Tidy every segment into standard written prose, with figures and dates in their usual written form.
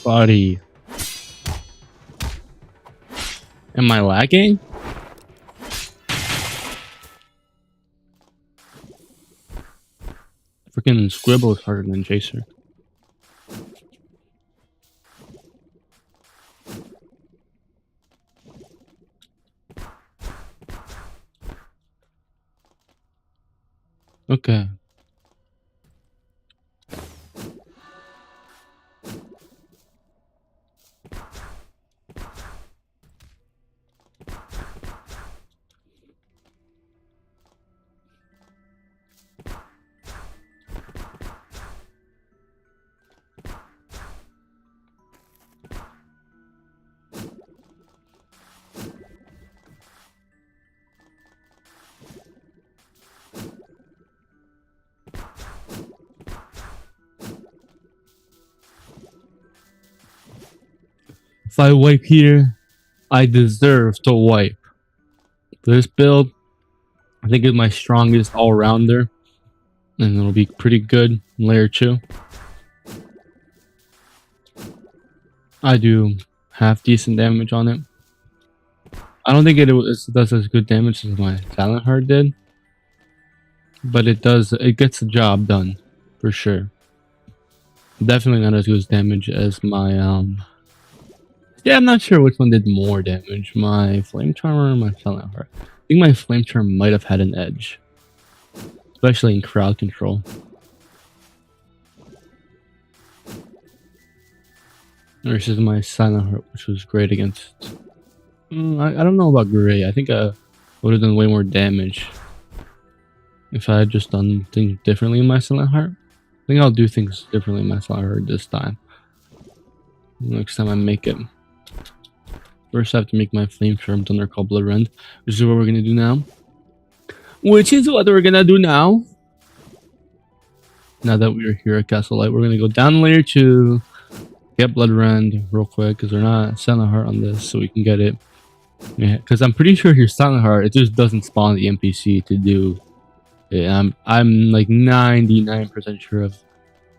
Buddy. Am I lagging? Freaking Scribble is harder than Chaser. Okay. If I wipe here, I deserve to wipe. This build, I think, is my strongest all-rounder, and it'll be pretty good in layer 2. I do half decent damage on it. I don't think it does as good damage as my Silent Heart did, but it does. It gets the job done for sure. Definitely not as good damage as my Yeah, I'm not sure which one did more damage, my Flame Charmer or my Silent Heart. I think my Flame Charmer might have had an edge, especially in crowd control. Versus my Silent Heart, which was great against. I don't know about Gray. I think I would have done way more damage if I had just done things differently in my Silent Heart. I think I'll do things differently in my Silent Heart this time. Next time I make it. First, I have to make my Flame Charm Thunder called Blood Rend, which is what we're gonna do now. Now that we're here at Castle Light, we're gonna go down layer 2, get Blood Rend real quick, because we're not Silent Heart on this, so we can get it. Yeah, because I'm pretty sure your Silent Heart, it just doesn't spawn the NPC to do it. I'm like 99% sure I've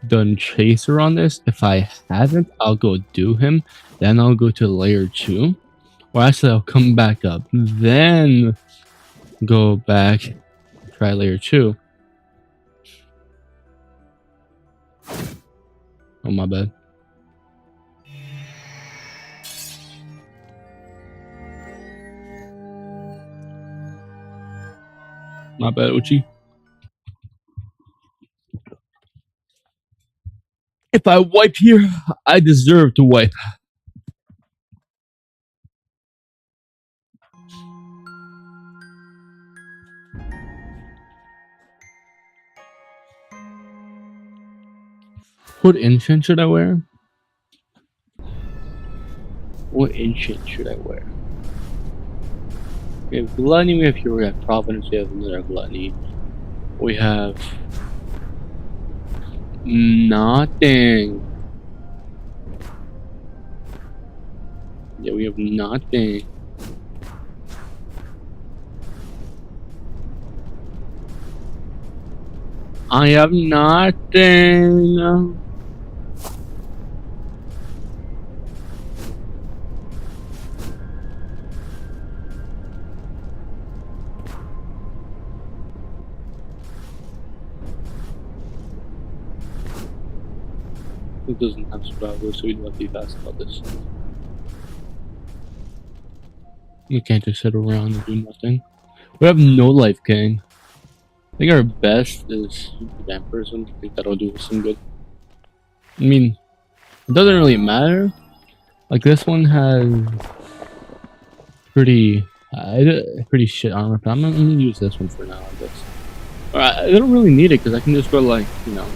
done Chaser on this. If I haven't, I'll go do him. Then I'll go to layer 2. Or actually, I'll come back up. Then go back, try layer 2. Oh, my bad. My bad, Uchi. If I wipe here, I deserve to wipe. What enchant should I wear? What enchant should I wear? We have Gluttony, we have Fury, we have Providence, we have another Gluttony. We have nothing. Yeah, we have nothing. I have nothing. It doesn't have survival, so we don't have to be fast about this. You can't just sit around and do nothing. We have no life king. I think our best is Vampirism. I think that'll do us some good. I mean, it doesn't really matter. Like, this one has pretty shit armor, but I'm gonna use this one for now, I guess. I don't really need it, because I can just go, like, you know.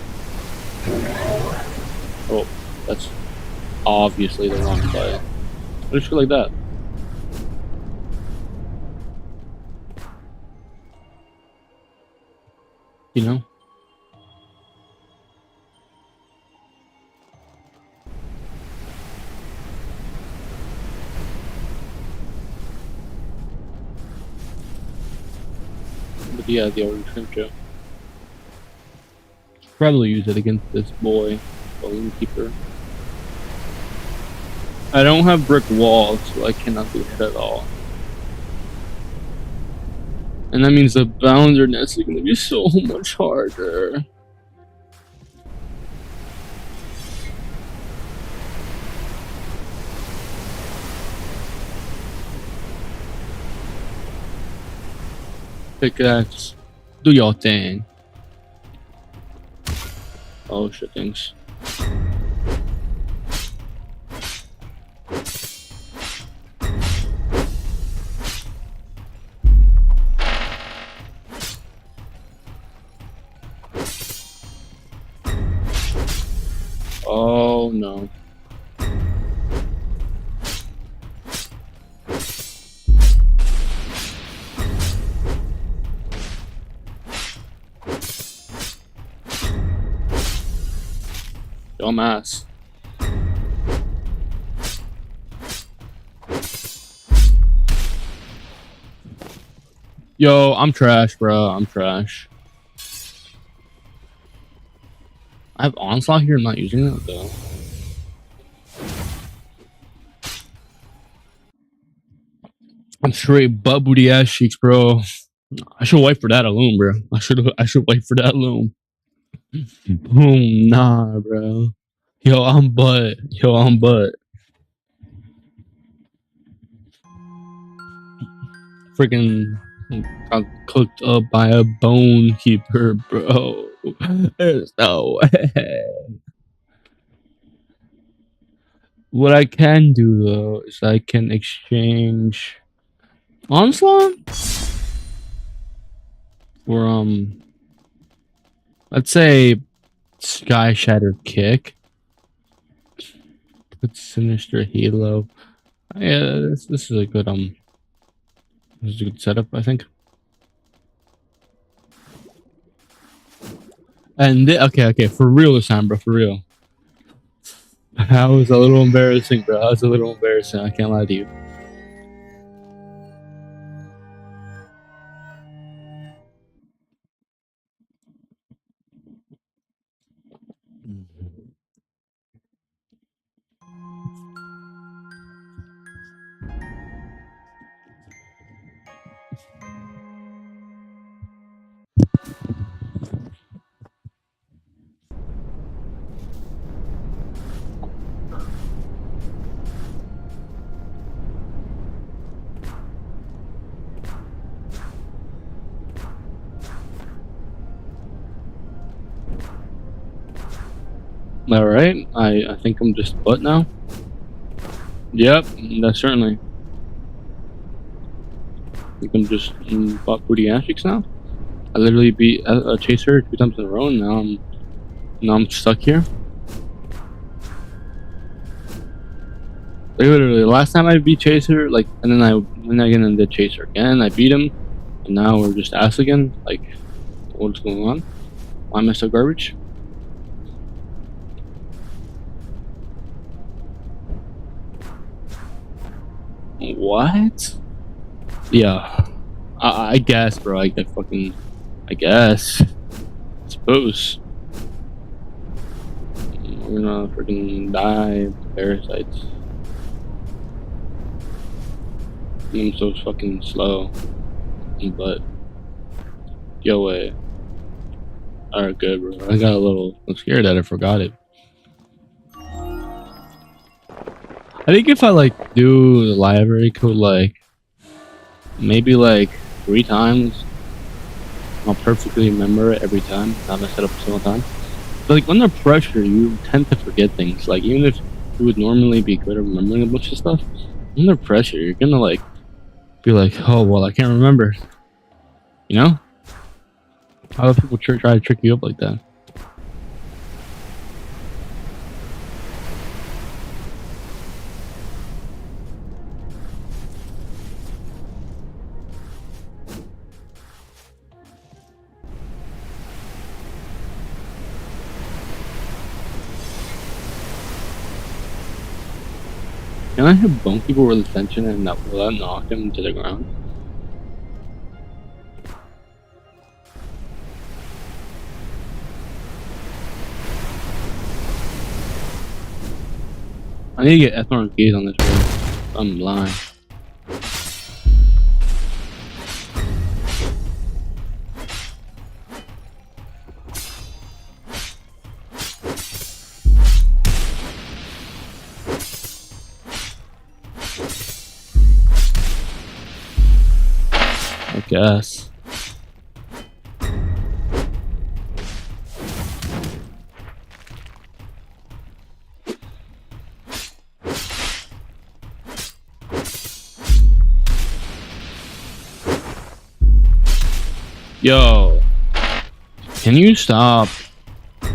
Oh, that's obviously the wrong button. I'll just go like that. You know? But yeah, the orange shrimp joe. Probably use it against this boy, Bone Keeper. I don't have brick walls, so I cannot be hit at all. And that means the Bounder nest is gonna be so much harder. Pickaxe, do your thing. Oh shit, thanks. Oh no. Dumbass. Yo, I'm trash, bro. I'm trash. I have Onslaught here. I'm not using it though. I'm straight butt booty ass cheeks, bro. I should wait for that alone, bro. I should wait for that alone. Boom, nah, bro. Yo, I'm butt. Yo, I'm butt. Freaking got cooked up by a bone keeper, bro. There's no way. What I can do though is I can exchange Onslaught for let's say Sky Shatter Kick. Put Sinister Halo. Yeah, this is a good this is a good setup, I think. And okay, for real this time, bro, for real. That was a little embarrassing, bro. That was a little embarrassing. I can't lie to you. All right, I think I'm just butt now. Yep, that's certainly. I think I'm just butt booty ass cheeks now. I literally beat a chaser 2 times in a row, and now I'm stuck here. Literally, last time I beat Chaser, like, and then I went again and did Chaser again. I beat him, and now we're just ass again. Like, what's going on? Why am I so garbage? What? Yeah, I guess, bro. I guess. I suppose. We're gonna freaking die. Parasites. I'm so fucking slow. But yo, wait. Alright, good, bro. I got a little. I'm scared that I forgot it. I think if I like do the library code like maybe like 3 times, I'll perfectly remember it every time. Not mess it up a single time. But like under pressure, you tend to forget things. Like even if you would normally be good at remembering a bunch of stuff, under pressure, you're gonna like be like, oh well, I can't remember. You know? How do people try to trick you up like that? Can I hit bone people with attention and will that knock him to the ground? I need to get Ethron Gaze on this road. I'm lying. I guess. Yo, can you stop? There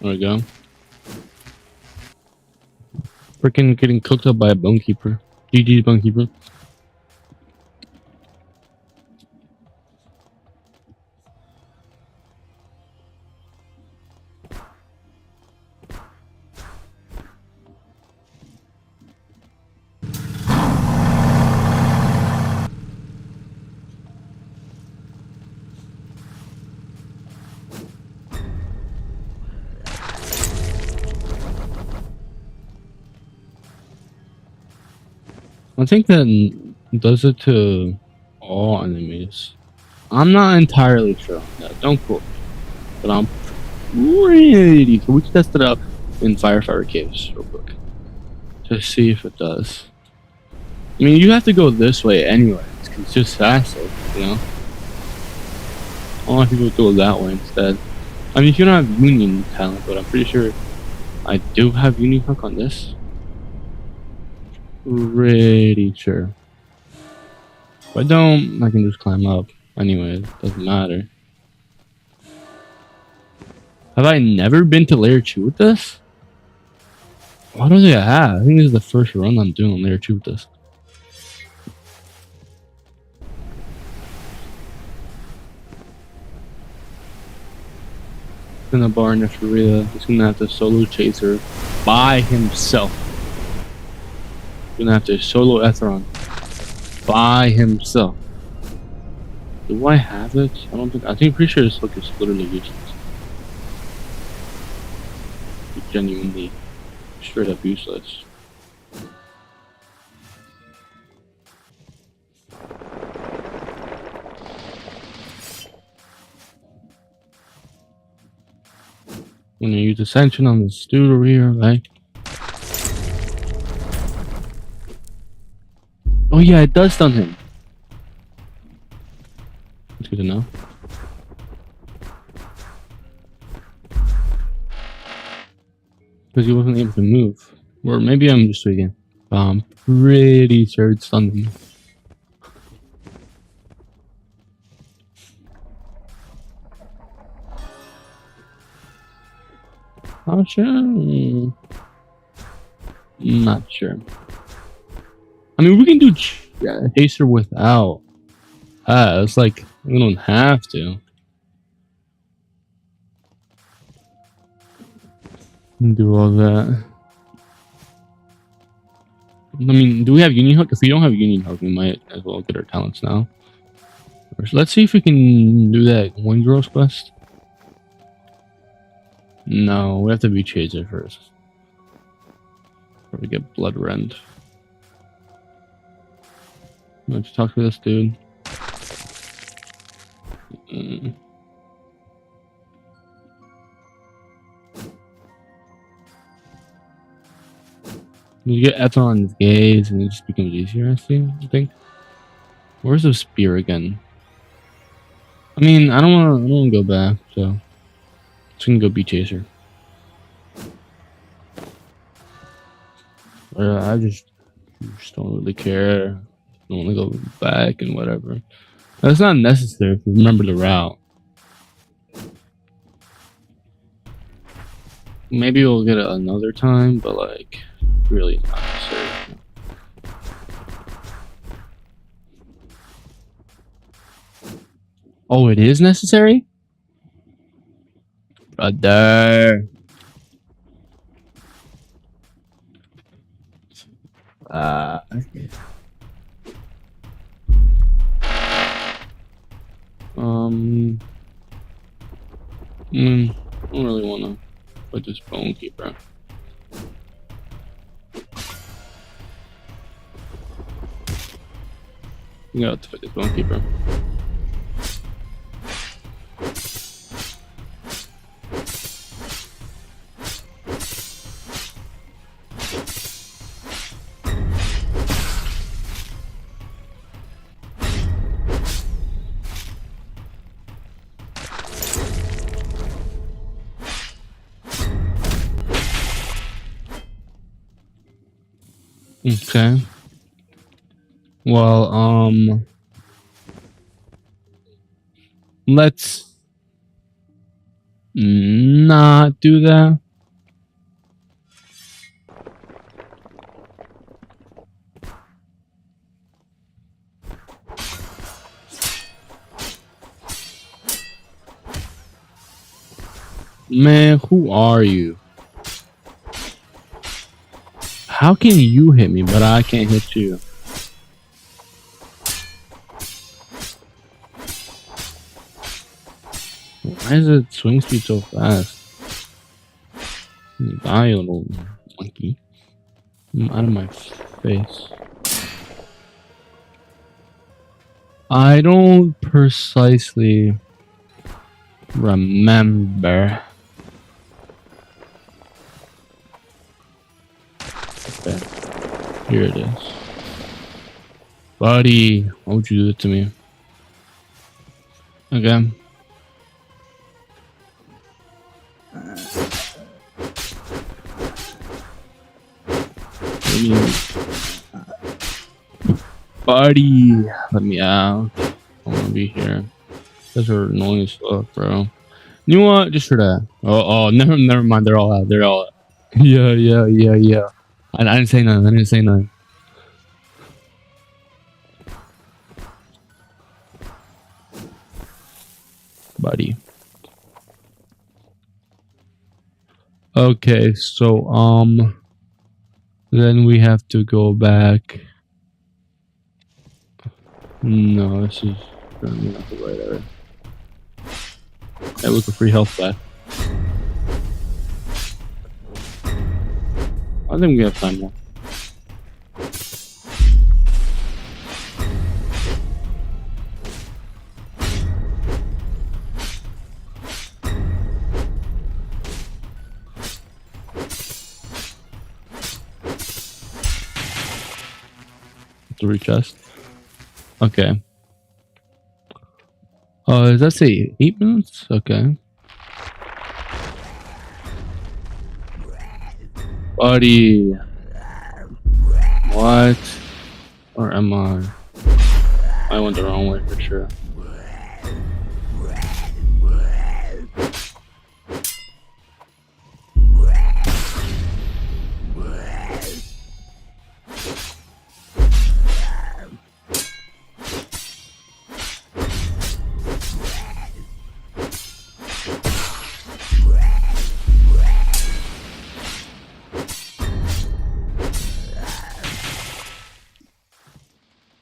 we go. Freaking getting cooked up by a bonekeeper. GG's bonekeeper. I think that does it to all enemies. I'm not entirely sure on that. Don't quote me. But I'm pretty sure. We can test it out in Firefighter Caves real quick. To see if it does. I mean, you have to go this way anyway. It's just faster, you know? A lot of people go that way instead. I mean, if you don't have Union talent, but I'm pretty sure I do have Union Hook on this. Pretty sure. If I don't, I can just climb up. Anyway, it doesn't matter. Have I never been to Layer 2 with this? I don't think I have. I think this is the first run I'm doing on Layer 2 with this. In the bar next to Rhea, he's gonna have to solo chase her by himself. Gonna have to solo Ethron by himself. Do I have it? I don't think. I think pretty sure this hook is literally useless. Genuinely, straight up useless. I'm gonna use Ascension on this dude over here, right? Oh yeah, it does stun him. That's good to know. Because he wasn't able to move. Or maybe I'm just tweaking. I'm pretty sure it stunned him. Oh, sure. Not sure. I mean, we can do Chaser without. It's like we don't have to. Do all that. I mean, do we have Union Hook? If we don't have Union Hook, we might as well get our talents now. Let's see if we can do that one girl's quest. No, we have to be Chaser first. Before we get Blood Rend. Let's talk to this dude. You get Ethron's Gaze and it just becomes easier, I think. Where's the spear again? I mean, I don't wanna go back, so just gonna go be Chaser. I just don't really care. I don't wanna go back and whatever. That's not necessary if you remember the route. Maybe we'll get it another time, but like really not necessary. Oh, it is necessary? Brother. Okay. I don't really wanna. Put this bone keeper. You got to put this bone keeper. Okay. Well, let's not do that. Man, who are you? How can you hit me, but I can't hit you? Why is it swing speed so fast? Die, you little monkey. Out of my face. I don't precisely remember. Okay, here it is. Buddy, why would you do it to me? Okay. Buddy, let me out. I wanna be here. Those are annoying as fuck, bro. You know what? Just for that. Oh, never mind. They're all out. They're all out. Yeah. I didn't say nothing. Buddy. Okay, so then we have to go back. No, this is not the right area. Hey, look, a free health back. I think we have time now. Three chests. Okay. Does that say 8 minutes? Okay. Buddy. What? Or am I? I went the wrong way for sure.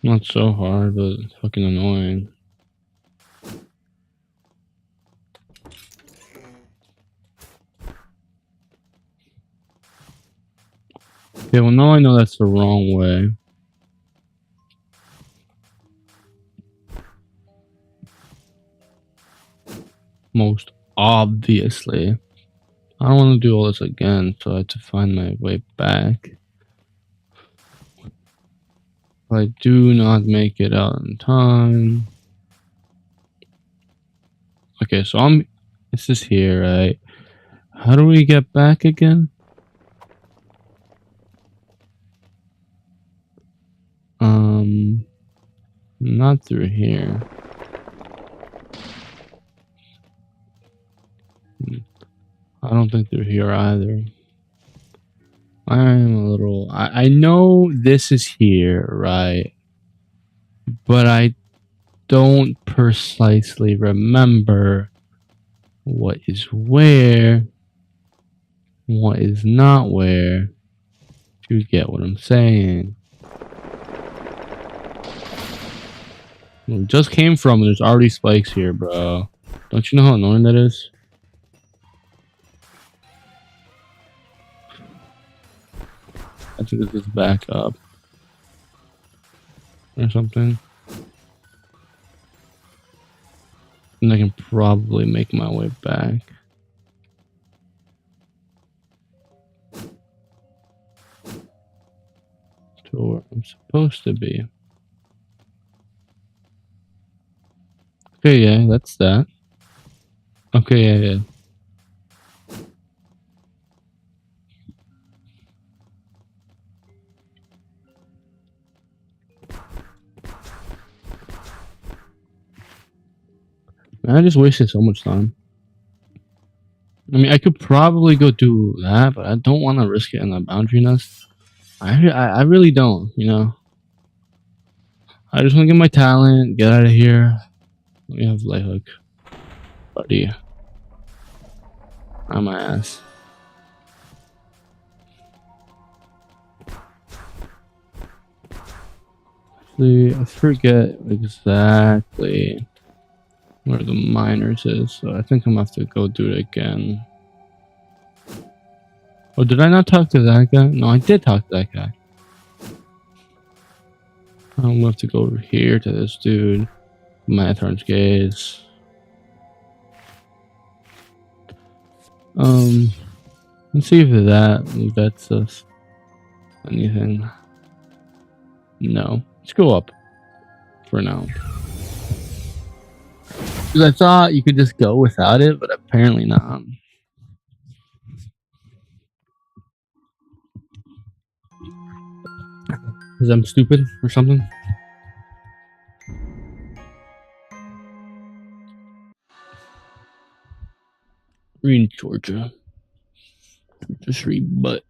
Not so hard, but fucking annoying. Okay, well now I know that's the wrong way. Most obviously. I don't want to do all this again, so I have to find my way back. If I do not make it out in time. Okay, so it's just here, right? How do we get back again? Not through here. I don't think they're here either. I'm a little... I know this is here, right? But I don't precisely remember what is where, what is not where. You get what I'm saying. We just came from, there's already spikes here, bro. Don't you know how annoying that is? I think this is back up or something. And I can probably make my way back. To where I'm supposed to be. Okay, yeah, that's that. Okay, yeah. Man, I just wasted so much time. I mean, I could probably go do that, but I don't want to risk it in the boundary nest. I really don't, you know? I just want to get my talent, get out of here. Let me have light hook. Buddy. On my ass. Actually, I forget exactly where the miners is, so I think I'm gonna have to go do it again. Oh, did I not talk to that guy? No, I did talk to that guy. I'm gonna have to go over here to this dude. Mathorn's gaze. Let's see if that gets us anything. No. Let's go up for now. Because I thought you could just go without it, but apparently not. Because I'm stupid or something? We're in Georgia. Just read butt.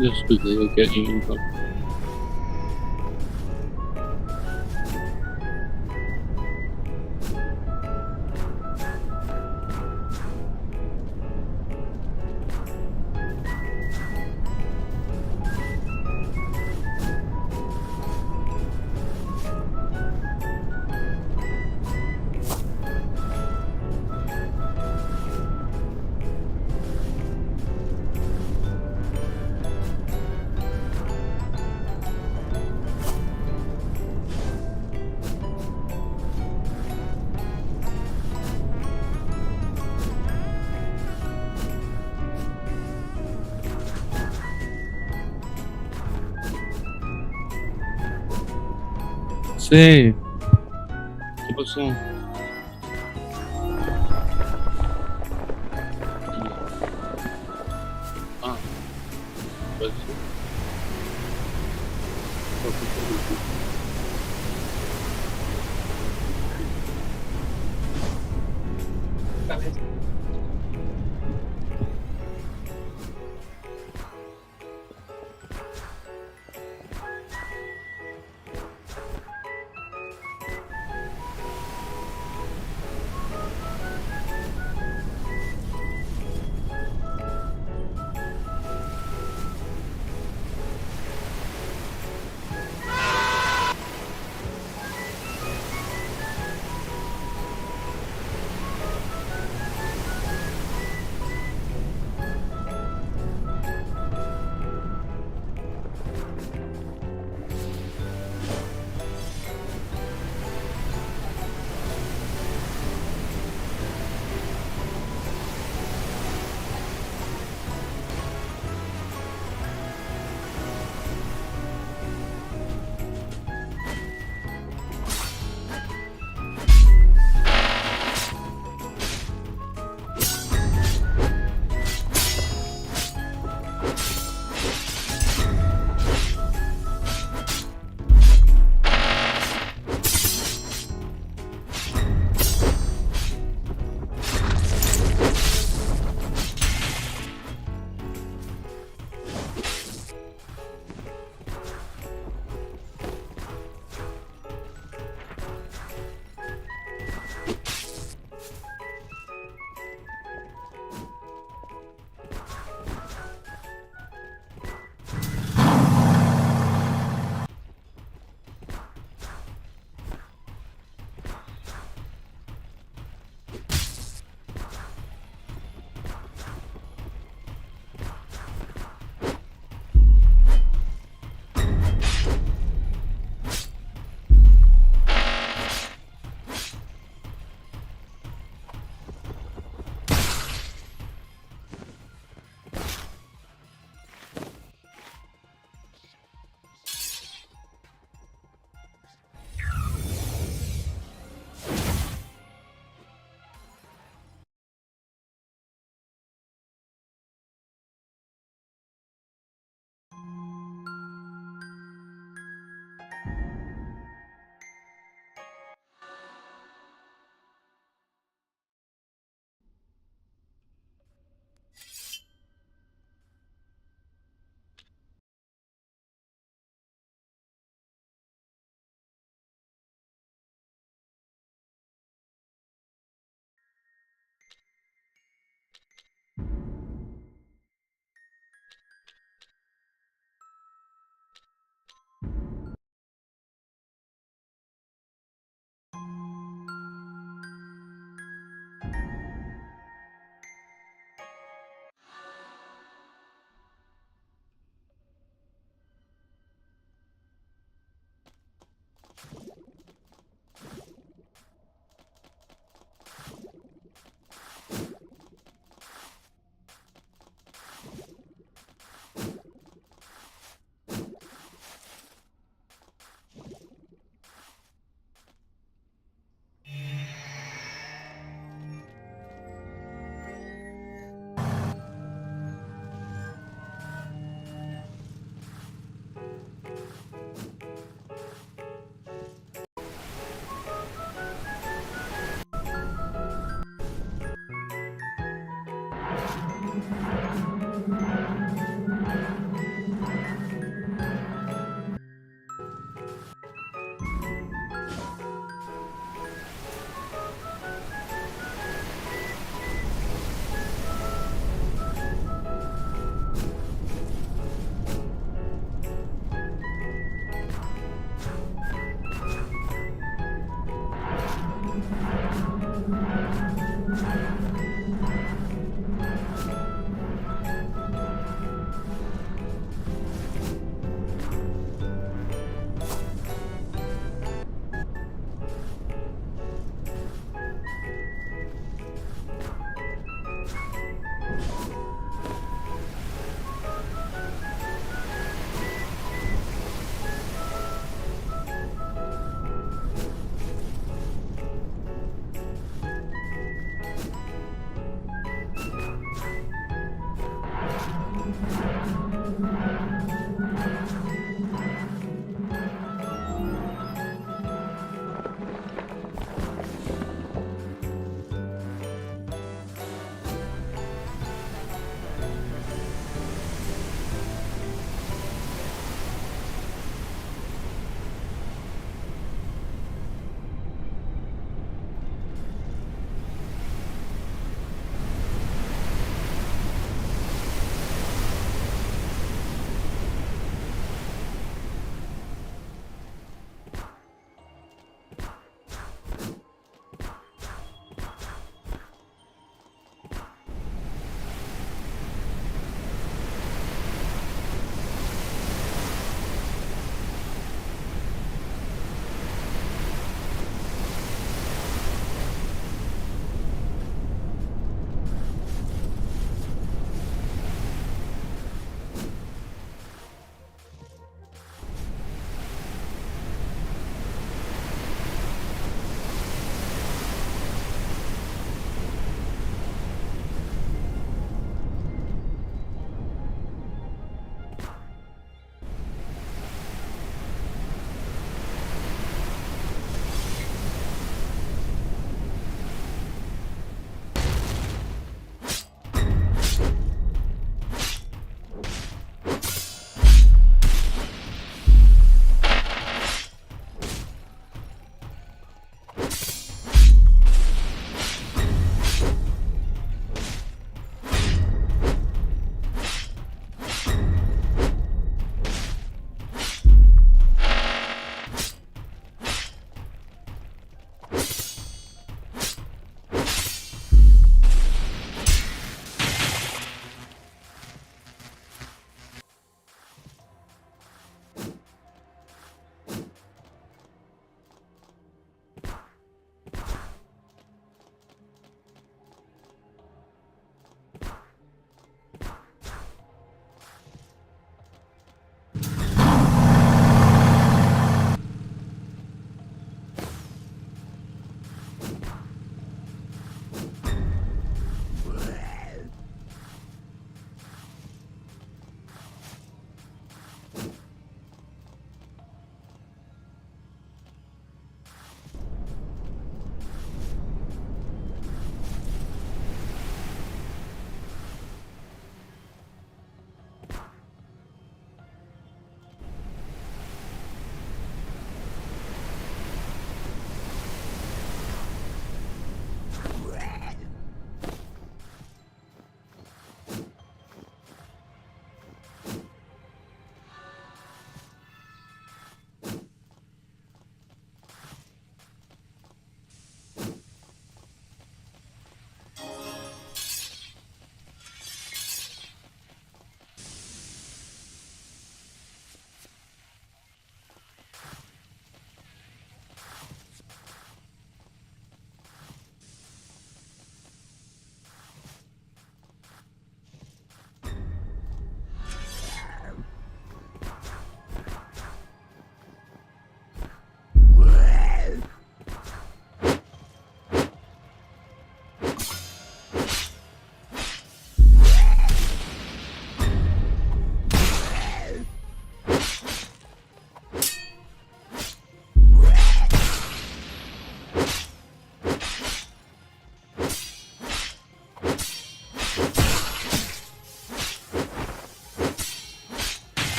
Just quickly look at you info. Sei. ¿Qué pasó? Ah, pues.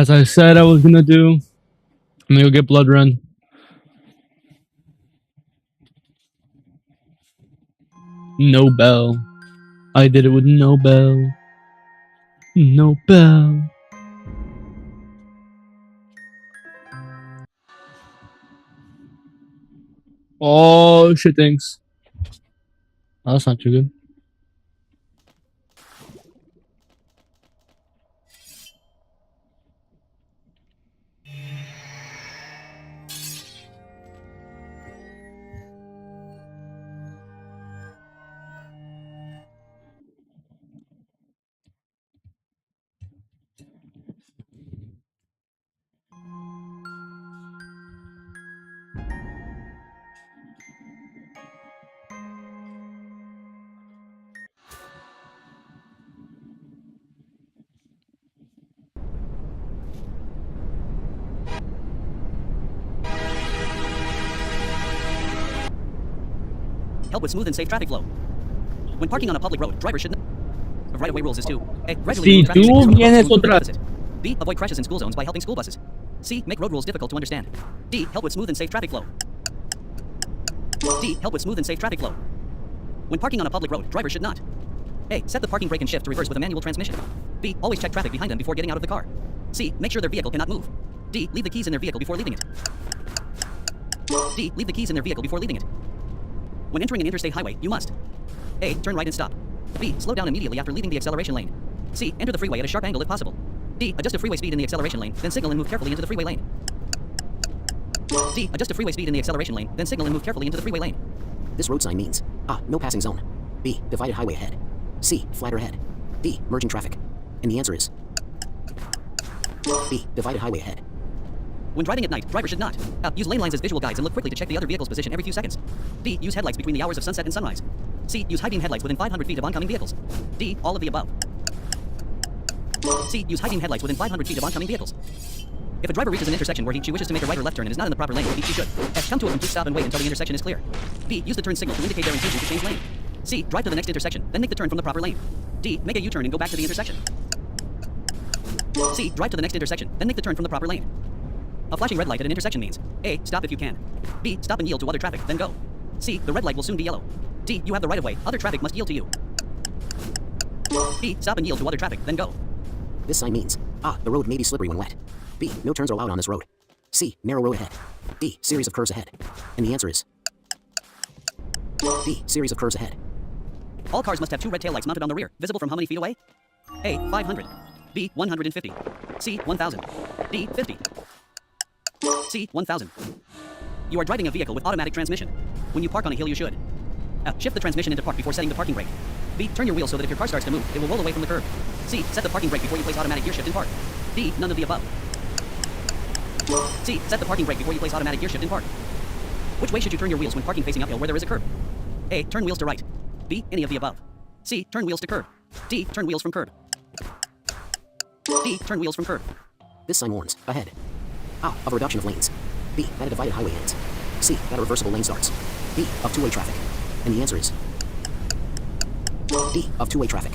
as I said I was gonna do, I'm gonna go get Blood Run. No bell. I did it with no bell. No bell. Oh shit, thanks. Oh, that's not too good. Help with smooth and safe traffic flow. When parking on a public road, drivers should know. The right-of-way rules is to A. Regularly Si remove traffic tú signals from vienes roads to improve otra. deficit. B. Avoid crashes in school zones by helping school buses. C. Make road rules difficult to understand. D. Help with smooth and safe traffic flow. D. Help with smooth and safe traffic flow. When parking on a public road, drivers should not A. Set the parking brake and shift to reverse with a manual transmission. B. Always check traffic behind them before getting out of the car. C. Make sure their vehicle cannot move. D. Leave the keys in their vehicle before leaving it. D. Leave the keys in their vehicle before leaving it. When entering an interstate highway, you must A. Turn right and stop. B. Slow down immediately after leaving the acceleration lane. C. Enter the freeway at a sharp angle if possible. D. Adjust to freeway speed in the acceleration lane, then signal and move carefully into the freeway lane. D. Adjust to freeway speed in the acceleration lane, then signal and move carefully into the freeway lane. This road sign means A. No passing zone. B. Divided highway ahead. C. Flatter ahead. D. Merging traffic. And the answer is B. Divided highway ahead. When driving at night, drivers should not use lane lines as visual guides and look quickly to check the other vehicle's position every few seconds. B. Use headlights between the hours of sunset and sunrise. C. Use high beam headlights within 500 feet of oncoming vehicles. D. All of the above. C. Use high beam headlights within 500 feet of oncoming vehicles. If a driver reaches an intersection where she wishes to make a right or left turn and is not in the proper lane, she should F. Come to a complete stop and wait until the intersection is clear. B. Use the turn signal to indicate their intention to change lane. C. Drive to the next intersection, then make the turn from the proper lane. D. Make a U-turn and go back to the intersection. C. Drive to the next intersection, then make the turn from the proper lane. A flashing red light at an intersection means A. Stop if you can. B. Stop and yield to other traffic, then go. C. The red light will soon be yellow. D. You have the right of way. Other traffic must yield to you. B. Stop and yield to other traffic, then go. This sign means A. The road may be slippery when wet. B. No turns are allowed on this road. C. Narrow road ahead. D. Series of curves ahead. And the answer is D. Series of curves ahead. All cars must have two red taillights mounted on the rear, visible from how many feet away? A. 500. B. 150. C. 1000. D. 50. C. 1000. You are driving a vehicle with automatic transmission. When you park on a hill, you should shift the transmission into park before setting the parking brake. B. Turn your wheels so that if your car starts to move, it will roll away from the curb. C. Set the parking brake before you place automatic gear shift in park. D. None of the above. C. Set the parking brake before you place automatic gear shift in park. Which way should you turn your wheels when parking facing uphill where there is a curb? A. Turn wheels to right. B. Any of the above. C. Turn wheels to curb. D. Turn wheels from curb. D. Turn wheels from curb. This sign warns ahead. A. Of a reduction of lanes. B. That a divided highway ends. C. That a reversible lane starts. D. Of two-way traffic. And the answer is D. Of two-way traffic.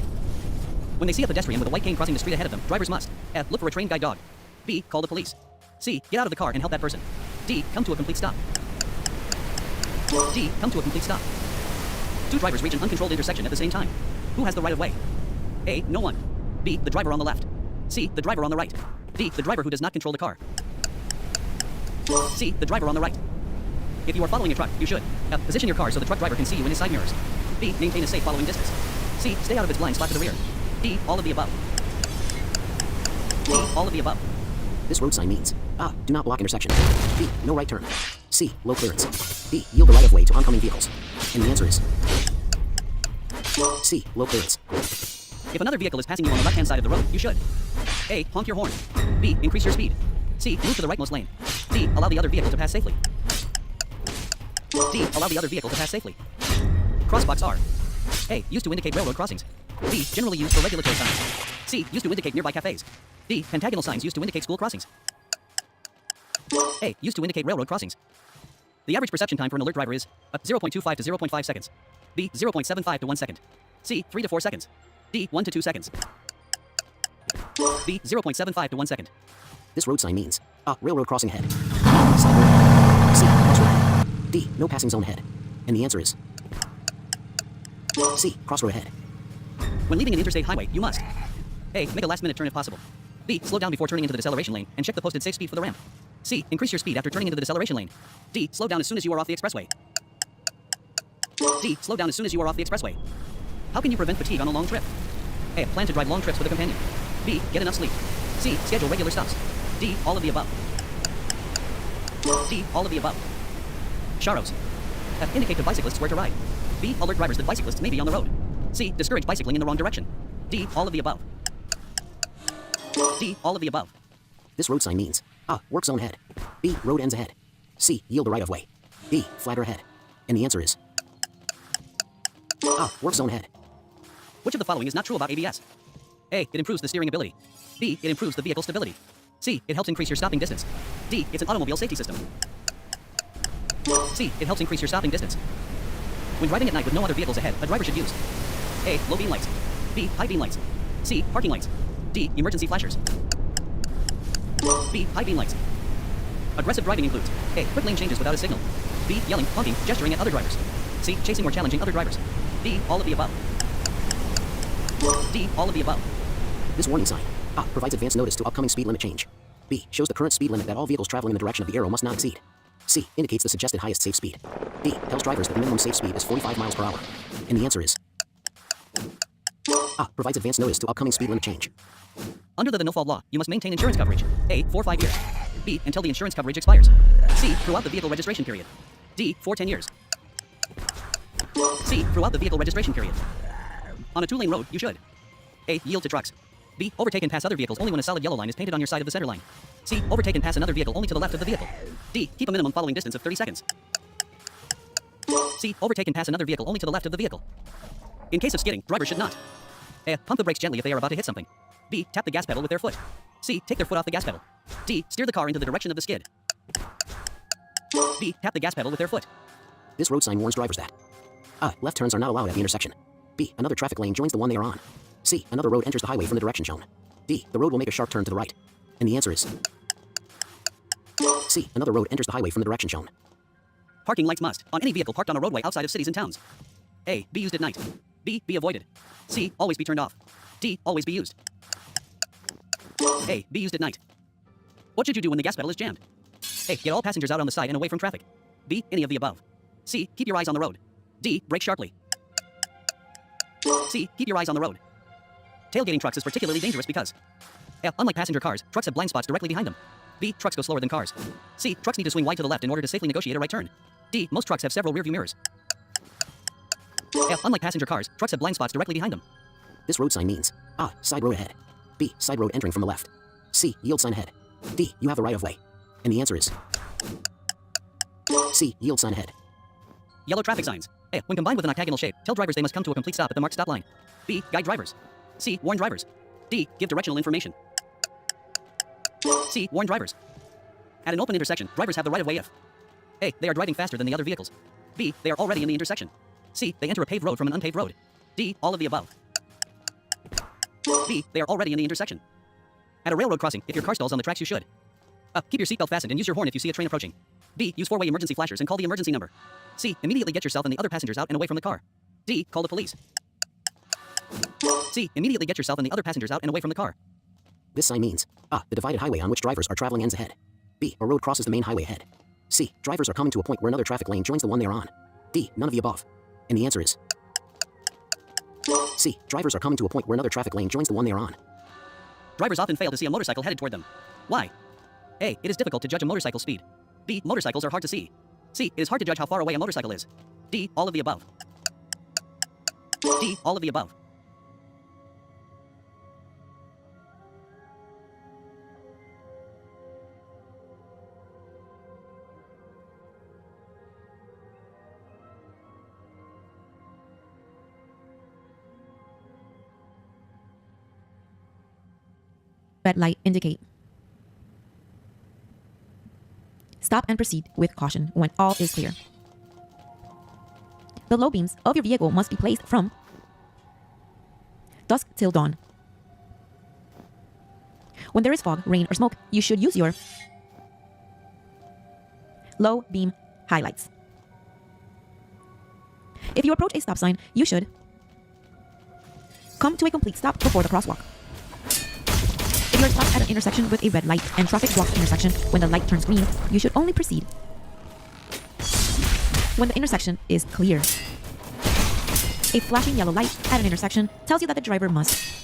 When they see a pedestrian with a white cane crossing the street ahead of them, drivers must F. Look for a trained guide dog. B. Call the police. C. Get out of the car and help that person. D. Come to a complete stop. D. Come to a complete stop. Two drivers reach an uncontrolled intersection at the same time. Who has the right of way? A. No one. B. The driver on the left. C. The driver on the right. D. The driver who does not control the car. C. The driver on the right. If you are following a truck, you should F. Position your car so the truck driver can see you in his side mirrors. B. Maintain a safe following distance. C. Stay out of its blind spot to the rear. D. All of the above. D. All of the above. This road sign means A. Do not block intersection. B. No right turn. C. Low clearance. D. Yield the right of way to oncoming vehicles. And the answer is C. Low clearance. If another vehicle is passing you on the left-hand side of the road, you should A. Honk your horn. B. Increase your speed. C. Move to the rightmost lane. D. Allow the other vehicle to pass safely. D. Allow the other vehicle to pass safely. Crosswalks are A. Used to indicate railroad crossings. B. Generally used for regulatory signs. C. Used to indicate nearby cafes. D. Pentagonal signs used to indicate school crossings. A. Used to indicate railroad crossings. The average perception time for an alert driver is 0.25 to 0.5 seconds. B. 0.75 to 1 second. C. 3 to 4 seconds. D. 1 to 2 seconds. B. 0.75 to 1 second. This road sign means A. Railroad crossing ahead. B. Side road ahead. C. Crossroad ahead. D. No passing zone ahead. And the answer is C. Crossroad ahead. When leaving an interstate highway, you must A. Make a last-minute turn if possible. B. Slow down before turning into the deceleration lane and check the posted safe speed for the ramp. C. Increase your speed after turning into the deceleration lane. D. Slow down as soon as you are off the expressway. D. Slow down as soon as you are off the expressway. How can you prevent fatigue on a long trip? A. Plan to drive long trips with a companion. B. Get enough sleep. C. Schedule regular stops. D. All of the above. D. All of the above. Charos. F. Indicate to bicyclists where to ride. B. Alert drivers that bicyclists may be on the road. C. Discourage bicycling in the wrong direction. D. All of the above. D. All of the above. This road sign means A. Work zone ahead. B. Road ends ahead. C. Yield a right of way. D. Flagger ahead. And the answer is A. Work zone ahead. Which of the following is not true about ABS? A. It improves the steering ability. B. It improves the vehicle stability. C. It helps increase your stopping distance. D. It's an automobile safety system. C. It helps increase your stopping distance. When driving at night with no other vehicles ahead, a driver should use A. Low beam lights. B. High beam lights. C. Parking lights. D. Emergency flashers. B. High beam lights. Aggressive driving includes A. Quick lane changes without a signal. B. Yelling, honking, gesturing at other drivers. C. Chasing or challenging other drivers. D. All of the above. D. All of the above. This warning sign A. Provides advance notice to upcoming speed limit change. B. Shows the current speed limit that all vehicles traveling in the direction of the arrow must not exceed. C. Indicates the suggested highest safe speed. D. Tells drivers that the minimum safe speed is 45 miles per hour. And the answer is A. Provides advance notice to upcoming speed limit change. Under the no-fault law, you must maintain insurance coverage. A. For 5 years. B. Until the insurance coverage expires. C. Throughout the vehicle registration period. D. For 10 years. C. Throughout the vehicle registration period. On a 2-lane road, you should A. Yield to trucks. B. Overtake and pass other vehicles only when a solid yellow line is painted on your side of the center line. C. Overtake and pass another vehicle only to the left of the vehicle. D. Keep a minimum following distance of 30 seconds. C. Overtake and pass another vehicle only to the left of the vehicle. In case of skidding, drivers should not A. Pump the brakes gently if they are about to hit something. B. Tap the gas pedal with their foot. C. Take their foot off the gas pedal. D. Steer the car into the direction of the skid. B. Tap the gas pedal with their foot. This road sign warns drivers that A. Left turns are not allowed at the intersection. B. Another traffic lane joins the one they are on. C. Another road enters the highway from the direction shown. D. The road will make a sharp turn to the right. And the answer is C. Another road enters the highway from the direction shown. Parking lights must, on any vehicle parked on a roadway outside of cities and towns. A. Be used at night. B. Be avoided. C. Always be turned off. D. Always be used. A. Be used at night. What should you do when the gas pedal is jammed? A. Get all passengers out on the side and away from traffic. B. Any of the above. C. Keep your eyes on the road. D. Brake sharply. C. Keep your eyes on the road. Tailgating trucks is particularly dangerous because A. Unlike passenger cars, trucks have blind spots directly behind them. B. Trucks go slower than cars. C. Trucks need to swing wide to the left in order to safely negotiate a right turn. D. Most trucks have several rearview mirrors. A. Unlike passenger cars, trucks have blind spots directly behind them. This road sign means A. Side road ahead. B. Side road entering from the left. C. Yield sign ahead. D. You have the right of way. And the answer is C. Yield sign ahead. Yellow traffic signs. A. When combined with an octagonal shape, tell drivers they must come to a complete stop at the marked stop line. B. Guide drivers. C. Warn drivers. D. Give directional information. C. Warn drivers. At an open intersection, drivers have the right of way if A. They are driving faster than the other vehicles. B. They are already in the intersection. C. They enter a paved road from an unpaved road. D. All of the above. B. They are already in the intersection. At a railroad crossing, if your car stalls on the tracks, you should keep your seatbelt fastened and use your horn if you see a train approaching. B. Use 4-way emergency flashers and call the emergency number. C. Immediately get yourself and the other passengers out and away from the car. D. Call the police. C. Immediately get yourself and the other passengers out and away from the car. This sign means A. The divided highway on which drivers are traveling ends ahead. B. A road crosses the main highway ahead. C. Drivers are coming to a point where another traffic lane joins the one they are on. D. None of the above. And the answer is C. Drivers are coming to a point where another traffic lane joins the one they are on. Drivers often fail to see a motorcycle headed toward them. Why? A. It is difficult to judge a motorcycle's speed. B. Motorcycles are hard to see. C. It is hard to judge how far away a motorcycle is. D. All of the above. D. All of the above. Red light indicate. Stop and proceed with caution when all is clear. The low beams of your vehicle must be placed from dusk till dawn. When there is fog, rain, or smoke, you should use your low beam highlights. If you approach a stop sign, you should come to a complete stop before the crosswalk. If you are stopped at an intersection with a red light and traffic blocks the intersection when the light turns green, you should only proceed when the intersection is clear. A flashing yellow light at an intersection tells you that the driver must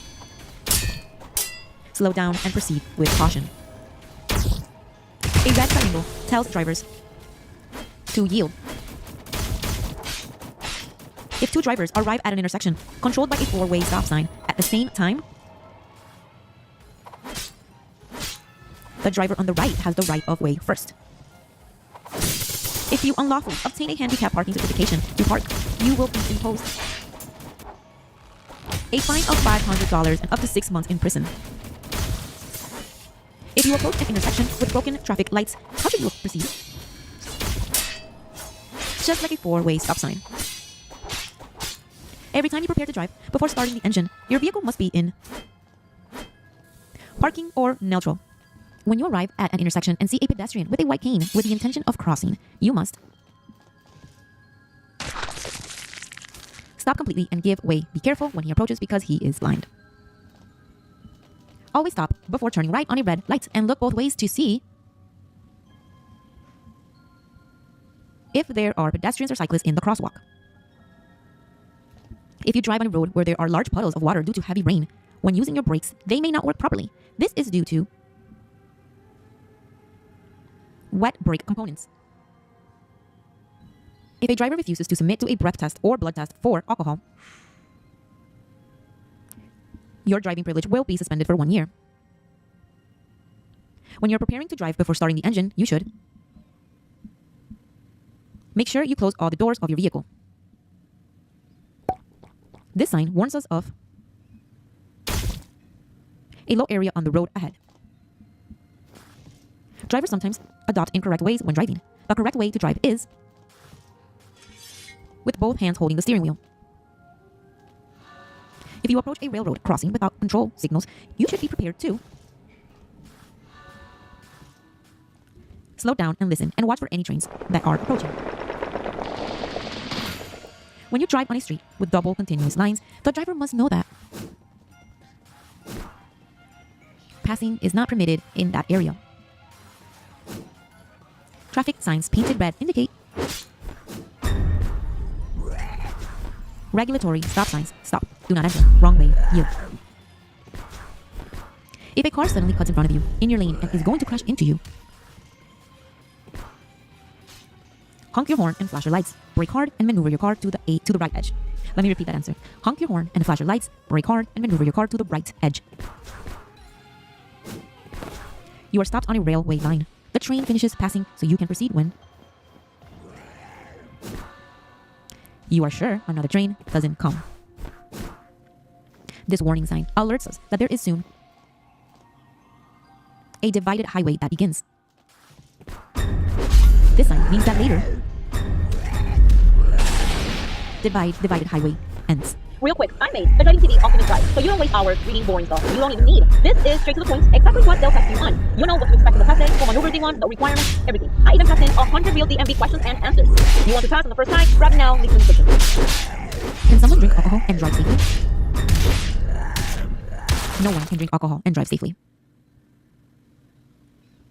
slow down and proceed with caution. A red triangle tells drivers to yield. If two drivers arrive at an intersection controlled by a four-way stop sign at the same time, the driver on the right has the right of way first. If you unlawfully obtain a handicap parking certification to park, you will be imposed a fine of $500 and up to 6 months in prison. If you approach an intersection with broken traffic lights, how should you proceed? Just like a four-way stop sign. Every time you prepare to drive, before starting the engine, your vehicle must be in parking or neutral. When you arrive at an intersection and see a pedestrian with a white cane with the intention of crossing, you must stop completely and give way. Be careful when he approaches because he is blind. Always stop before turning right on a red light and look both ways to see if there are pedestrians or cyclists in the crosswalk. If you drive on a road where there are large puddles of water due to heavy rain, when using your brakes, they may not work properly. This is due to wet brake components. If a driver refuses to submit to a breath test or blood test for alcohol, your driving privilege will be suspended for 1 year. When you're preparing to drive before starting the engine, you should make sure you close all the doors of your vehicle. This sign warns us of a low area on the road ahead. Drivers sometimes adopt incorrect ways when driving. The correct way to drive is with both hands holding the steering wheel. If you approach a railroad crossing without control signals, you should be prepared to slow down and listen and watch for any trains that are approaching. When you drive on a street with double continuous lines, the driver must know that passing is not permitted in that area. Traffic signs painted red indicate regulatory stop signs. Stop. Do not enter. Wrong way. Yield. If a car suddenly cuts in front of you in your lane and is going to crash into you, honk your horn and flash your lights. Brake hard and maneuver your car to the right edge. Let me repeat that answer. Honk your horn and flash your lights. Brake hard and maneuver your car to the right edge. You are stopped on a railway line. The train finishes passing so you can proceed when you are sure another train doesn't come. This warning sign alerts us that there is soon a divided highway that begins. This sign means that later divided highway ends. Real quick, I made a driving TV off the drive, so you don't waste hours reading boring stuff you don't even need. This is straight to the point, exactly what they'll test you on. You know what to expect in the test day, what maneuvers they want, the requirements, everything. I even tested 100 real DMV questions and answers. You want to pass on the first try? Grab it now, link in the description. Can someone drink alcohol and drive safely? No one can drink alcohol and drive safely.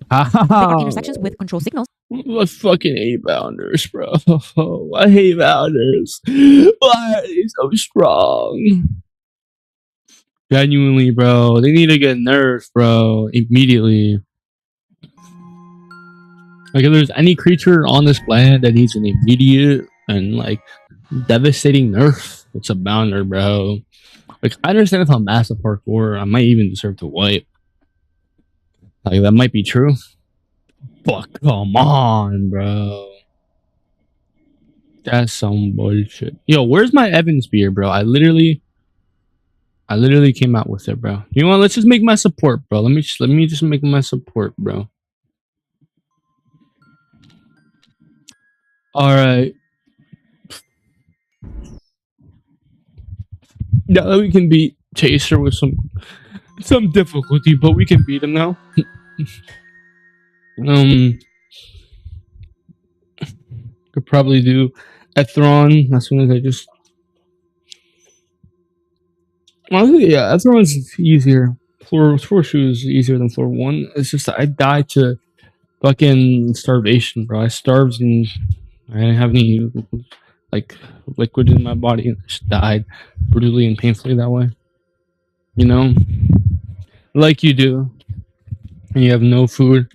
There are intersections with control signals. I fucking hate bounders, bro. I hate bounders. Why are they so strong? Genuinely, bro. They need to get nerfed, bro. Immediately. Like, if there's any creature on this planet that needs an immediate and, like, devastating nerf, it's a bounder, bro. Like, I understand if I'm massive parkour, I might even deserve to wipe. Like, that might be true. But come on, bro. That's some bullshit. Yo, where's my Evan spear, bro? I literally came out with it, bro. You know what? Let's just make my support, bro. Let me just make my support, bro. All right. Now that we can beat Chaser with some some difficulty, but we can beat him now. Could probably do Ethron as soon as I just. Honestly, yeah, Ethron's easier. Floor 2 is easier than floor 1. It's just that I died to fucking starvation, bro. I starved and I didn't have any like liquid in my body and I just died brutally and painfully that way. You know? Like you do. And you have no food.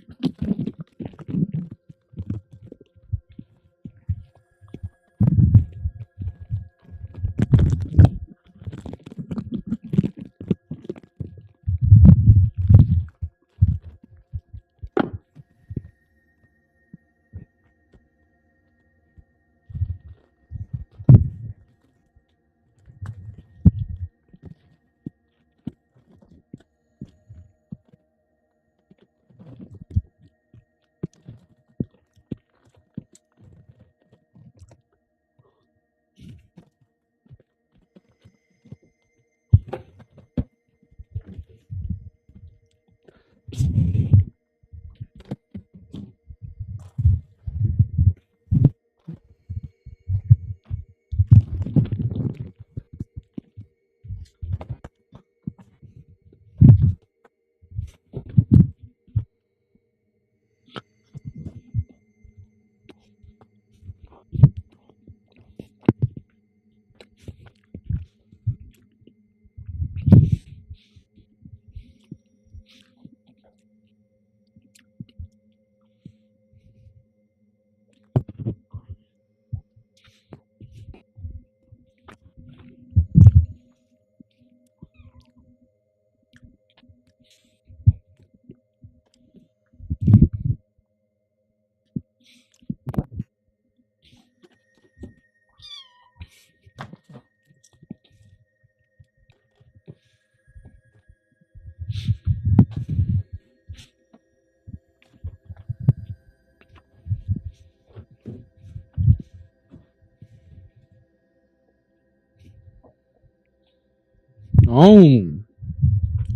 Oh,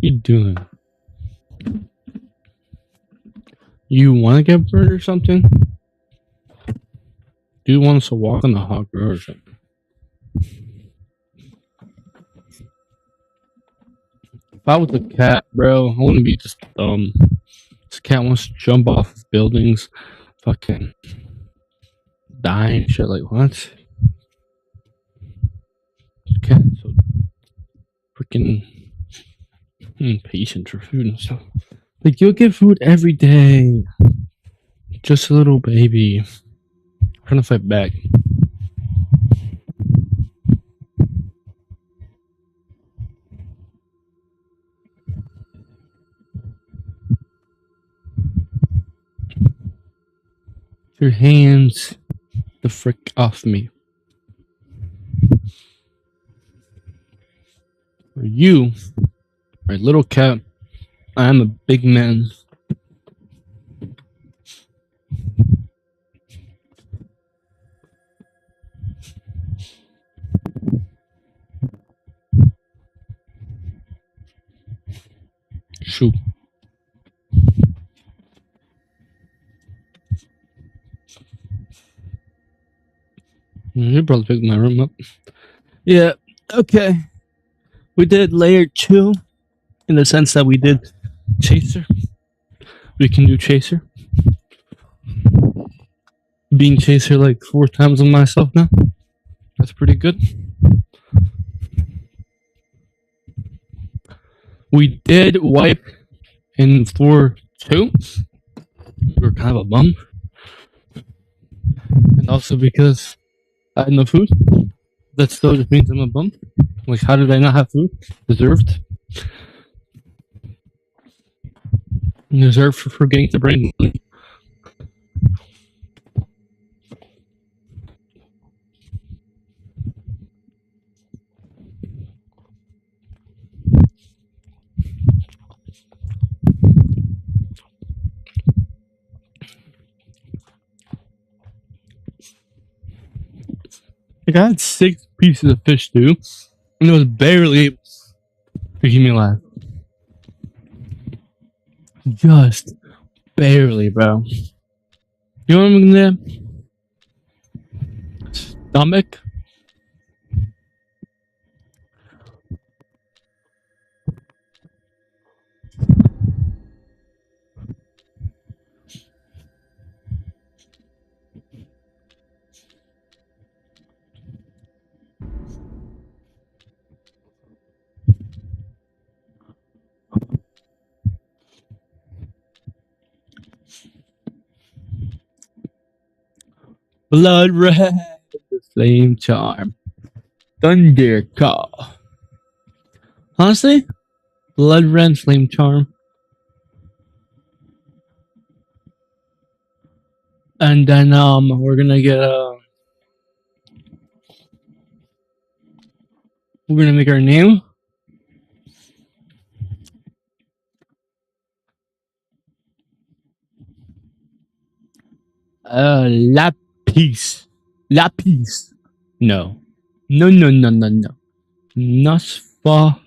you doing? You want to get burned or something? Do you want us to walk on the hot grill or something? If I was a cat, bro, I wouldn't be just dumb. This cat wants to jump off of buildings, fucking die and shit. Like what? This cat's so freaking impatient for food and stuff. Like you'll get food every day. Just a little baby. I'm trying to fight back. Your hands the frick off me. For you, my little cat, I am a big man. Shoot. You probably picked my room up. Yeah, okay. We did layer 2 in the sense that we did chaser. We can do chaser. Being chaser like 4 times on myself now. That's pretty good. We did wipe in floor 2. We were kind of a bum. And also because I had no food. That still just means I'm a bum. Like, how did I not have food? Deserved. Deserved for forgetting to bring money. Like, I had 6 pieces of fish stew, and it was barely able to keep me alive. Just barely, bro. You know what I'm gonna do? Stomach. Blood red. Flame charm. Thunder call. Honestly, blood red flame charm. And then we're gonna get we're gonna make our name. Lapis. Lapis. No. No, no, no, no, no. Nosfa.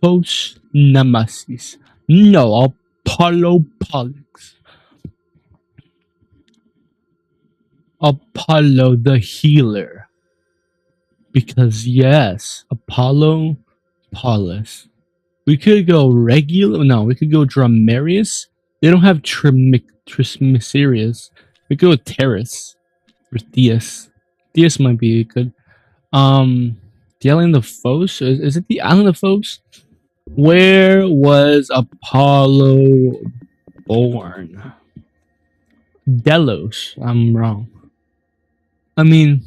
Phos Nemesis. No, Apollo Pollux. Apollo the healer. Because yes, Apollo Pollux. We could go regular. No, we could go Dramarius. They don't have Trismegisterius. We could go Terrace or Theus. Theus might be good. The island of Phos. Is it the island of Phos? Where was Apollo born? Delos. I'm wrong. I mean,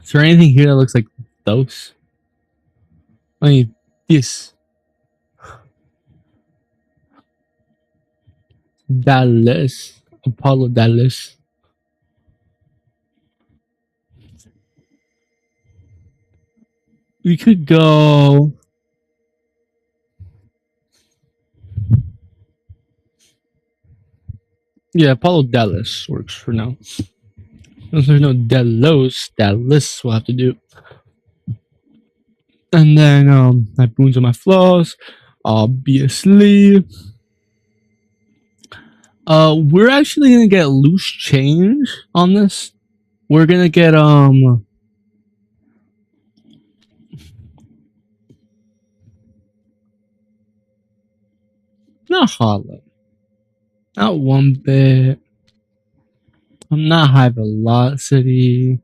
is there anything here that looks like those? I mean, this. Dallas. Apollo Dallas. We could go. Yeah, Apollo Dallas works for now. If there's no Delos, Dallas will have to do. And then my boons and my flaws, obviously. We're actually gonna get loose change on this. We're gonna get not hollow. Not one bit. I'm not high velocity.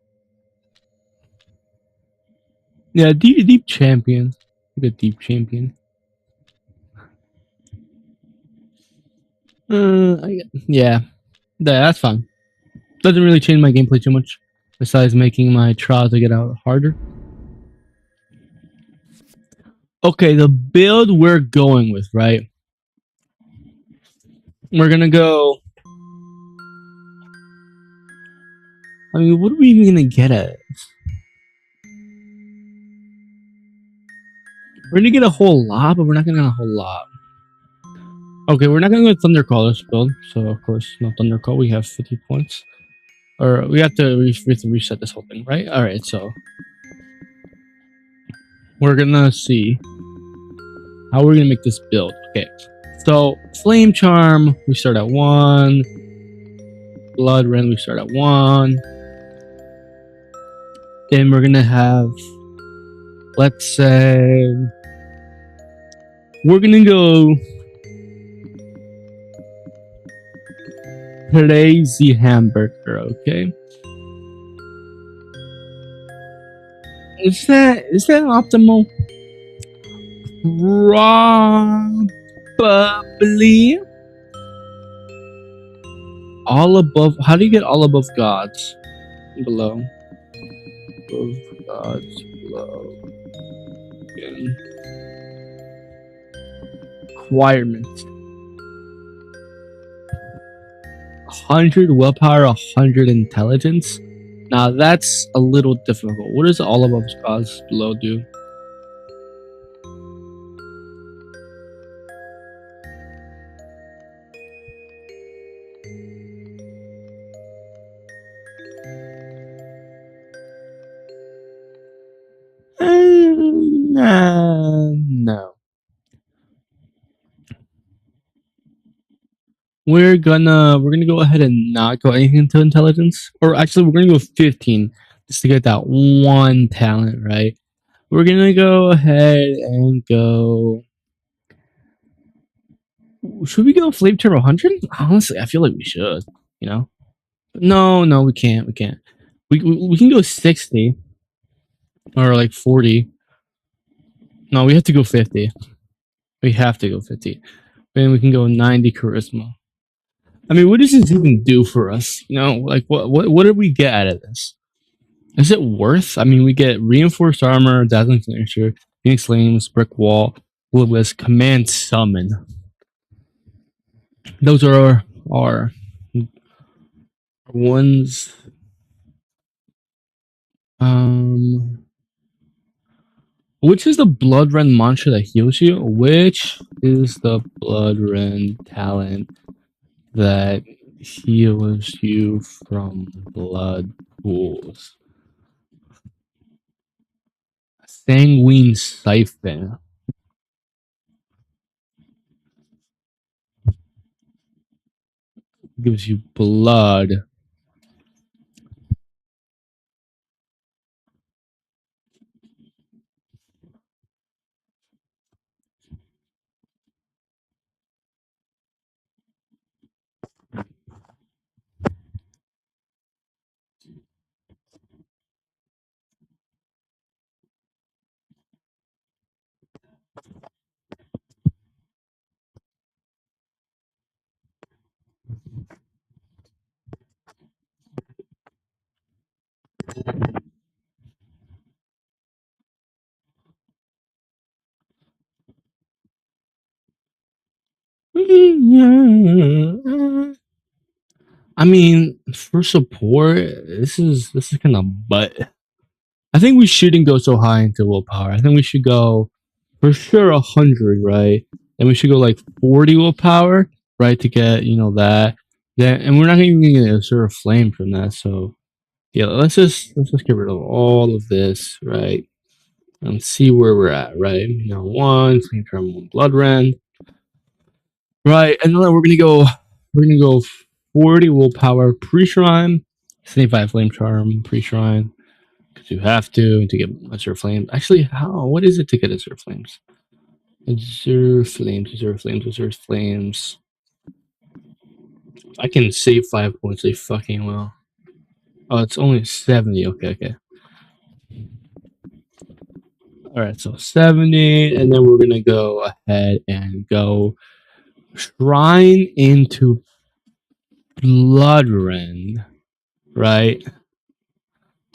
Yeah, deep champion. Good deep champion. Yeah, that's fine. Doesn't really change my gameplay too much, besides making my trial to get out harder. Okay, the build we're going with, right? We're gonna go. I mean, what are we even gonna get at? We're gonna get a whole lot, but we're not gonna get a whole lot. Okay, we're not gonna go with Thundercaller's build, so of course, no Thundercall. We have 50 points. Or we have to reset this whole thing, right? Alright, so. We're gonna see how we're gonna make this build. Okay, so Flame Charm, we start at 1. Blood Rend, we start at 1. Then we're gonna have, let's say, we're gonna go Crazy Hamburger, okay? Is that optimal? Probably. All above. How do you get all above gods? Below. Above gods. Below. Okay. Requirements. 100 willpower, 100 intelligence. Now that's a little difficult. What does all above gods below do? No. we're gonna go ahead and not go anything into intelligence, or actually we're gonna go 15 just to get that one talent, right? We're gonna go ahead and go. Should we go Flame Turbo 100? Honestly, I feel like we should. You know, no, we can't. We can't. We can go 60 or like 40. No, we have to go 50. We have to go 50. Then we can go 90 charisma. I mean, what does this even do for us? You know, like what do we get out of this? Is it worth? I mean, we get reinforced armor, dazzling finisher, Phoenix Flames, brick wall, Will-O-Wisp, command summon. Those are our ones. Which is the Blood Rend mantra that heals you? Which is the Blood Rend talent that heals you from blood pools? Sanguine Siphon. Gives you blood. I mean, for support, this is kind of butt. I think we shouldn't go so high into willpower. I think we should go for sure 100, right? And we should go like 40 willpower, right, to get that. Then, and we're not even gonna get a sort of flame from that. So yeah, let's just get rid of all of this, right, and see where we're at, right? One flame charm, one blood rend, right, and then we're gonna go 40 willpower pre-shrine, 75 flame charm pre-shrine. You have to get Azure Flames. Actually, what is it to get Azure Flames? Azure Flames. I can save 5 points, they fucking will. Oh, it's only 70. Okay. Alright, so 70, and then we're gonna go ahead and go Shrine into Blood Rend, right?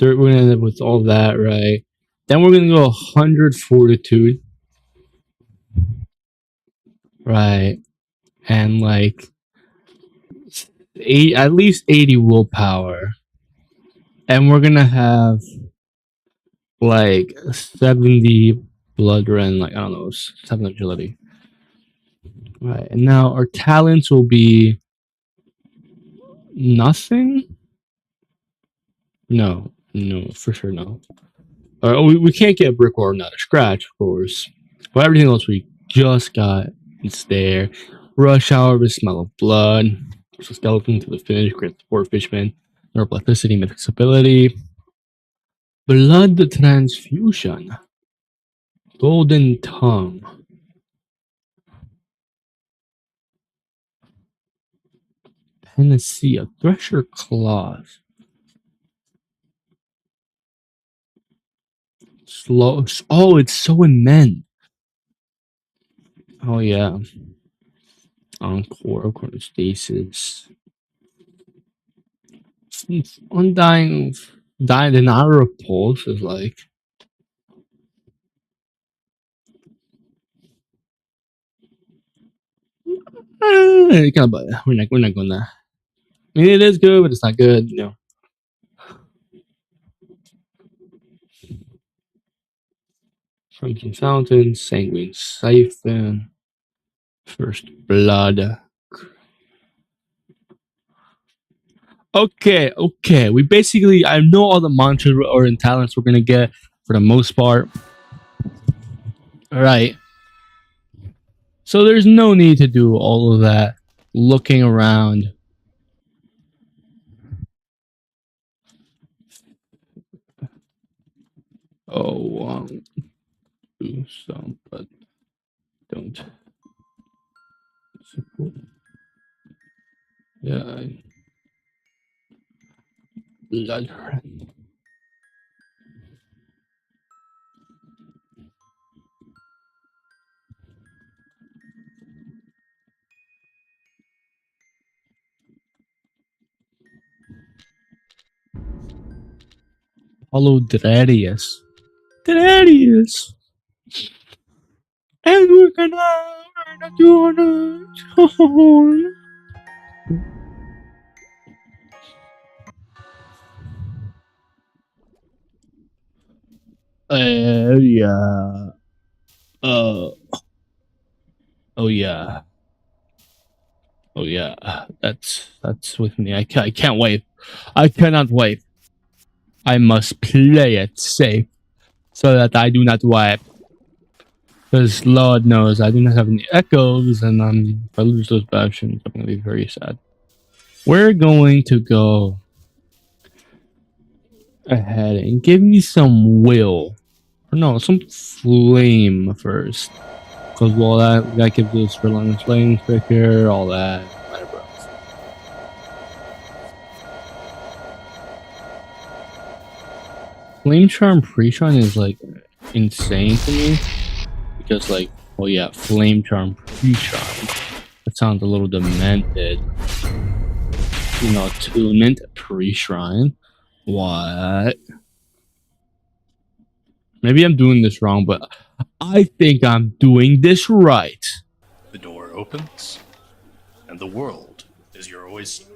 We're gonna end up with all that, right? Then we're gonna go 100 Fortitude, right? And like at least 80 willpower, and we're gonna have like 70 blood rend, like I don't know, 7 agility, right? And now our talents will be nothing. No, for sure no. We can't get brick or not a scratch, of course, but everything else we just got. It's there. Rush Hour, the smell of blood. So skeleton to the finish, great support fishman, neuroplasticity, mythic ability, blood transfusion, golden tongue, panacea, thresher claws, slow. Oh, it's so immense. Oh yeah. Encore, stasis. Undying, the Nara Pulse is like. We're not going there. I mean, it is good, but it's not good, Crimson Fountain, Sanguine Siphon, First Blood. Okay. We basically, I know all the mantras or in talents we're gonna get for the most part. All right. So there's no need to do all of that looking around. Oh, do some, but don't. Yeah. Bloodrun. Follow Dradius. Dradius! And we're gonna do it. Yeah. Oh yeah. Oh yeah. That's with me. I can't wait. I cannot wait. I must play it safe so that I do not wipe. Because Lord knows I do not have any echoes, and if I lose those bastions, I'm gonna be very sad. We're going to go ahead and give me some will. Or no, some flame first. Because well that gives us relentless flame quicker, all that. Whatever else. Flame charm pre-shrine is like insane to me. Because like, oh yeah, flame charm pre-shrine. That sounds a little demented. You know, attunement pre-shrine. What? Maybe I'm doing this wrong, but I think I'm doing this right. The door opens, and the world is your oyster.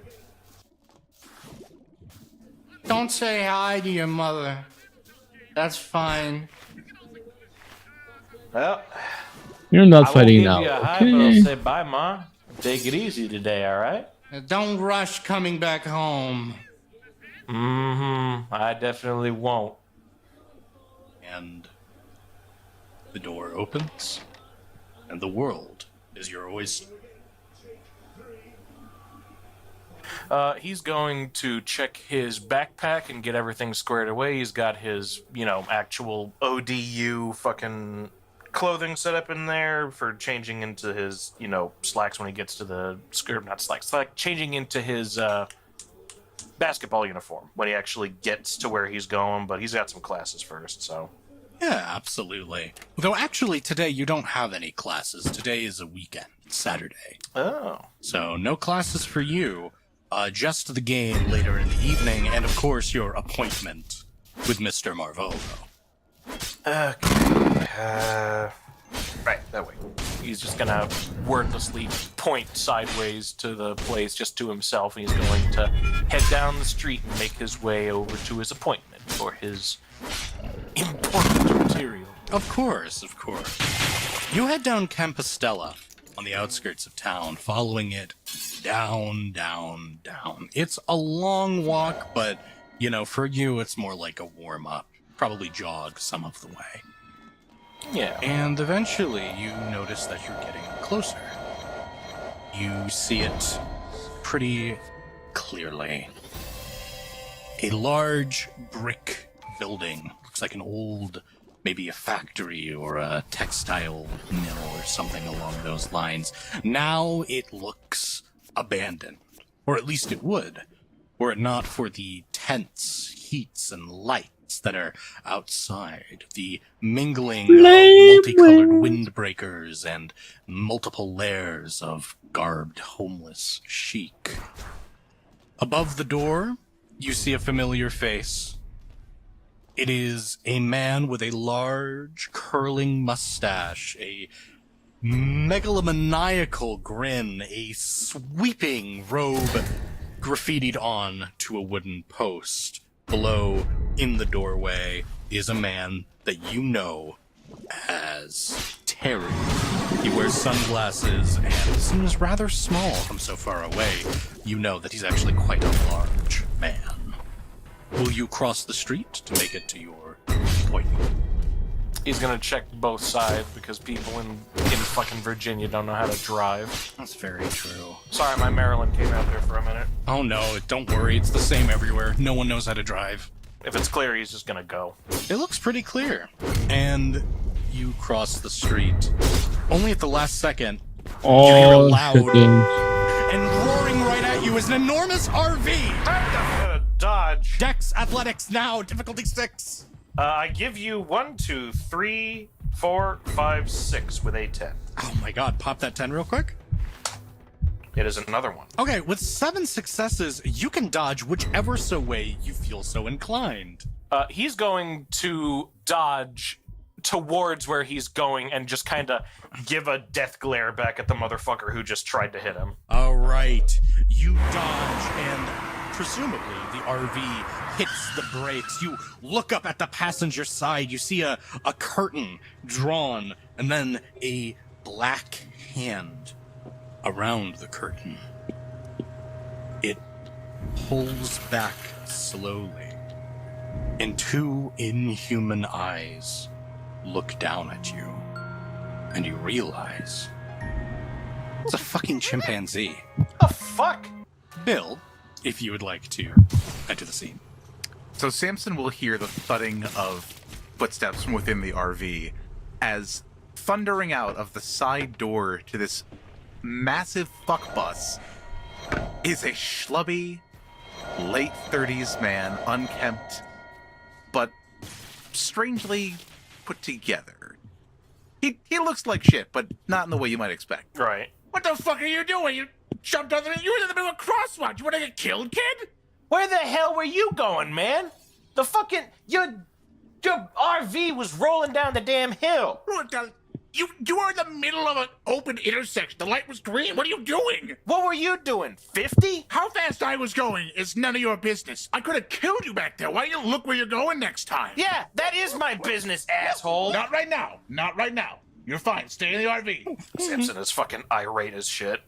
Don't say hi to your mother. That's fine. Well, You're not I won't fighting give now. you a hi, Okay. but I'll say bye, Ma. Take it easy today, all right? Don't rush coming back home. Mm-hmm. I definitely won't. And the door opens, and the world is your oyster. He's going to check his backpack and get everything squared away. He's got his, actual ODU fucking clothing set up in there for changing into his, slacks when he gets to the not slacks, like changing into his basketball uniform when he actually gets to where he's going. But he's got some classes first, so. Yeah, absolutely. Though actually today you don't have any classes. Today is a weekend. It's Saturday. Oh. So no classes for you. Just the game later in the evening, and of course your appointment with Mr. Marvolo. Right, that way. He's just gonna wordlessly point sideways to the place just to himself, and he's going to head down the street and make his way over to his appointment for his important material. Of course, of course. You head down Compostela on the outskirts of town, following it down, down, down. It's a long walk, but, for you, it's more like a warm-up. Probably jog some of the way. Yeah. And eventually you notice that you're getting closer. You see it pretty clearly. A large brick building. Looks like an old, maybe a factory or a textile mill or something along those lines. Now it looks abandoned. Or at least it would. Were it not for the tense heats and lights that are outside, the mingling of multicolored windbreakers and multiple layers of garbed homeless chic. Above the door, you see a familiar face. It is a man with a large, curling mustache, a megalomaniacal grin, a sweeping robe graffitied on to a wooden post. Below, in the doorway, is a man that you know as Terry. He wears sunglasses and seems rather small from so far away. You know that he's actually quite a large man. Will you cross the street to make it to your appointment? He's gonna check both sides because people in fucking Virginia don't know how to drive. That's very true. Sorry, my Maryland came out there for a minute. Oh no, don't worry. It's the same everywhere. No one knows how to drive. If it's clear, he's just gonna go. It looks pretty clear. And you cross the street. Only at the last second. Oh, loud. shit, And roaring right at you is an enormous RV. I'm gonna dodge. Dex Athletics now, difficulty 6. I give you 1, 2, 3, 4, 5, 6 with a 10. Oh my god, pop that 10 real quick. It is another one. Okay, with 7 successes, you can dodge whichever so way you feel so inclined. He's going to dodge towards where he's going and just kind of give a death glare back at the motherfucker who just tried to hit him. All right, you dodge, and presumably the RV hits the brakes. You look up at the passenger side. You see a curtain drawn, and then a black hand around the curtain. It pulls back slowly, and 2 inhuman eyes look down at you, and you realize it's a fucking chimpanzee. The fuck? Bill, if you would like to enter the scene. So Samson will hear the thudding of footsteps from within the RV as thundering out of the side door to this massive fuck bus is a schlubby, late 30s man, unkempt, but strangely put together. He looks like shit, but not in the way you might expect. Right. What the fuck are you doing? You jumped on the. You were in the middle of a crosswalk. You want to get killed, kid? Where the hell were you going, man? The fucking your RV was rolling down the damn hill. What the? You were in the middle of an open intersection. The light was green. What are you doing? What were you doing? 50? How fast I was going is none of your business. I could have killed you back there. Why don't you look where you're going next time? Yeah, that is my business, asshole. Not right now. Not right now. You're fine. Stay in the RV. Simpson is fucking irate as shit.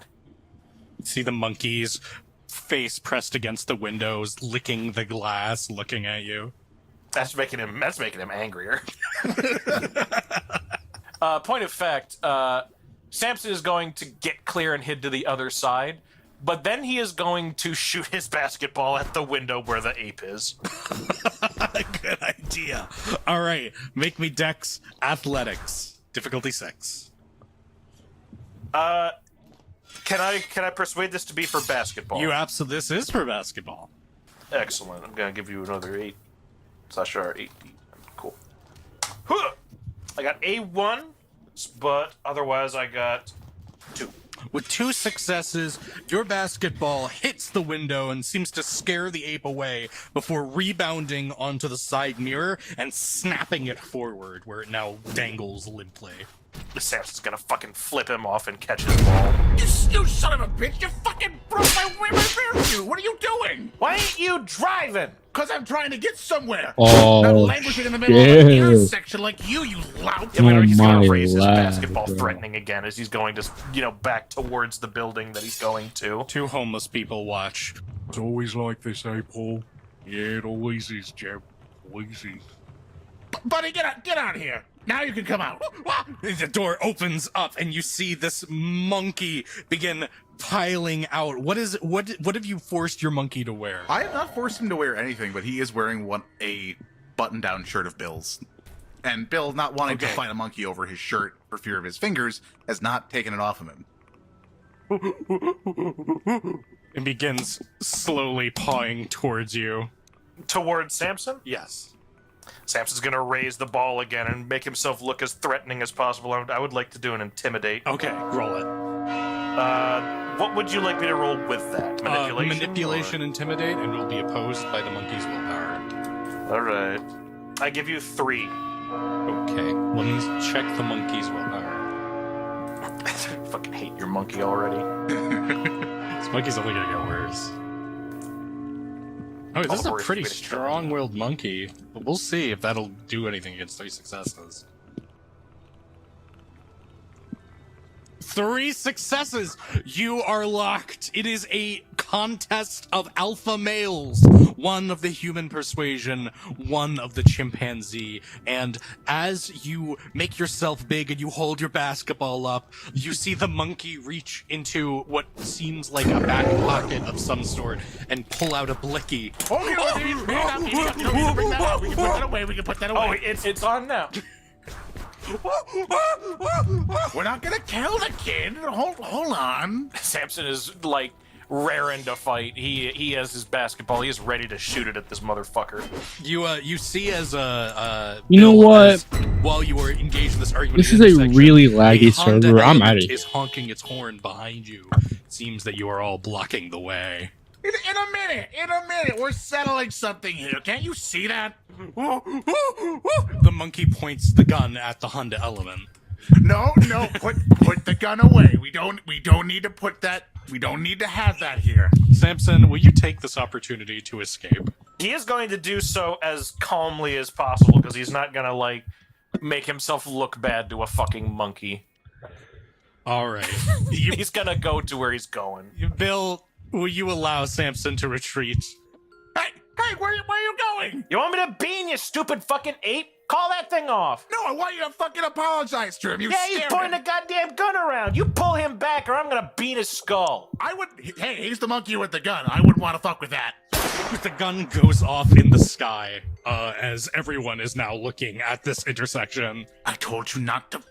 See the monkeys, face pressed against the windows, licking the glass, looking at you. That's making him angrier. Point of fact, Samson is going to get clear and head to the other side, but then he is going to shoot his basketball at the window where the ape is. Good idea. All right, make me Dex Athletics, difficulty 6. Can I persuade this to be for basketball? This is for basketball. Excellent. I'm gonna give you another 8. /8. Cool. Huh! I got A1, but otherwise I got 2. With 2 successes, your basketball hits the window and seems to scare the ape away before rebounding onto the side mirror and snapping it forward, where it now dangles limply. Samson's gonna fucking flip him off and catch his ball. You son of a bitch! You fucking broke my rear view! What are you doing? Why ain't you driving? Because I'm trying to get somewhere. Oh, Not languishing in the middle of an intersection like you lout. Yeah, but he's gonna my raise his lad, basketball, bro. threatening again as he's going to, back towards the building that he's going to. 2 homeless people watch. It's always like this, eh, Paul? Yeah, it always is, Jeb. Always is. Buddy, get out of here. Now you can come out. The door opens up and you see this monkey begin piling out. What have you forced your monkey to wear? I have not forced him to wear anything, but he is wearing a button-down shirt of Bill's. And Bill, not wanting to fight a monkey over his shirt for fear of his fingers, has not taken it off of him. It begins slowly pawing towards you. Towards Samson? Yes. Samson's gonna raise the ball again and make himself look as threatening as possible. I would like to do an intimidate. Okay, roll it. What would you like me to roll with that? Manipulation? Manipulation, intimidate, and will be opposed by the monkey's willpower. Alright. I give you 3. Okay, let me check the monkey's willpower. I fucking hate your monkey already. This monkey's only gonna get worse. Oh, this is a pretty strong-willed monkey. But we'll see if that'll do anything against 3 successes. 3 successes! You are locked. It is a contest of alpha males. One of the human persuasion, one of the chimpanzee. And as you make yourself big and you hold your basketball up, you see the monkey reach into what seems like a back pocket of some sort and pull out a blicky. Okay, we can bring that out. We can put that away. We can put that away. Oh, it's on now. We're not gonna kill the kid. Hold on. Samson is like raring to fight. He has his basketball. He is ready to shoot it at this motherfucker. You see as You know Bill, what? as, while you were engaged in this argument, This is a really laggy server. I'm out of here. Is honking its horn behind you. It seems that you are all blocking the way. In a minute, we're settling something here. Can't you see that? The monkey points the gun at the Honda Element. No, put the gun away. We don't need to put that. We don't need to have that here. Samson, will you take this opportunity to escape? He is going to do so as calmly as possible because he's not gonna like make himself look bad to a fucking monkey. All right. He's gonna go to where he's going. Bill, will you allow Samson to retreat? Hey, where are you going? You want me to bean, you stupid fucking ape? Call that thing off. No, I want you to fucking apologize to him. You Yeah, he's scared pointing him. a goddamn gun around. You pull him back or I'm gonna bean his skull. Hey, he's the monkey with the gun. I wouldn't want to fuck with that. The gun goes off in the sky as everyone is now looking at this intersection. I told you not to.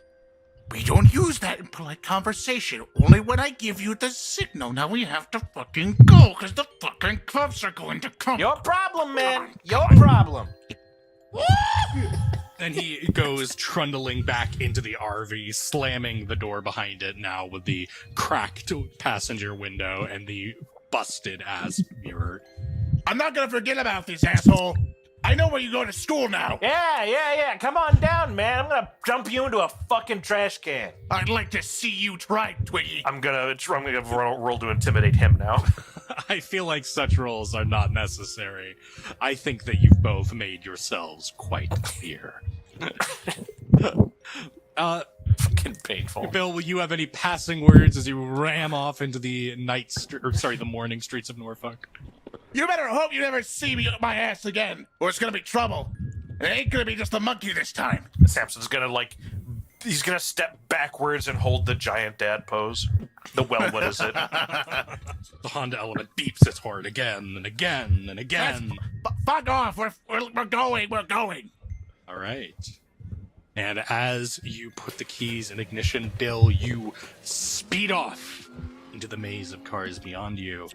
We don't use that in polite conversation. Only when I give you the signal. Now we have to fucking go, because the fucking cops are going to come. Your problem, man. Your problem. And he goes trundling back into the RV, slamming the door behind it now with the cracked passenger window and the busted ass mirror. I'm not going to forget about this, asshole. I know where you go to school now. Yeah. Come on down, man. I'm gonna dump you into a fucking trash can. I'd like to see you try, Twiggy. I'm gonna roll to intimidate him now. I feel like such rolls are not necessary. I think that you've both made yourselves quite clear. Fucking painful. Bill, will you have any passing words as you ram off into the the morning streets of Norfolk? You better hope you never see me my ass again, or it's gonna be trouble. It ain't gonna be just a monkey this time. Samson's gonna he's gonna step backwards and hold the giant dad pose. What is it? The Honda Element beeps its horn again and again and again. Fuck off! We're going. All right. And as you put the keys in ignition, Bill, you speed off into the maze of cars beyond you.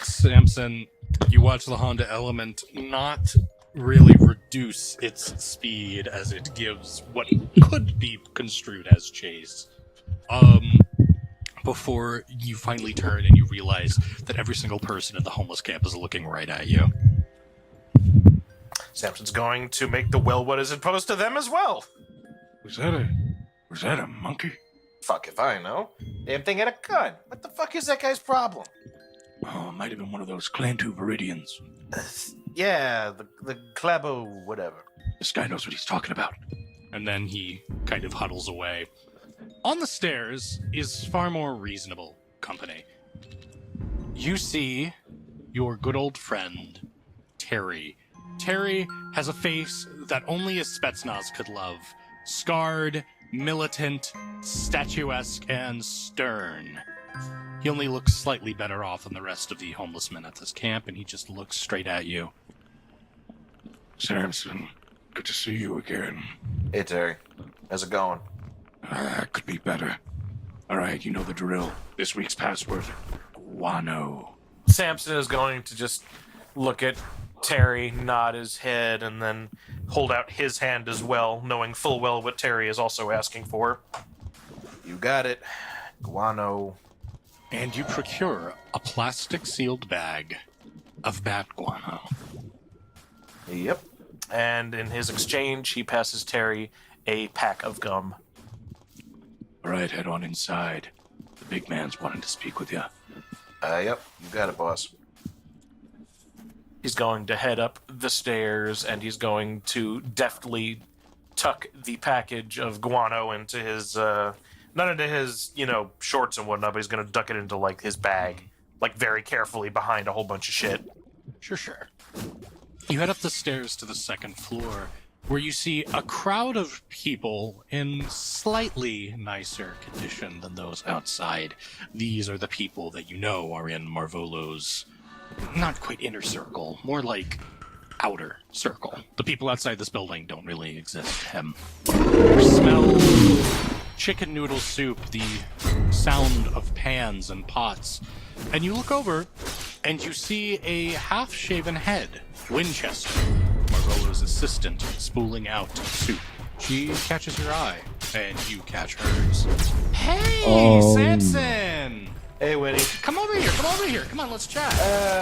Samson, you watch the Honda Element not really reduce its speed as it gives what could be construed as chase. Before you finally turn and you realize that every single person at the homeless camp is looking right at you. Samson's going to make the what is opposed to them as well. Was that a monkey? Fuck if I know. Damn thing had a gun. What the fuck is that guy's problem? Oh, it might have been one of those Clantu Viridians. Yeah, the Clabo whatever. This guy knows what he's talking about. And then he kind of huddles away. On the stairs is far more reasonable company. You see your good old friend, Terry. Terry has a face that only a Spetsnaz could love. Scarred, militant, statuesque, and stern. He only looks slightly better off than the rest of the homeless men at this camp, and he just looks straight at you. Samson, good to see you again. Hey, Terry. How's it going? Could be better. All right, you know the drill. This week's password, guano. Samson is going to just look at Terry, nod his head, and then hold out his hand as well, knowing full well what Terry is also asking for. You got it. Guano. And you procure a plastic-sealed bag of bat guano. Yep. And in his exchange, he passes Terry a pack of gum. All right, head on inside. The big man's wanting to speak with you. Yep. You got it, boss. He's going to head up the stairs, and he's going to deftly tuck the package of guano into his, not into his, shorts and whatnot, but he's going to duck it into, his bag, like very carefully behind a whole bunch of shit. Sure. You head up the stairs to the second floor, where you see a crowd of people in slightly nicer condition than those outside. These are the people that you know are in Marvolo's not quite inner circle, more like outer circle. The people outside this building don't really exist to him. You smell chicken noodle soup, the sound of pans and pots, and you look over and you see a half-shaven head, Winchester, Marvolo's assistant, spooling out soup. She catches your eye, and you catch hers. Hey, Samson! Hey, Winnie. Come over here. Come on, let's chat.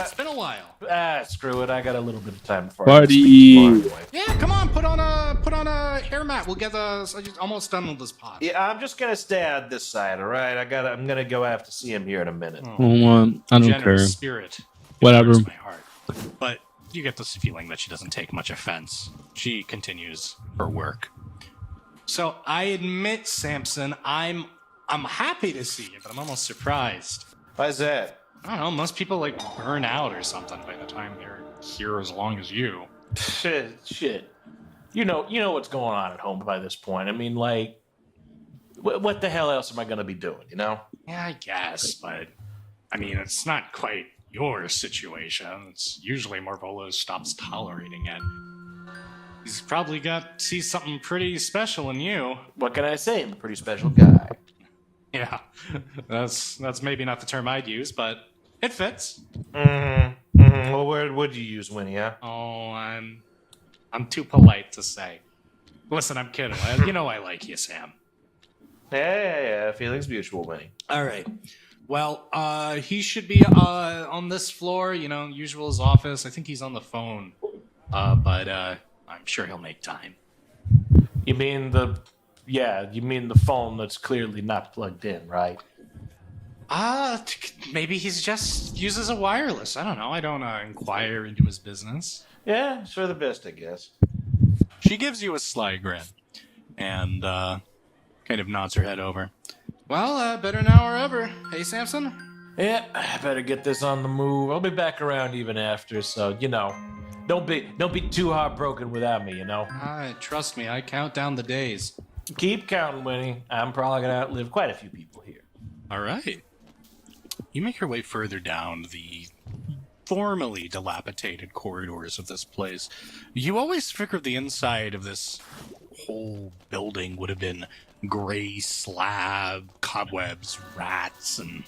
It's been a while. Screw it. I got a little bit of time before Party. I speak. Yeah, come on, put on a hair mat. We'll get almost done with this pot. Yeah, I'm just gonna stay on this side, all right? I'm gonna go have to see him here in a minute. I don't Generous care. Spirit. Whatever. It my heart. But you get this feeling that she doesn't take much offense. She continues her work. So I admit, Samson, I'm happy to see you, but I'm almost surprised. Why's that? I don't know, most people like burn out or something by the time they're here as long as you. Shit. You know what's going on at home by this point. I mean, like, what the hell else am I gonna be doing, you know? Yeah, I guess, but I mean, it's not quite your situation. It's usually Marvolo stops tolerating it. He's probably sees something pretty special in you. What can I say? I'm a pretty special guy. Yeah, that's maybe not the term I'd use, but it fits. Well, where would you use Winnie, huh? Oh, I'm too polite to say. Listen, I'm kidding. You know I like you, Sam. Yeah. Feelings mutual, Winnie. All right. Well, he should be on this floor, usual his office. I think he's on the phone, but I'm sure he'll make time. You mean the phone that's clearly not plugged in, right? Maybe he's just uses a wireless. I don't know. I don't inquire into his business. Yeah, it's for the best, I guess. She gives you a sly grin and kind of nods her head over. Well, better now or ever. Hey, Samson? Yeah, I better get this on the move. I'll be back around even after, so, don't be too heartbroken without me, Trust me, I count down the days. Keep counting, Winnie. I'm probably gonna outlive quite a few people here. All right. You make your way further down the formerly dilapidated corridors of this place. You always figured the inside of this whole building would have been gray slab, cobwebs, rats, and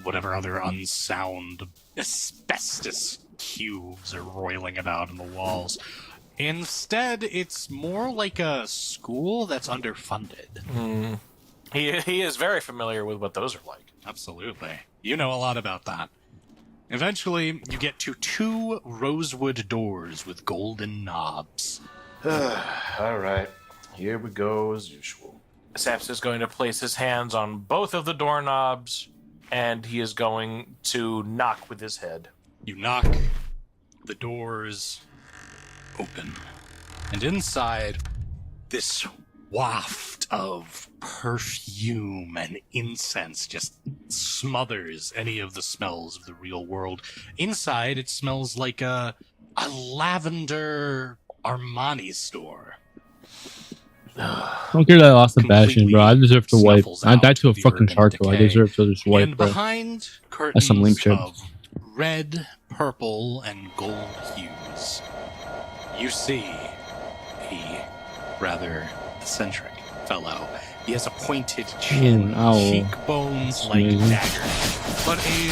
whatever other unsound asbestos cubes are roiling about in the walls. Instead, it's more like a school that's underfunded. He is very familiar with what those are like. Absolutely. You know a lot about that. Eventually, you get to 2 rosewood doors with golden knobs. All right. Here we go as usual. Saps is going to place his hands on both of the doorknobs, and he is going to knock with his head. You knock, the doors open, and inside, this waft of perfume and incense just smothers any of the smells of the real world. Inside, it smells like a lavender Armani store. I don't care that I lost the bashing, bro. I deserve to wipe. I died to a fucking shark, bro. I deserve to just wipe, And bro. behind That's some lame curtains shit. of red, purple, and gold hues, you see a rather eccentric fellow. He has a pointed chin, Ow. cheekbones like Amazing. daggers, but a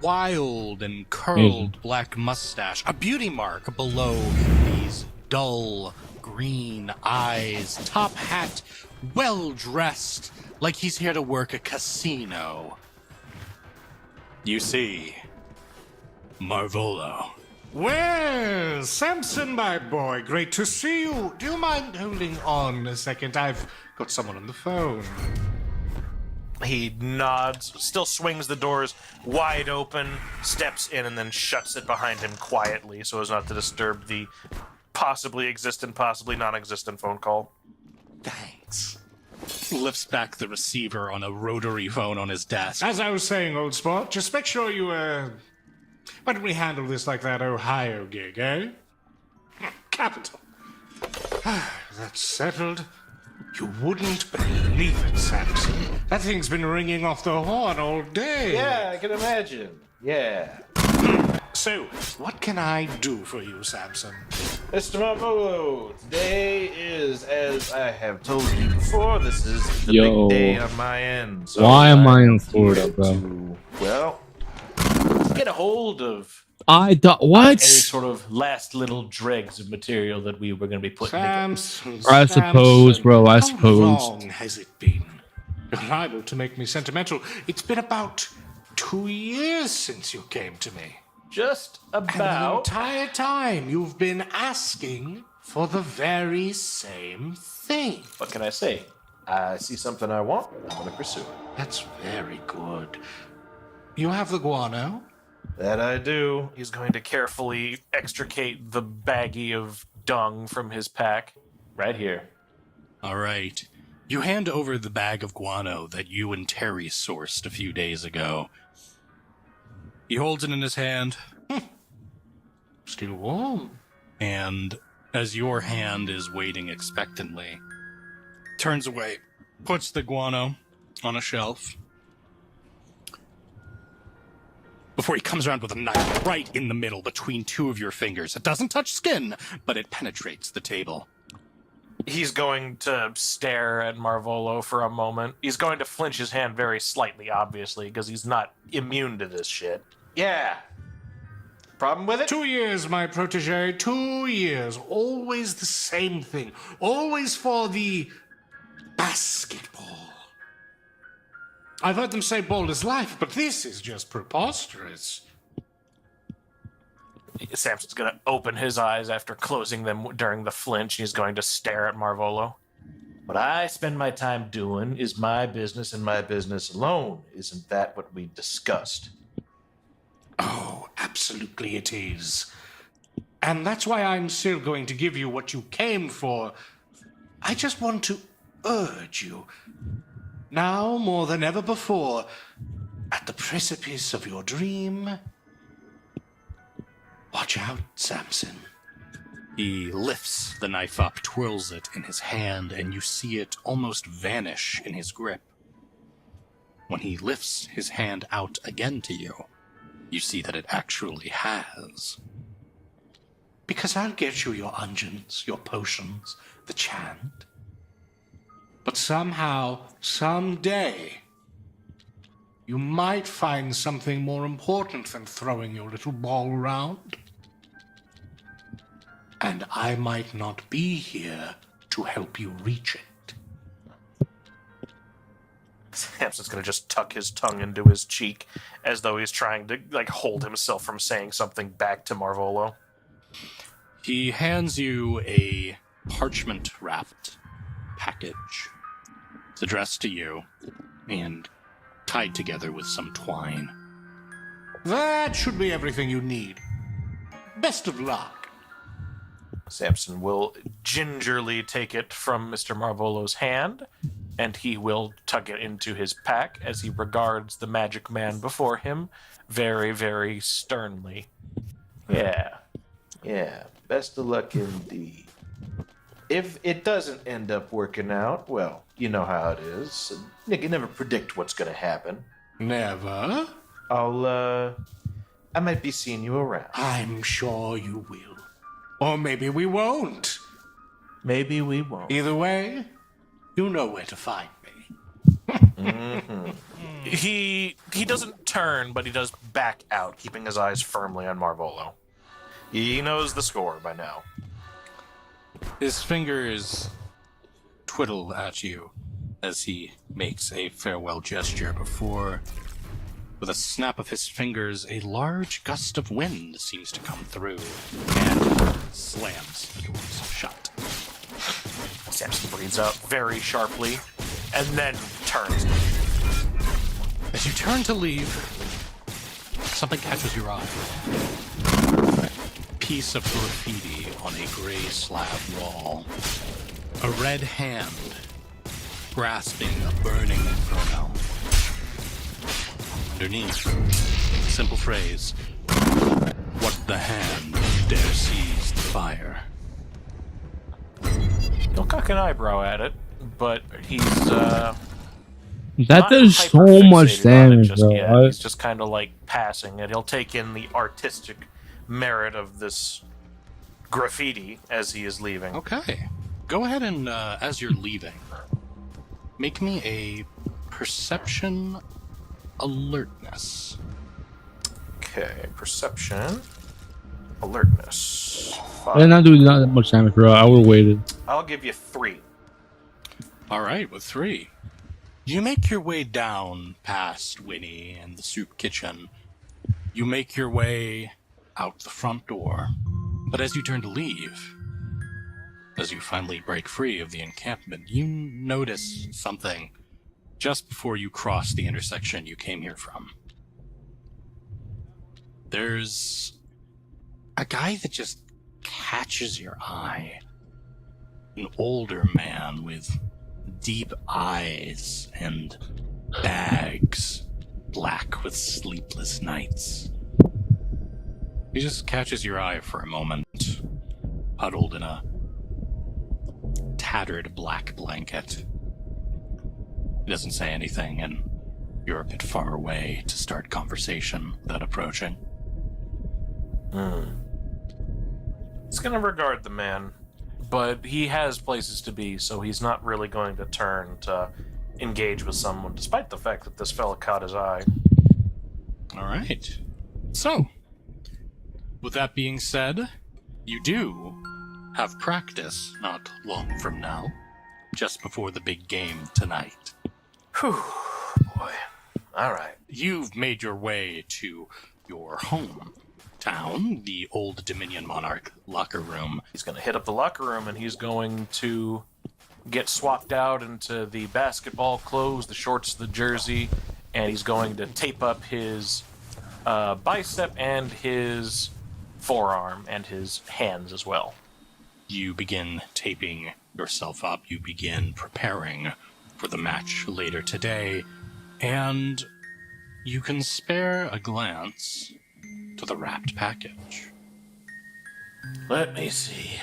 wild and curled black mustache, a beauty mark below these dull green eyes, top hat, well dressed, like he's here to work a casino. You see, Marvolo. Well, Samson, my boy, great to see you. Do you mind holding on a second? I've got someone on the phone. He nods, still swings the doors wide open, steps in, and then shuts it behind him quietly so as not to disturb the possibly existent, possibly non-existent phone call. Thanks. lifts back the receiver on a rotary phone on his desk. As I was saying, old sport, just make sure you, why don't we handle this like that Ohio gig, eh? Capital. That's settled. You wouldn't believe it, Samson. That thing's been ringing off the horn all day. Yeah, I can imagine. Yeah. So, what can I do for you, Samson? Mr. Marvolo, today is, as I have told you before, this is the Yo. big day on my end. So Why am I in I'm Florida, here bro? to, well, get a hold of What? any sort of last little dregs of material that we were going to be putting together. Samson, I suppose, bro, I How suppose. long has it been? You're liable to make me sentimental. It's been about 2 years since you came to me. Just And the about. entire time you've been asking for the very same thing. What can I say? I see something I want, I'm going to pursue it. That's very good. You have the guano? That I do. He's going to carefully extricate the baggie of dung from his pack. Right here. All right. You hand over the bag of guano that you and Terry sourced a few days ago. He holds it in his hand, Still warm. and as your hand is waiting expectantly, turns away, puts the guano on a shelf, before he comes around with a knife right in the middle between two of your fingers. It doesn't touch skin, but it penetrates the table. He's going to stare at Marvolo for a moment. He's going to flinch his hand very slightly, obviously, because he's not immune to this shit. Yeah. Problem with it? 2 years, my protege. 2 years. Always the same thing. Always for the basketball. I've heard them say ball is life, but this is just preposterous. Samson's going to open his eyes after closing them during the flinch. He's going to stare at Marvolo. What I spend my time doing is my business and my business alone. Isn't that what we discussed? Oh, absolutely it is. And that's why I'm still going to give you what you came for. I just want to urge you, now more than ever before, at the precipice of your dream, watch out, Samson. He lifts the knife up, twirls it in his hand, and you see it almost vanish in his grip. When he lifts his hand out again to you, you see that it actually has. Because I'll get you your unguents, your potions, the chant. But somehow, someday, you might find something more important than throwing your little ball around. And I might not be here to help you reach it. Samson's going to just tuck his tongue into his cheek as though he's trying to hold himself from saying something back to Marvolo. He hands you a parchment-wrapped package. It's addressed to you and tied together with some twine. That should be everything you need. Best of luck. Samson will gingerly take it from Mr. Marvolo's hand, and he will tuck it into his pack as he regards the magic man before him very, very sternly. Yeah. Best of luck indeed. If it doesn't end up working out, well, you know how it is. You can never predict what's going to happen. Never? I might be seeing you around. I'm sure you will. Or maybe we won't. Maybe we won't. Either way, you know where to find me. He doesn't turn, but he does back out, keeping his eyes firmly on Marvolo. He knows the score by now. His fingers twiddle at you as he makes a farewell gesture before, with a snap of his fingers, a large gust of wind seems to come through and slams the doors shut. Samson breathes out very sharply and then turns. As you turn to leave, something catches your eye. A piece of graffiti on a gray slab wall. A red hand grasping a burning inferno. Underneath, simple phrase, what the hand dare seize the fire. He'll cock an eyebrow at it, but he's, That not does so hyper-fixated much on it damage, just bro. yet. He's just kind of like passing it. He'll take in the artistic merit of this graffiti as he is leaving. Okay. Go ahead and, as you're leaving, make me a perception alertness. Okay, perception, alertness. I did not do not that much damage, bro. I would have waited. I'll give you 3. Alright, with 3. You make your way down past Winnie and the soup kitchen. You make your way out the front door. But as you turn to leave, as you finally break free of the encampment, you notice something just before you cross the intersection you came here from. There's a guy that just catches your eye. An older man with deep eyes and bags, black with sleepless nights. He just catches your eye for a moment, huddled in a tattered black blanket. He doesn't say anything, and you're a bit far away to start conversation without approaching. He's gonna regard the man, but he has places to be, so he's not really going to turn to engage with someone, despite the fact that this fella caught his eye. Alright. So, with that being said, you do have practice not long from now, just before the big game tonight. Whew, boy. Alright. You've made your way to your hometown, the Old Dominion Monarch locker room. He's gonna hit up the locker room and he's going to get swapped out into the basketball clothes, the shorts, the jersey, and he's going to tape up his bicep and his forearm and his hands as well. You begin taping yourself up. You begin preparing for the match later today, and you can spare a glance to the wrapped package. Let me see.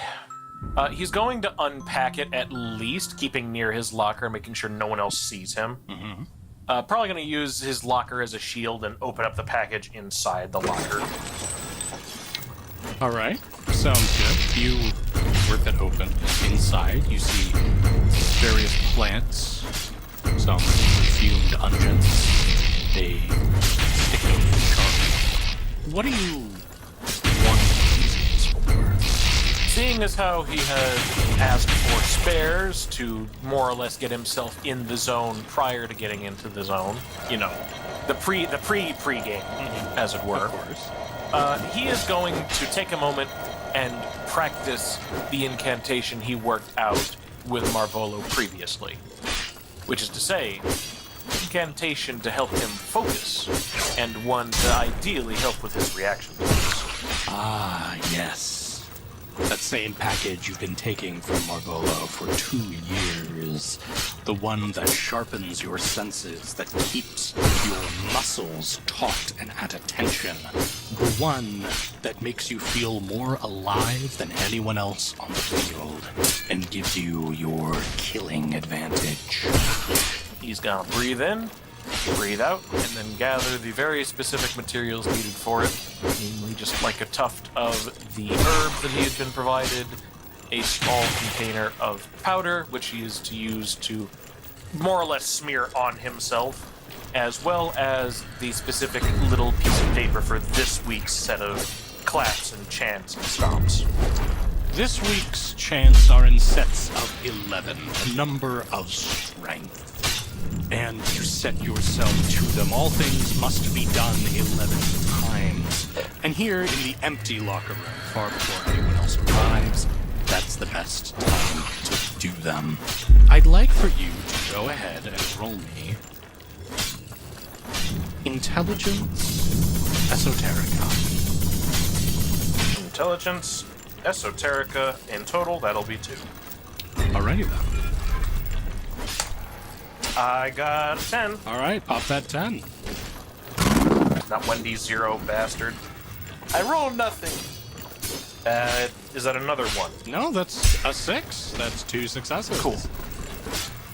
He's going to unpack it at least, keeping near his locker, making sure no one else sees him. Mm-hmm. Probably going to use his locker as a shield and open up the package inside the locker. All right, sounds good. You rip it open. Inside, you see various plants, some perfumed unguents, a stick of charcoal. What do you want to use these for? Seeing as how he had asked for spares to more or less get himself in the zone prior to getting into the zone, you know, the pre-game, as it were. Of course. He is going to take a moment and practice the incantation he worked out with Marvolo previously. Which is to say, incantation to help him focus, and one to ideally help with his reaction. Ah, yes. That same package you've been taking from Marvolo for 2 years. The one that sharpens your senses, that keeps your muscles taut and at attention. The one that makes you feel more alive than anyone else on the field, and gives you your killing advantage. He's gonna breathe in, breathe out, and then gather the very specific materials needed for it. Namely, just like a tuft of the herb that he had been provided, a small container of powder, which he is to use to more or less smear on himself, as well as the specific little piece of paper for this week's set of claps and chants and stomps. This week's chants are in sets of 11, a number of strength. And you set yourself to them. All things must be done 11 times. And here in the empty locker room, far before anyone else arrives, that's the best time to do them. I'd like for you to go ahead and roll me Intelligence Esoterica. Intelligence, Esoterica, in total, that'll be 2. Alrighty then. I got a 10. All right, pop that 10. Not Wendy's 0, bastard. I rolled nothing. Is that another one? No, that's a 6. That's 2 successes. Cool.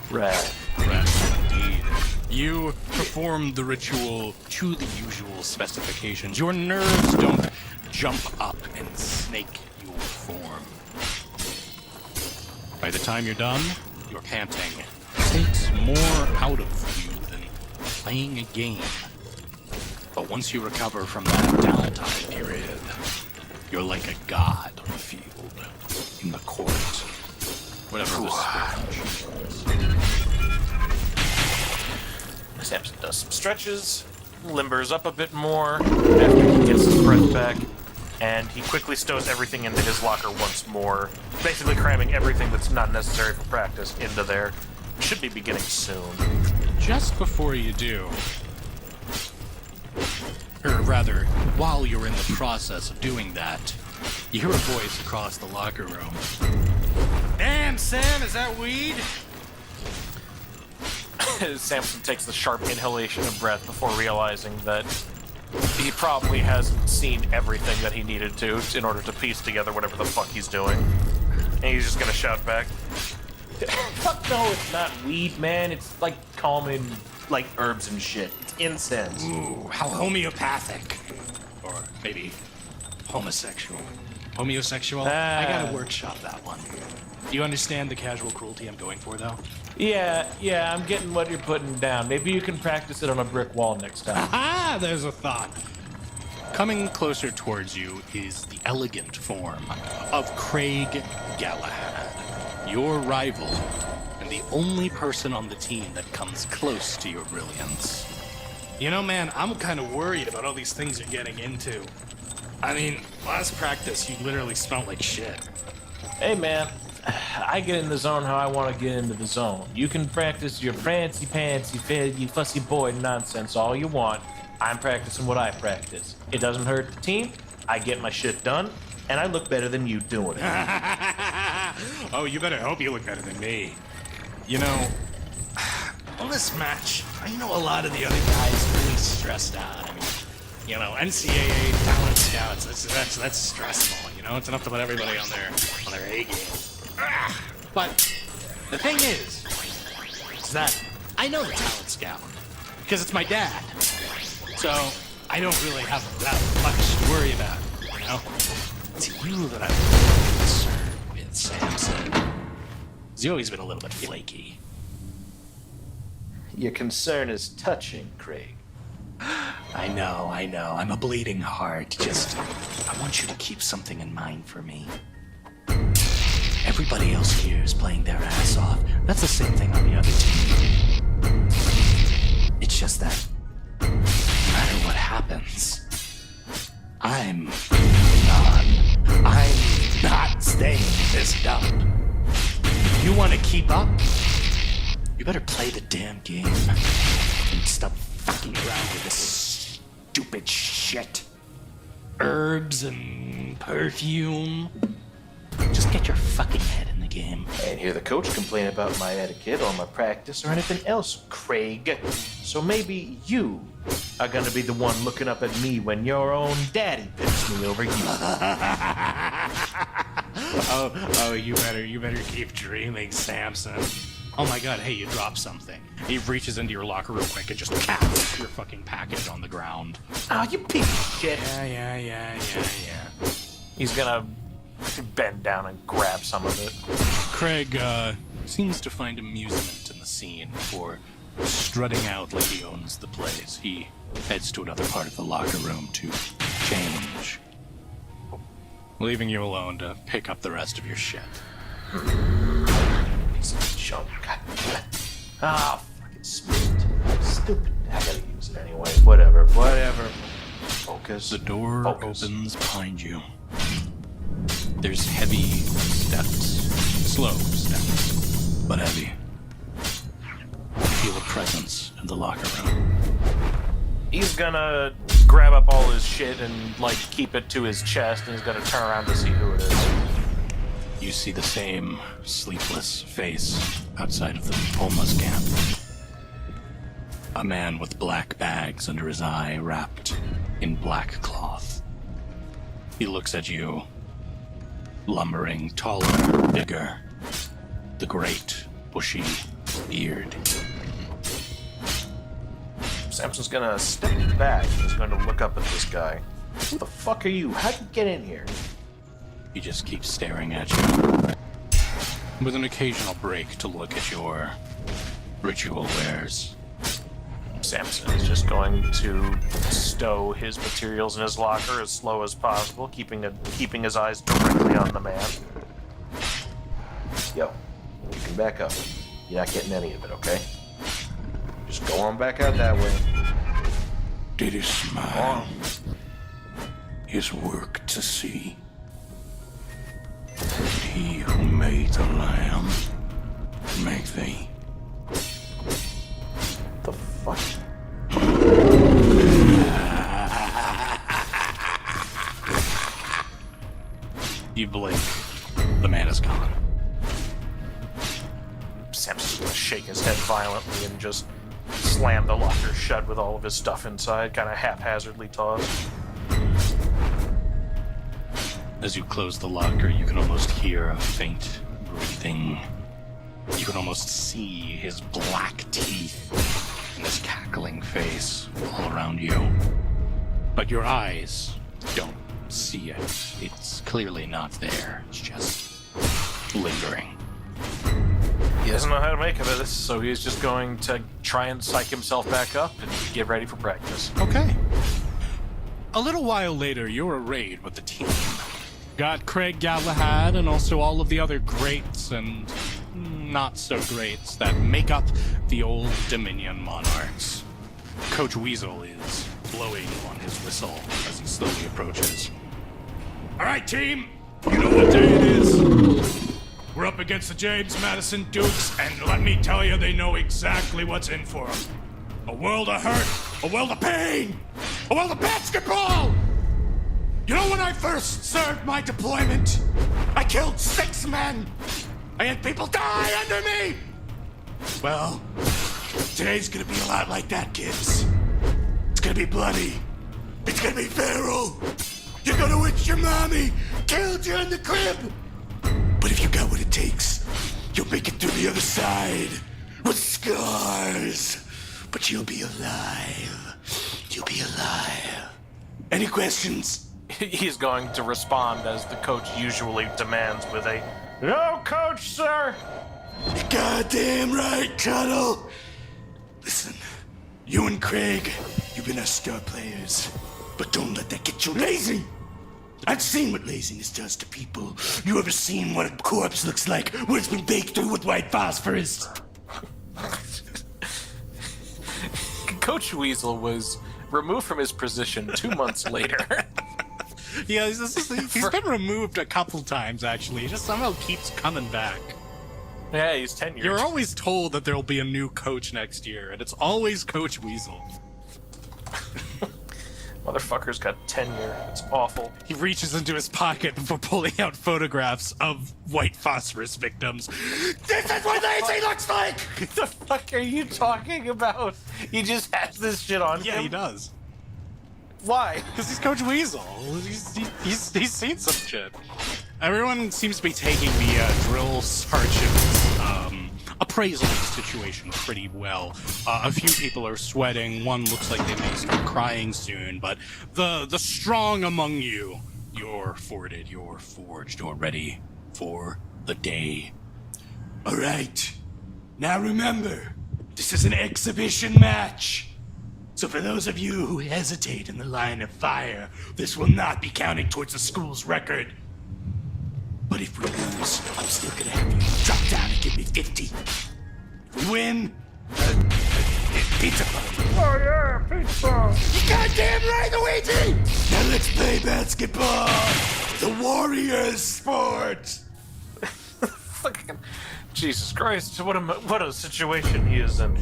Rad. Indeed. You perform the ritual to the usual specifications. Your nerves don't jump up and snake your form. By the time you're done, you're panting. It takes more out of you than playing a game. But once you recover from that downtime period, you're like a god on the field, in the court, whatever the sport is. Samson does some stretches, limbers up a bit more after he gets his breath back, and he quickly stows everything into his locker once more, basically cramming everything that's not necessary for practice into there. Should be beginning soon. Just before you do, or rather, while you're in the process of doing that, you hear a voice across the locker room. Damn, Sam, is that weed? Samson takes the sharp inhalation of breath before realizing that he probably hasn't seen everything that he needed to in order to piece together whatever the fuck he's doing. And he's just gonna shout back, fuck no, it's not weed, man. It's like calming, like herbs and shit. It's incense. Ooh, how homeopathic. Or maybe homosexual. Homosexual? I gotta workshop that one. Do you understand the casual cruelty I'm going for, though? Yeah, I'm getting what you're putting down. Maybe you can practice it on a brick wall next time. Aha! There's a thought. Coming closer towards you is the elegant form of Craig Galahad, your rival, and the only person on the team that comes close to your brilliance. You know, man, I'm kind of worried about all these things you're getting into. I mean, last practice, you literally smelled like shit. Hey, man. I get in the zone how I want to get into the zone. You can practice your prancy-pantsy, you fussy boy nonsense all you want. I'm practicing what I practice. It doesn't hurt the team. I get my shit done, and I look better than you doing it. Oh, you better hope you look better than me. You know, on this match, I know a lot of the other guys are really stressed out. I mean, you know, NCAA talent scouts, that's stressful. You know, it's enough to put everybody on their A game. But the thing is that I know the talent scout because it's my dad. So I don't really have that much to worry about, you know? It's you that I'm concerned with, Samson. He's always been a little bit flaky. Your concern is touching, Craig. I know. I'm a bleeding heart. Just, I want you to keep something in mind for me. Everybody else here is playing their ass off. That's the same thing on the other team. It's just that, no matter what happens, I'm not staying in this dump. If you want to keep up, you better play the damn game and stop fucking around with this stupid shit. Herbs and perfume. Just get your fucking head in the game. And hear the coach complain about my etiquette or my practice or anything else, Craig. So maybe you are gonna be the one looking up at me when your own daddy picks me over you. Oh, you better keep dreaming, Samson. Oh my god, hey, you dropped something. He reaches into your locker real quick and just caps your fucking package on the ground. Oh, you piece of shit. Yeah. He's gonna bend down and grab some of it. Craig, seems to find amusement in the scene for strutting out like he owns the place. He heads to another part of the locker room to change, leaving you alone to pick up the rest of your shit. Piece of junk. God damn it. Ah, fucking stupid. I gotta use it anyway. Whatever. Focus. The door opens behind you. There's heavy steps. Slow steps, but heavy. You feel a presence in the locker room. He's gonna grab up all his shit and, like, keep it to his chest, and he's gonna turn around to see who it is. You see the same sleepless face outside of the homeless camp. A man with black bags under his eye, wrapped in black cloth. He looks at you, lumbering, taller, bigger. The great, bushy beard. Samson's gonna step back. He's going to look up at this guy. Who the fuck are you? How'd you get in here? He just keeps staring at you, with an occasional break to look at your ritual wares. Samson is just going to stow his materials in his locker as slow as possible, keeping his eyes directly on the man. Yo, you can back up. You're not getting any of it, okay? Just go on back out that way. Did his smile, his work to see. Did he who made the lamb make thee? The fuck? You blink. The man is gone. Samson's gonna shake his head violently and just slam the locker shut with all of his stuff inside, kind of haphazardly tossed. As you close the locker, you can almost hear a faint breathing. You can almost see his black teeth and his cackling face all around you. But your eyes don't see it. It's clearly not there. It's just lingering. He doesn't know how to make of it, so he's just going to try and psych himself back up and get ready for practice. Okay. A little while later, you're arrayed with the team. Got Craig Galahad and also all of the other greats and not so greats that make up the old Dominion Monarchs. Coach Weasel is blowing on his whistle as he slowly approaches. All right, team. You know what day it is. We're up against the James Madison Dukes, and let me tell you, they know exactly what's in for them. A world of hurt, a world of pain, a world of basketball! You know when I first served my deployment, I killed 6 men. I had people die under me! Well, today's gonna be a lot like that, kids. It's gonna be bloody. It's gonna be feral. You're gonna wish your mommy killed you in the crib. But if you got what it takes, you'll make it through the other side with scars. But you'll be alive. You'll be alive. Any questions? He's going to respond as the coach usually demands with a, "No, coach, sir!" Goddamn right, Cuddle. Listen, you and Craig, you've been our star players. But don't let that get you lazy. I've seen what laziness does to people. You ever seen what a corpse looks like when it's been baked through with white phosphorus? Coach Weasel was removed from his position 2 months later. Yeah, he's been removed a couple times, actually. He just somehow keeps coming back. Yeah, he's tenured. You're always told that there'll be a new coach next year, and it's always Coach Weasel. Motherfucker's got tenure. It's awful. He reaches into his pocket before pulling out photographs of white phosphorus victims. This is what lazy looks like! What the fuck are you talking about? He just has this shit on him? Yeah, he does. Why? Because he's Coach Weasel. He's seen some shit. Everyone seems to be taking the drill sergeant's appraisal of the situation pretty well. A few people are sweating. One looks like they may start crying soon. But the strong among you, you're forwarded, you're forged, you're ready for the day. All right. Now remember, this is an exhibition match. So for those of you who hesitate in the line of fire, this will not be counting towards the school's record. But if we lose, I'm still gonna have you drop down and give me 50. If we win, pizza party. Oh yeah, pizza! You goddamn right, Luigi! Now let's play basketball! The Warriors sport! Fucking Jesus Christ! What a situation he is in.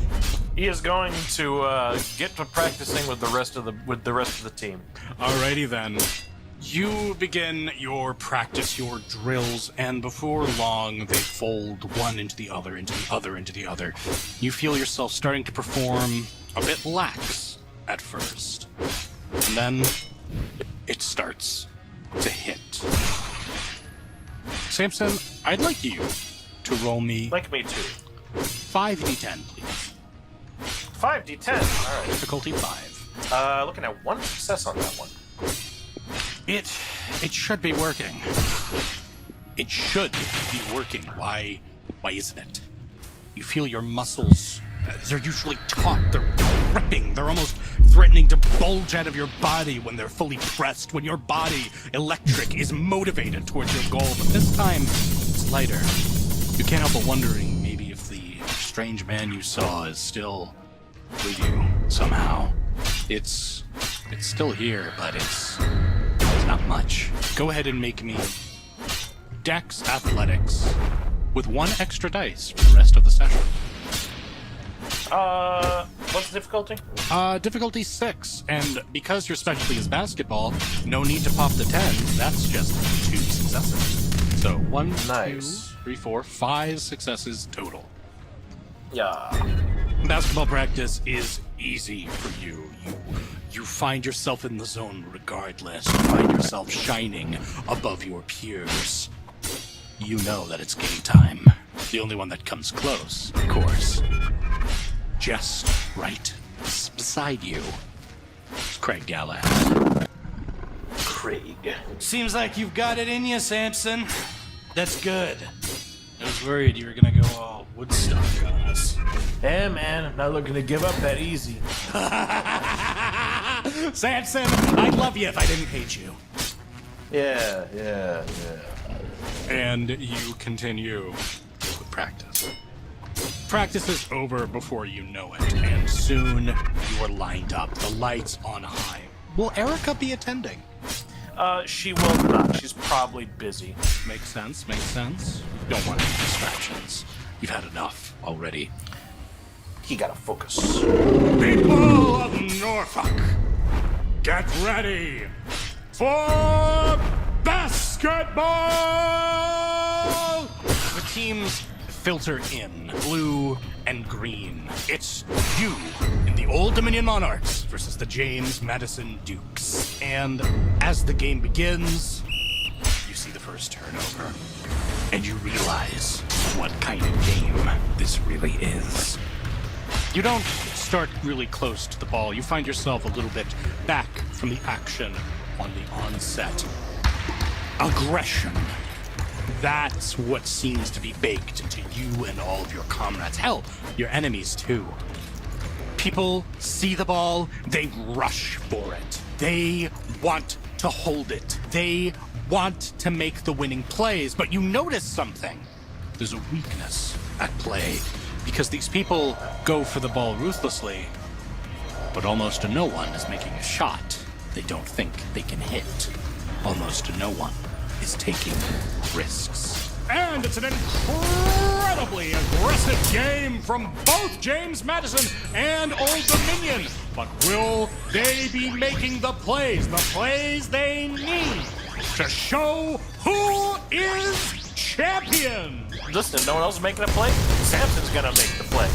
He is going to get to practicing with the rest of the team. Alrighty then. You begin your practice, your drills, and before long they fold one into the other, into the other, into the other. You feel yourself starting to perform a bit lax at first. And then it starts to hit. Samson, I'd like you to roll me Like me too. 5d10, please. 5d10. All right. Difficulty 5. Looking at one success on that one. It should be working. It should be working. Why isn't it? You feel your muscles, they're usually taut, they're gripping, they're almost threatening to bulge out of your body when they're fully pressed, when your body, electric, is motivated towards your goal. But this time, it's lighter. You can't help but wondering maybe if the strange man you saw is still with you somehow. It's still here, but it's not much. Go ahead and make me Dex Athletics with 1 extra dice for the rest of the session. What's the difficulty? Difficulty 6, and because your specialty is basketball, no need to pop the 10. That's just 2 successes. So 1, Nice. 2, 3, 4, 5 successes total. Yeah. Basketball practice is easy for you. You find yourself in the zone regardless. You find yourself shining above your peers. You know that it's game time. The only one that comes close, of course, just right beside you, is Craig Galahad. Craig. Seems like you've got it in you, Samson. That's good. I was worried you were gonna go all Woodstock on us. Yeah, man, I'm not looking to give up that easy. Samson, I'd love you if I didn't hate you. Yeah. And you continue with practice. Practice is over before you know it, and soon you are lined up, the lights on high. Will Erica be attending? She will not. She's probably busy. Makes sense, makes sense. Don't want any distractions. You've had enough already. He gotta focus. People of Norfolk, get ready for basketball! The teams filter in, blue and green. It's you in the Old Dominion Monarchs versus the James Madison Dukes. And as the game begins, you see the first turnover, and you realize what kind of game this really is. You don't start really close to the ball. You find yourself a little bit back from the action on the onset. Aggression. That's what seems to be baked into you and all of your comrades. Hell, your enemies too. People see the ball, they rush for it. They want to hold it. They want to make the winning plays, but you notice something. There's a weakness at play, because these people go for the ball ruthlessly, but almost no one is making a shot they don't think they can hit. Almost no one is taking risks. And it's an incredibly aggressive game from both James Madison and Old Dominion. But will they be making the plays they need to show who is champion? Listen, if no one else is making a play, Samson's gonna make the play.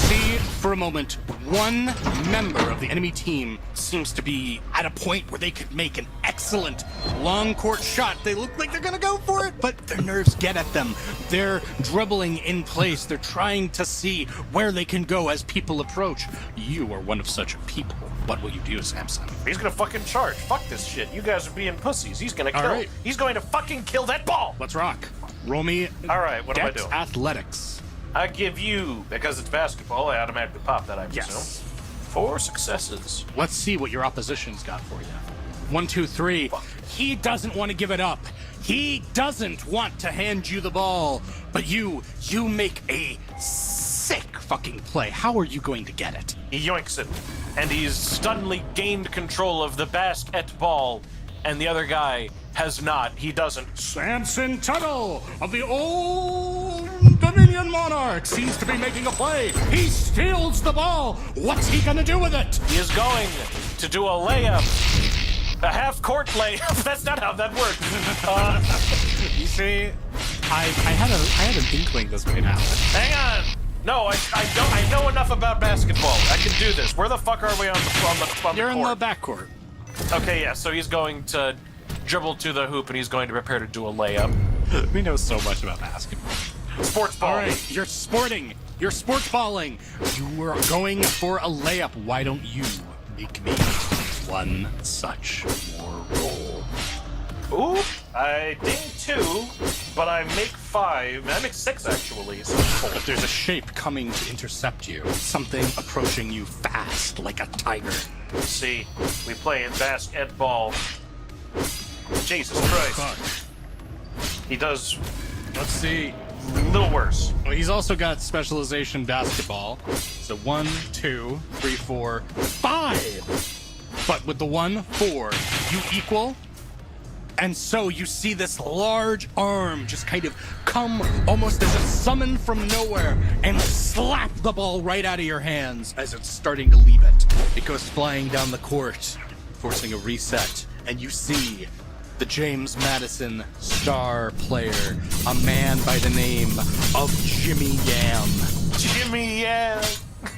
See, for a moment, one member of the enemy team seems to be at a point where they could make an excellent long court shot. They look like they're gonna go for it, but their nerves get at them. They're dribbling in place. They're trying to see where they can go as people approach. You are one of such people. What will you do, Samson? He's gonna fucking charge. Fuck this shit. You guys are being pussies. He's gonna kill. All right. He's going to fucking kill that ball. Let's rock. Roll me. All right, what am I Dex doing? Athletics. I give you, because it's basketball, I automatically pop that, I presume. Yes. 4 successes. Let's see what your opposition's got for you. 1, 2, 3. He doesn't want to give it up. He doesn't want to hand you the ball. But you make a sick fucking play. How are you going to get it? He yoinks it, and he's suddenly gained control of the basket ball, and the other guy has not. He doesn't. Samson Tuttle of the Old Dominion Monarchs seems to be making a play. He steals the ball. What's he gonna do with it? He is going to do a layup. A half court play. That's not how that works. You see, I had an inkling this might happen. Hang on. No, I know enough about basketball. I can do this. Where the fuck are we on the You're in the court? backcourt. Okay, yeah. So he's going to dribble to the hoop, and he's going to prepare to do a layup. We know so much about basketball. Sports ball. All right, you're sporting. You're sports balling. You were going for a layup. Why don't you make me one such more roll? Ooh, I ding 2, but I make 5. I make 6 actually. So But there's a shape coming to intercept you. Something approaching you fast, like a tiger. see, we play in basketball. Jesus Christ. Fuck. He does Let's see. a little worse. Well, he's also got specialization basketball. So 1, 2, 3, 4, 5. But with the 1, 4, you equal. And so you see this large arm just kind of come almost as if summoned from nowhere and slap the ball right out of your hands as it's starting to leave it. It goes flying down the court, forcing a reset. And you see the James Madison star player, a man by the name of Jimmy Yam. Jimmy, yeah.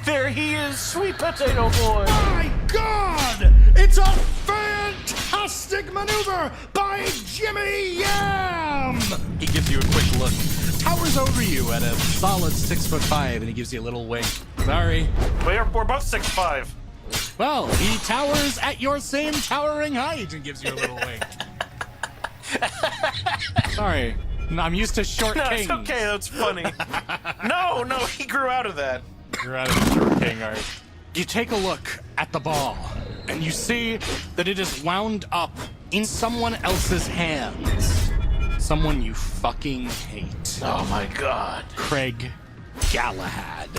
There he is, sweet potato boy. My God! It's a fantastic maneuver by Jimmy Yam! He gives you a quick look, towers over you at a solid 6'5", and he gives you a little wink. Sorry. We're both 6'5". Well, he towers at your same towering height and gives you a little wink. Sorry. No, I'm used to short No, kings. it's okay, that's funny. No, he grew out of that. You're out of the short king art. You take a look at the ball, and you see that it is wound up in someone else's hands. Someone you fucking hate. Oh my God. Craig Galahad.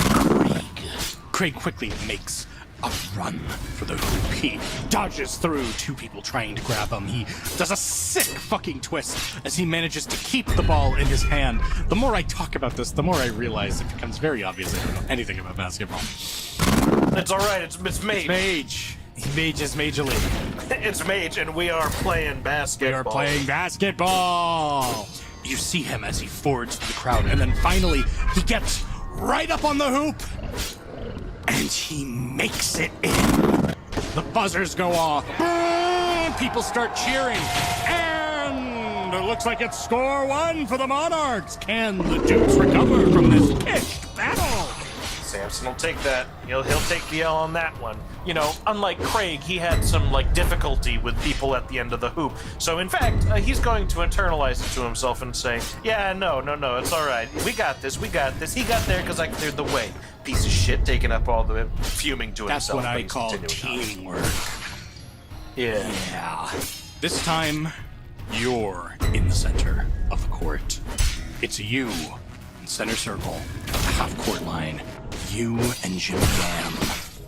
Craig quickly makes a run for the hoop. He dodges through 2 people trying to grab him. He does a sick fucking twist as he manages to keep the ball in his hand. The more I talk about this, the more I realize it becomes very obvious I don't know anything about basketball. It's alright, it's Mage. Mage. Mage is Major League. It's Mage, and we are playing basketball. We are playing basketball. You see him as he forwards to the crowd, and then finally he gets right up on the hoop. And he makes it in. The buzzers go off. Boom! People start cheering. And it looks like it's score 1 for the Monarchs. Can the Dukes recover from this pitched battle? Samson will take that. He'll take the L on that one. You know, unlike Craig, he had some difficulty with people at the end of the hoop. So in fact, he's going to internalize it to himself and say, "Yeah, no, it's all right. We got this. He got there because I cleared the way." Piece of shit, taking up all the fuming to That's himself. what I but he's call continuing on. teamwork. Yeah. This time, you're in the center of the court. It's you in center circle, half-court line. You and Jimmy Yam.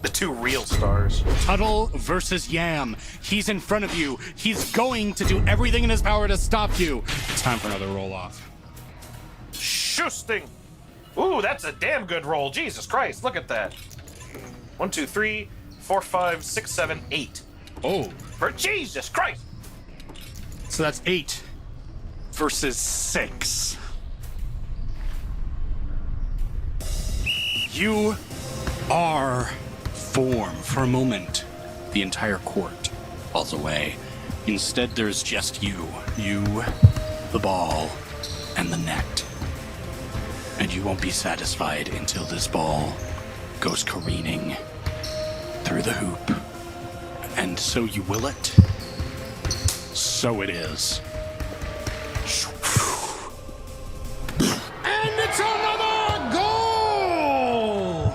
The 2 real stars. Tuttle versus Yam. He's in front of you. He's going to do everything in his power to stop you. It's time for another roll-off. Shusting. Ooh, that's a damn good roll. Jesus Christ, look at that. 1, 2, 3, 4, 5, 6, 7, 8. Oh. For Jesus Christ. So that's 8 versus 6. You are form. For a moment, the entire court falls away. Instead, there's just you. You, the ball, and the net. And you won't be satisfied until this ball goes careening through the hoop. And so you will it. So it is. And it's another goal!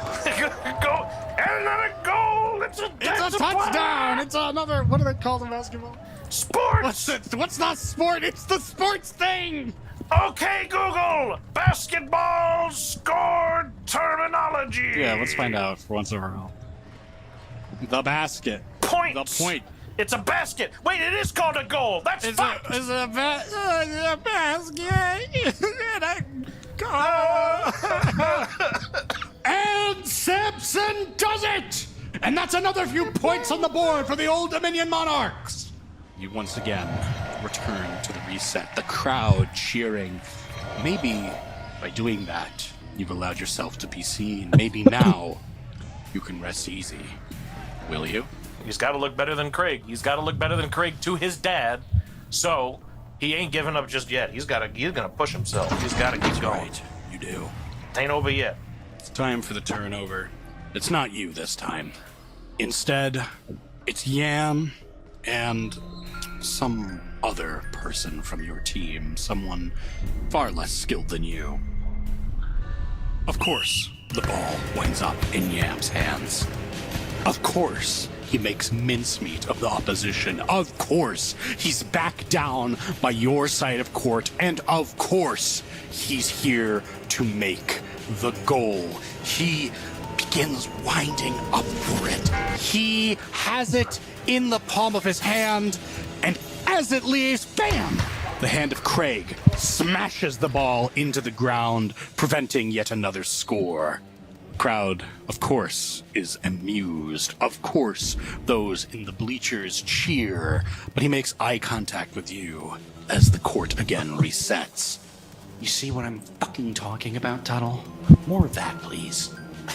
Go! And another goal! It's a touchdown! It's another, what do they call the basketball? Sports! What's not sport? It's the sports thing! Okay, Google! Basketball score terminology! Yeah, let's find out for once and for all. The basket. Points! The point. It's a basket! Wait, it is called a goal! That's fine! It's a basket! And Samson does it! And that's another few points on the board for the Old Dominion Monarchs! you once again return to the reset. The crowd cheering. Maybe by doing that, you've allowed yourself to be seen. Maybe now you can rest easy. Will you? He's got to look better than Craig. He's got to look better than Craig to his dad. So he ain't giving up just yet. He's gonna push himself. He's got to keep going. Right, you do. It ain't over yet. It's time for the turnover. It's not you this time. Instead, it's Yam and some other person from your team, someone far less skilled than you. Of course, the ball winds up in Yam's hands. Of course, he makes mincemeat of the opposition. Of course, he's back down by your side of court. And of course, he's here to make the goal. He begins winding up for it. He has it in the palm of his hand, and as it leaves, bam! The hand of Craig smashes the ball into the ground, preventing yet another score. Crowd, of course, is amused. Of course, those in the bleachers cheer, but he makes eye contact with you as the court again resets. You see what I'm fucking talking about, Tuttle? More of that, please.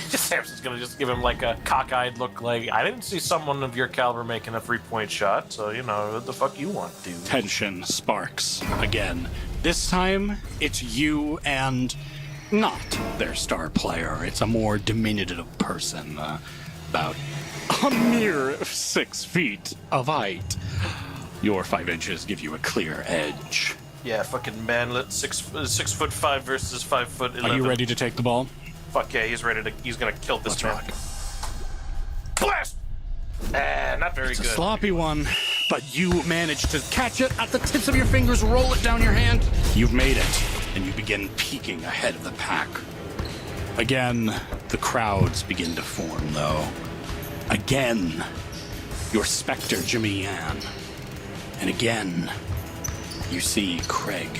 Samson's gonna just give him like a cockeyed look, like, I didn't see someone of your caliber making a 3-point shot, so, you know, what the fuck you want, dude? Tension sparks again. This time, it's you and not their star player. It's a more diminutive person, about a mere 6 feet of height. Your 5 inches give you a clear edge. Yeah, fucking manlet, 6'5" versus 5'11". Are you ready to take the ball? Fuck yeah, he's ready to. He's gonna kill this man. Rock. Blast! Not very It's good. a sloppy one, but you managed to catch it at the tips of your fingers, roll it down your hand. You've made it, and you begin peeking ahead of the pack. Again, the crowds begin to form, though. Again, your specter, Jimmy Yan. And again, you see Craig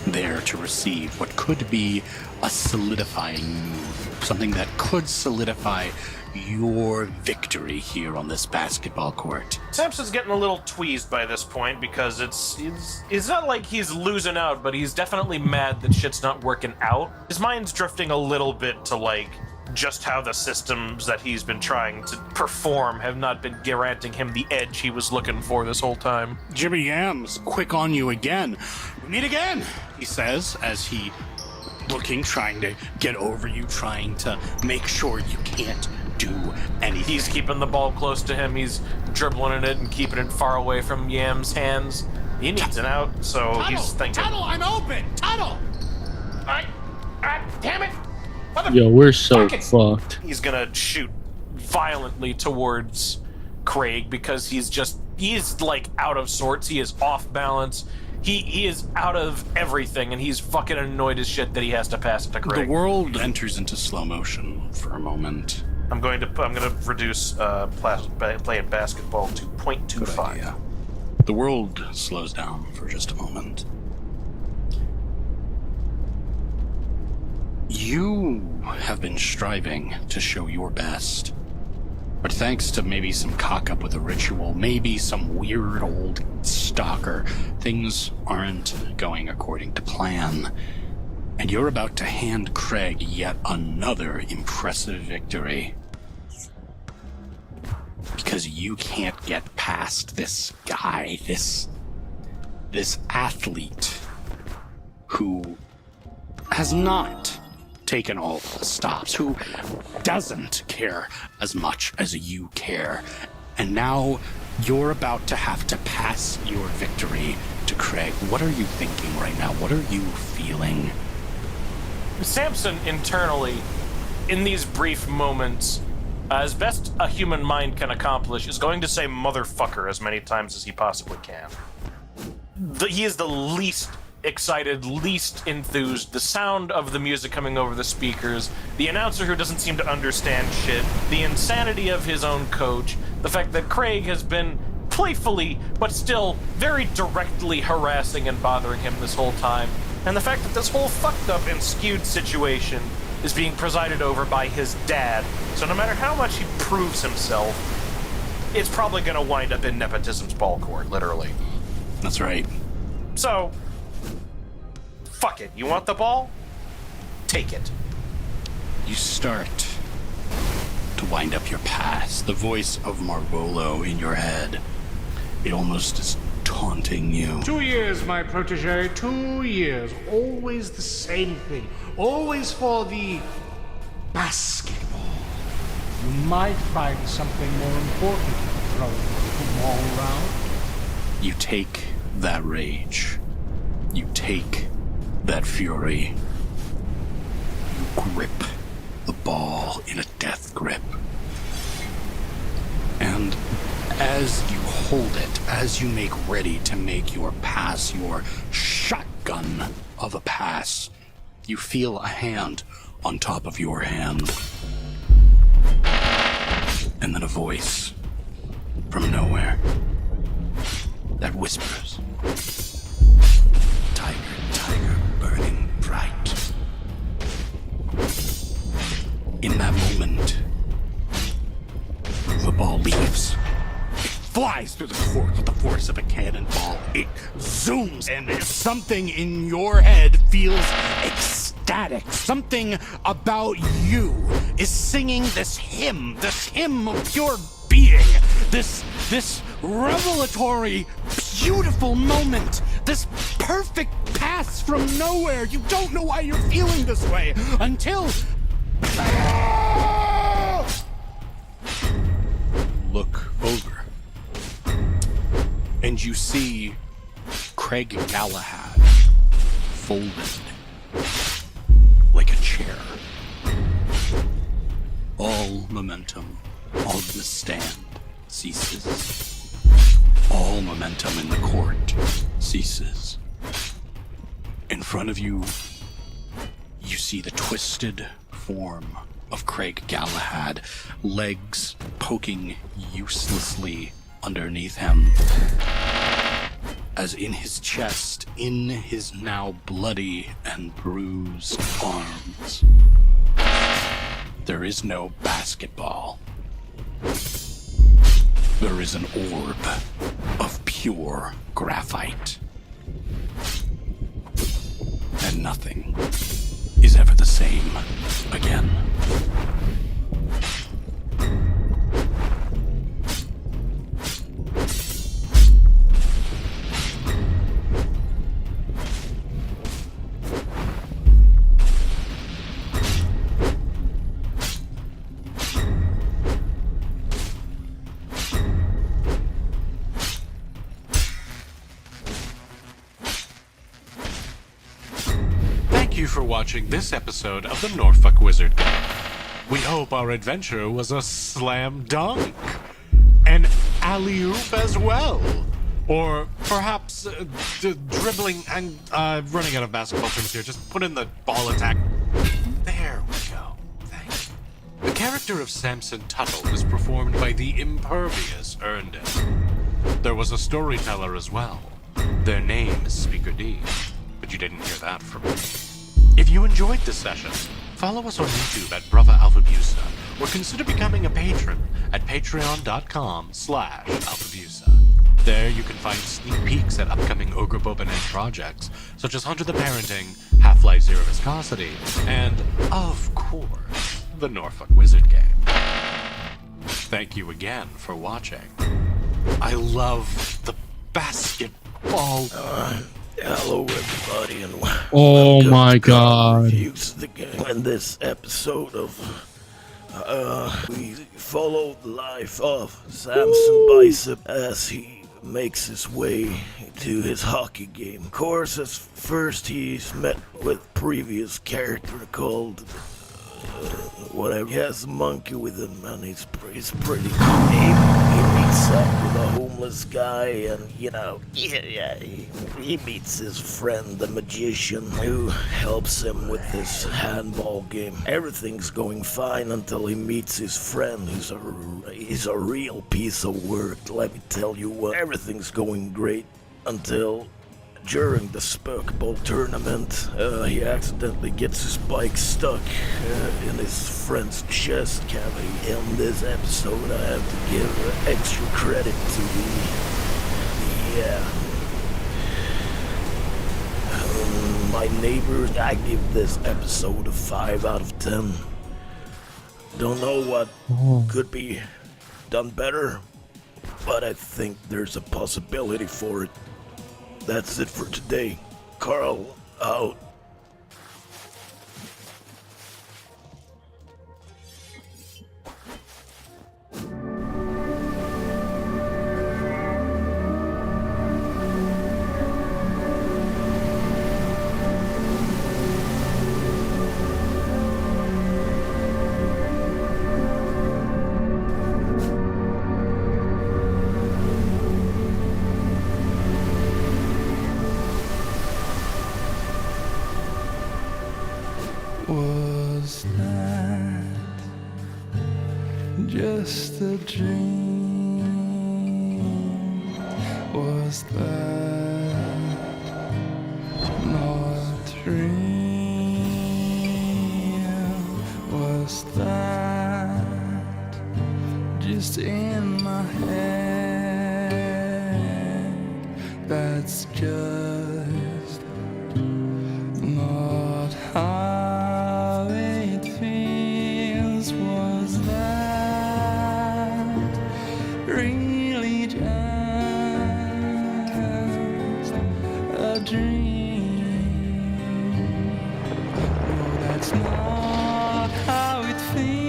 there to receive what could be a solidifying move, something that could solidify your victory here on this basketball court. Samson's getting a little tweezed by this point because it's not like he's losing out, but he's definitely mad that shit's not working out. His mind's drifting a little bit to like just how the systems that he's been trying to perform have not been granting him the edge he was looking for this whole time. Jimmy Yam's quick on you again. We meet again, he says, as he trying to get over you, trying to make sure you can't do anything. He's keeping the ball close to him. He's dribbling it and keeping it far away from Yam's hands. He needs an out, so Tuttle, he's thinking. Tuttle, I'm open! Tuttle! Damn it! Yo, we're so fucked. He's gonna shoot violently towards Craig because he's like out of sorts. He is off balance. He is out of everything, and he's fucking annoyed as shit that he has to pass it to Craig. The world enters into slow motion for a moment. I'm gonna reduce playing basketball to 0.25. The world slows down for just a moment. You have been striving to show your best. But thanks to maybe some cock-up with a ritual, maybe some weird old stalker, things aren't going according to plan. And you're about to hand Craig yet another impressive victory. Because you can't get past this guy, this athlete who has not taken all the stops, who doesn't care as much as you care. And now you're about to have to pass your victory to Craig. What are you thinking right now? What are you feeling? Samson internally, in these brief moments, as best a human mind can accomplish, is going to say motherfucker as many times as he possibly can. He is the least excited, least enthused. The sound of the music coming over the speakers, the announcer who doesn't seem to understand shit, the insanity of his own coach, the fact that Craig has been playfully, but still very directly harassing and bothering him this whole time, and the fact that this whole fucked up and skewed situation is being presided over by his dad. So no matter how much he proves himself, it's probably going to wind up in nepotism's ball court, literally. That's right. So, fuck it. You want the ball? Take it. You start to wind up your past. The voice of Marvolo in your head. It almost is taunting you. 2 years, my protege, 2 years. Always the same thing. Always for the basketball. You might find something more important than throwing the ball around. You take that rage. You take that fury. You grip the ball in a death grip. And as you hold it, as you make ready to make your pass, your shotgun of a pass, you feel a hand on top of your hand. And then a voice from nowhere that whispers, "Tiger, tiger, burning bright." In that moment, the ball leaves. It flies through the court with the force of a cannonball. It zooms, and something in your head feels ecstatic. Something about you is singing this hymn of pure being, this revelatory, beautiful moment, this perfect pass from nowhere. You don't know why you're feeling this way until look over, and you see Craig Galahad folded like a chair. All momentum on the stand ceases. All momentum in the court ceases. In front of you, you see the twisted form of Craig Galahad, legs poking uselessly underneath him. As in his chest, in his now bloody and bruised arms, there is no basketball. There is an orb of pure graphite. And nothing is ever the same again. Thank you for watching this episode of the Norfolk Wizard Game. We hope our adventure was a slam dunk. An alley-oop as well. Or perhaps dribbling and running out of basketball terms here. Just put in the ball attack. There we go. Thank you. The character of Samson Tuttle was performed by the impervious Erndon. There was a storyteller as well. Their name is Speaker D, but you didn't hear that from me. If you enjoyed this session, follow us on YouTube at Brava Alphabusa, or consider becoming a patron at patreon.com/Alphabusa. There you can find sneak peeks at upcoming Ogre Bobanet projects, such as Hunter the Parenting, Half-Life Zero Viscosity, and, of course, the Norfolk Wizard Game. Thank you again for watching. I love the basketball. Hello, everybody, and Oh my god. in this episode of we follow the life of Samson Bicep as he makes his way to his hockey game. Of course, at first he's met with previous character called whatever. He has a monkey with him, and he's pretty cool. He meets up with a homeless guy, and he meets his friend, the magician, who helps him with his handball game. Everything's going fine until he meets his friend. He's a real piece of work. Let me tell you what, everything's going great until during the Spurk Bowl tournament, he accidentally gets his bike stuck in his friend's chest cavity. In this episode, I have to give extra credit to my neighbors. I give this episode a 5 out of 10. Don't know what could be done better, but I think there's a possibility for it. That's it for today. Carl, out. Was that just a dream? Was that not real? Was that just in my head? That's just not how was that really just a dream? No, that's not how it feels.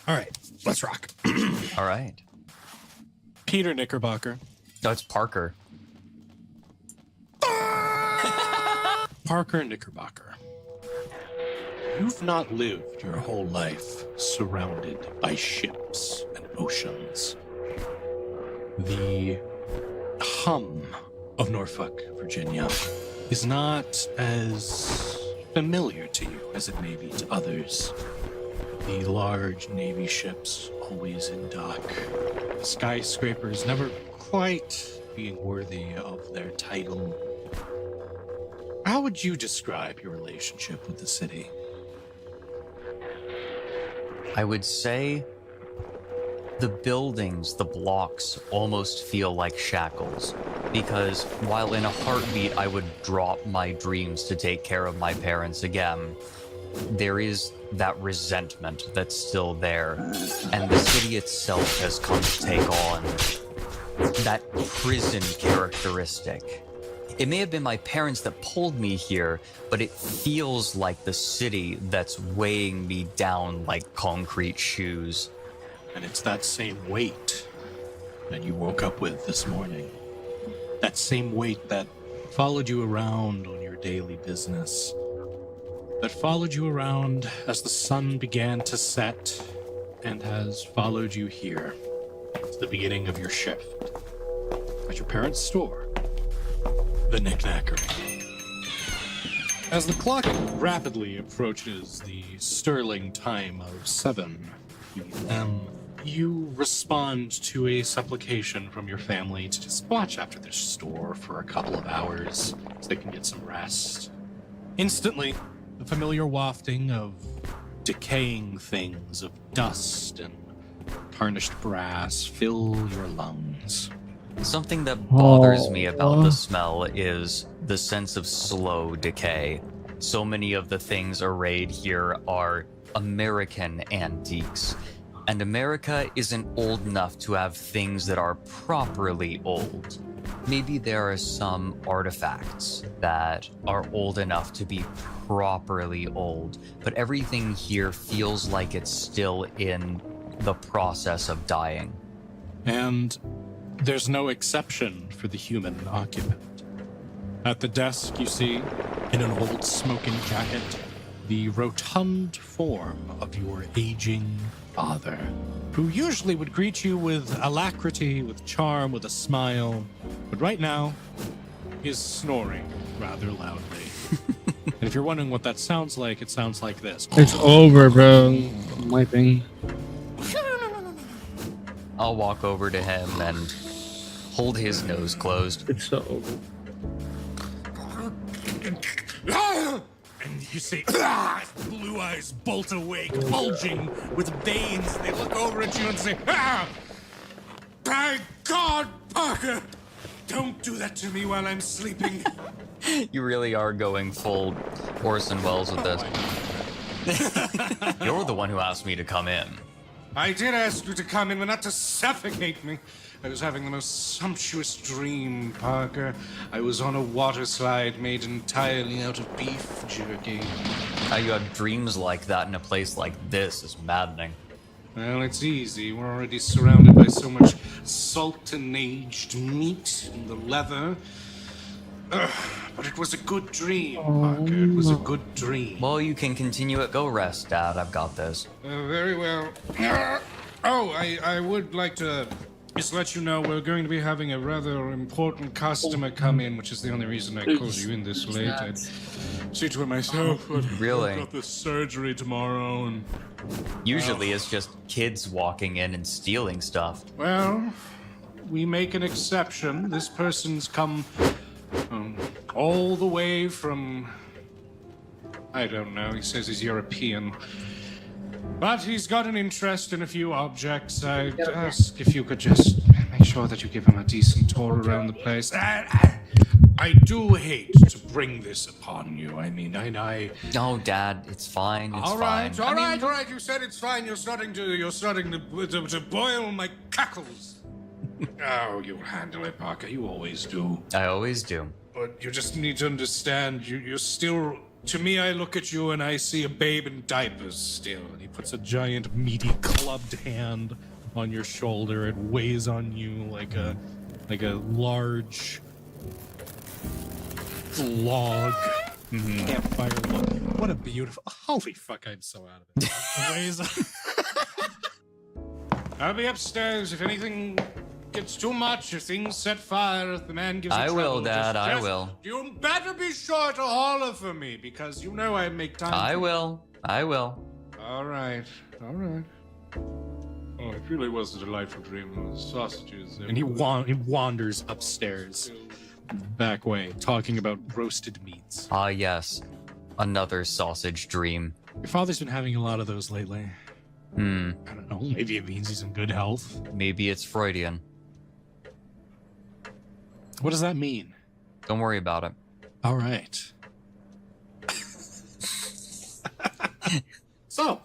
All right, let's rock. All right. Peter Knickerbocker. No, it's Parker. Parker Knickerbocker. You've not lived your whole life surrounded by ships and oceans. The hum of Norfolk, Virginia, is not as familiar to you as it may be to others. The large Navy ships always in dock. The skyscrapers never quite being worthy of their title. How would you describe your relationship with the city? I would say the buildings, the blocks, almost feel like shackles. Because while in a heartbeat I would drop my dreams to take care of my parents again, there is that resentment that's still there. And the city itself has come to take on that prison characteristic. It may have been my parents that pulled me here, but it feels like the city that's weighing me down like concrete shoes. And it's that same weight that you woke up with this morning. That same weight that followed you around on your daily business. That followed you around as the sun began to set and has followed you here at the beginning of your shift at your parents' store, the Knickknackery. As the clock rapidly approaches the sterling time of 7 p.m., You respond to a supplication from your family to just watch after their store for a couple of hours so they can get some rest. Instantly, the familiar wafting of decaying things, of dust and tarnished brass fill your lungs. Something that bothers me about the smell is the sense of slow decay. So many of the things arrayed here are American antiques. And America isn't old enough to have things that are properly old. Maybe there are some artifacts that are old enough to be properly old, but everything here feels like it's still in the process of dying. And there's no exception for the human occupant. At the desk, you see, in an old smoking jacket, the rotund form of your aging father, who usually would greet you with alacrity, with charm, with a smile, but right now, he is snoring rather loudly. And if you're wondering what that sounds like, it sounds like this. It's over, bro. I'm wiping. I'll walk over to him and hold his nose closed. It's so over. And you see blue eyes bolt awake, bulging with veins. They look over at you and say, by God, Parker! Don't do that to me while I'm sleeping. You really are going full Orson Welles with this. You're the one who asked me to come in. I did ask you to come in, but not to suffocate me. I was having the most sumptuous dream, Parker. I was on a water slide made entirely out of beef jerky. How you have dreams like that in a place like this is maddening. Well, it's easy. We're already surrounded by so much salt and aged meat and the leather. But it was a good dream, Parker. It was a good dream. Well, you can continue it. Go rest, Dad. I've got this. Very well. I would like to just let you know we're going to be having a rather important customer come in, which is the only reason I called you in this late. I'd see to it myself, but Really? I've got this surgery tomorrow, and Usually it's just kids walking in and stealing stuff. well, we make an exception. This person's come all the way from, I don't know, he says he's European. But he's got an interest in a few objects. I'd ask if you could just make sure that you give him a decent tour around the place. I do hate to bring this upon you. I mean, I... No, Dad, it's fine. It's All right, fine. all right. You said it's fine. You're starting to boil my cackles. Oh, you'll handle it, Parker. You always do. I always do. But you just need to understand, you're still... To me, I look at you and I see a babe in diapers still. And he puts a giant, meaty, clubbed hand on your shoulder. It weighs on you like a large log. Campfire look. What a beautiful... Holy fuck, I'm so out of it. It weighs on... I'll be upstairs if anything gets too much, if things set fire, if the man gives you I trouble. will, Dad, I will. You better be sure to holler for me, because you know I make time. I for will. I will. All right. Oh, it really was a delightful dream. Those sausages. And he wanders upstairs, back way, talking about roasted meats. Ah, yes. Another sausage dream. Your father's been having a lot of those lately. I don't know. Maybe it means he's in good health. Maybe it's Freudian. What does that mean? Don't worry about it. All right. So,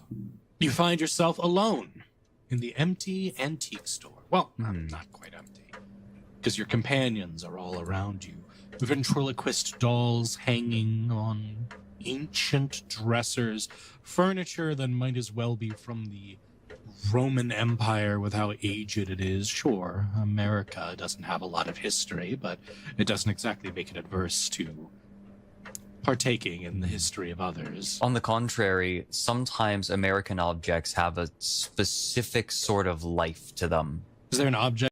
you find yourself alone in the empty antique store. Well, not quite empty, because your companions are all around you. Ventriloquist dolls hanging on ancient dressers, furniture that might as well be from the Roman Empire with how aged it is. Sure, America doesn't have a lot of history, but it doesn't exactly make it adverse to partaking in the history of others. On the contrary, sometimes American objects have a specific sort of life to them. Is there an object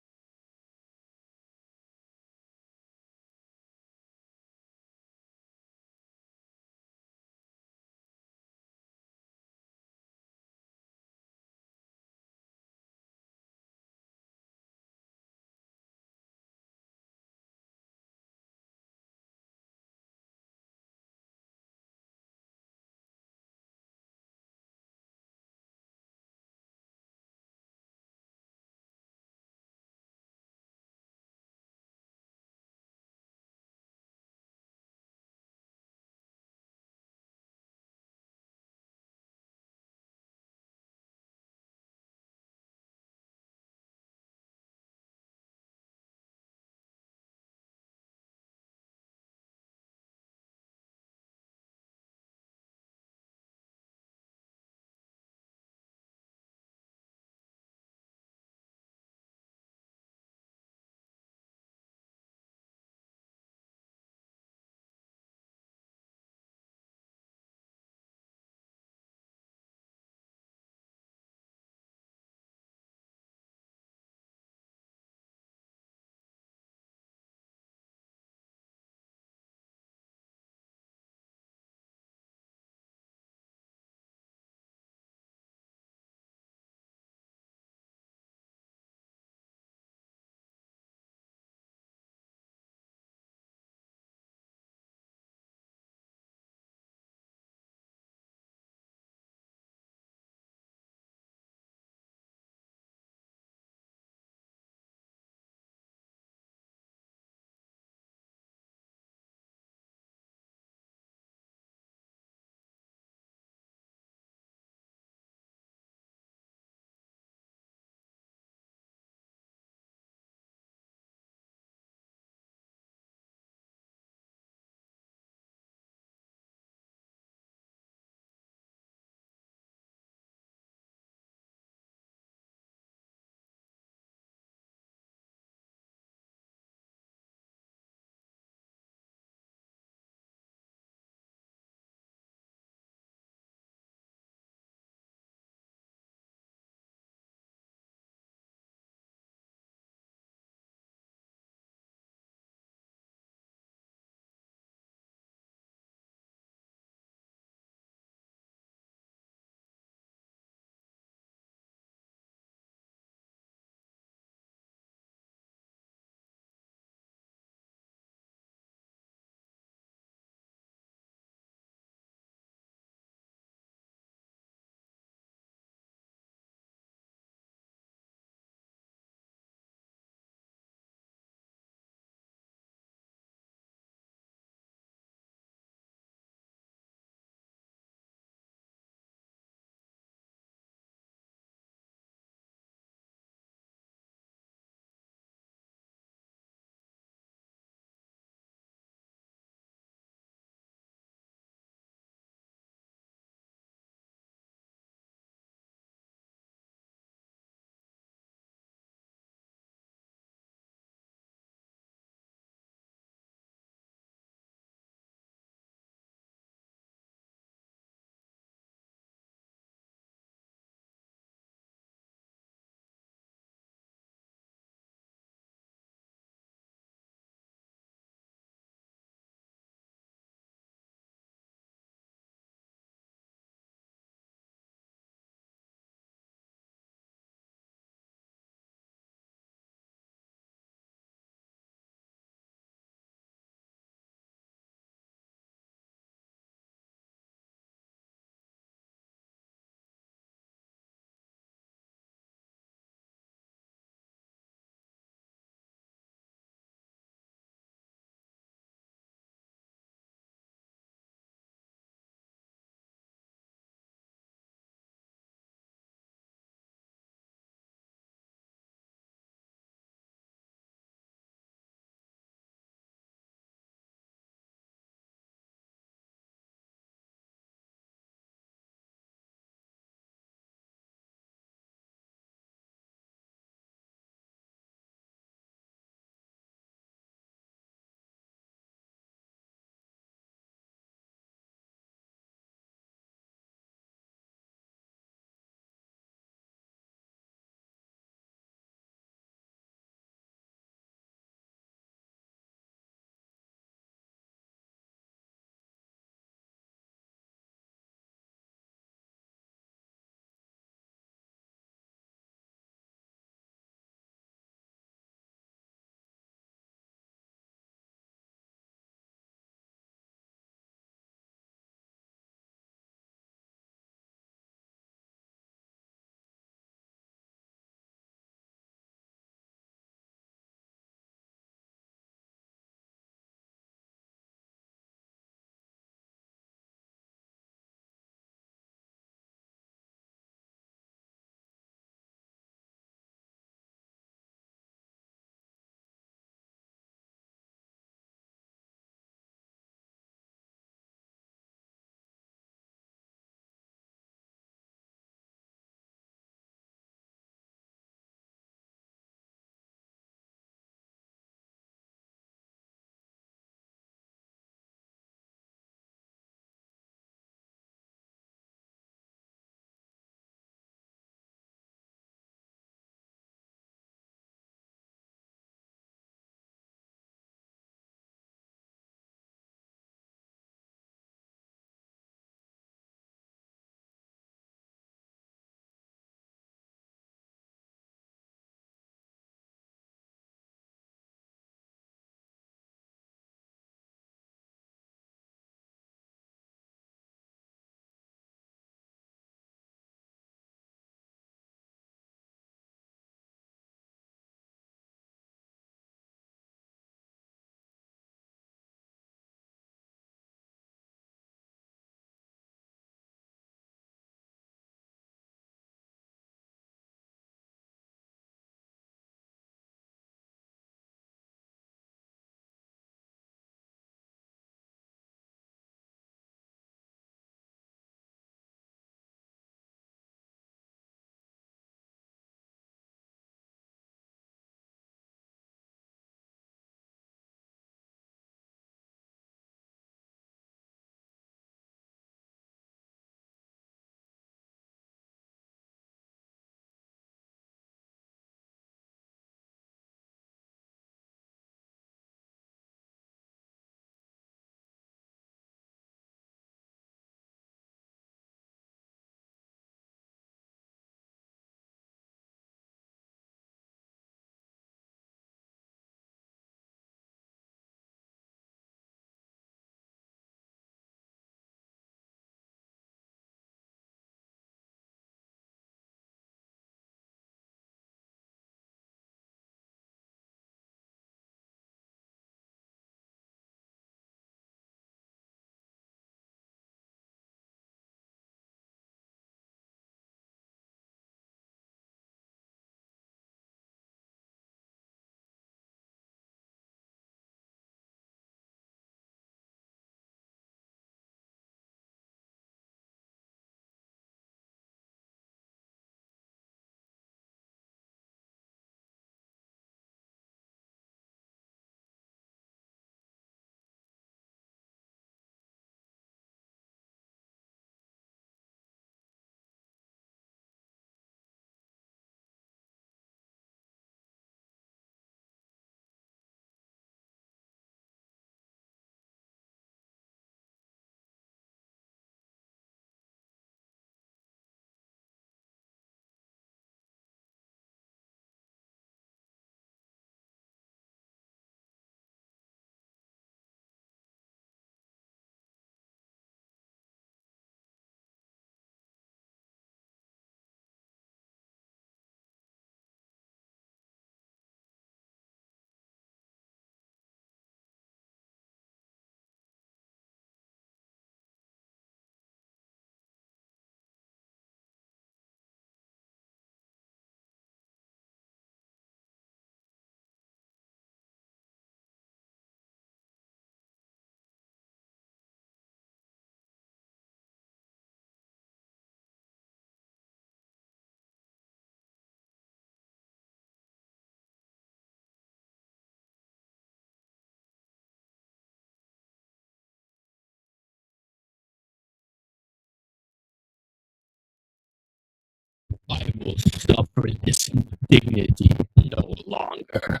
I will suffer this indignity no longer.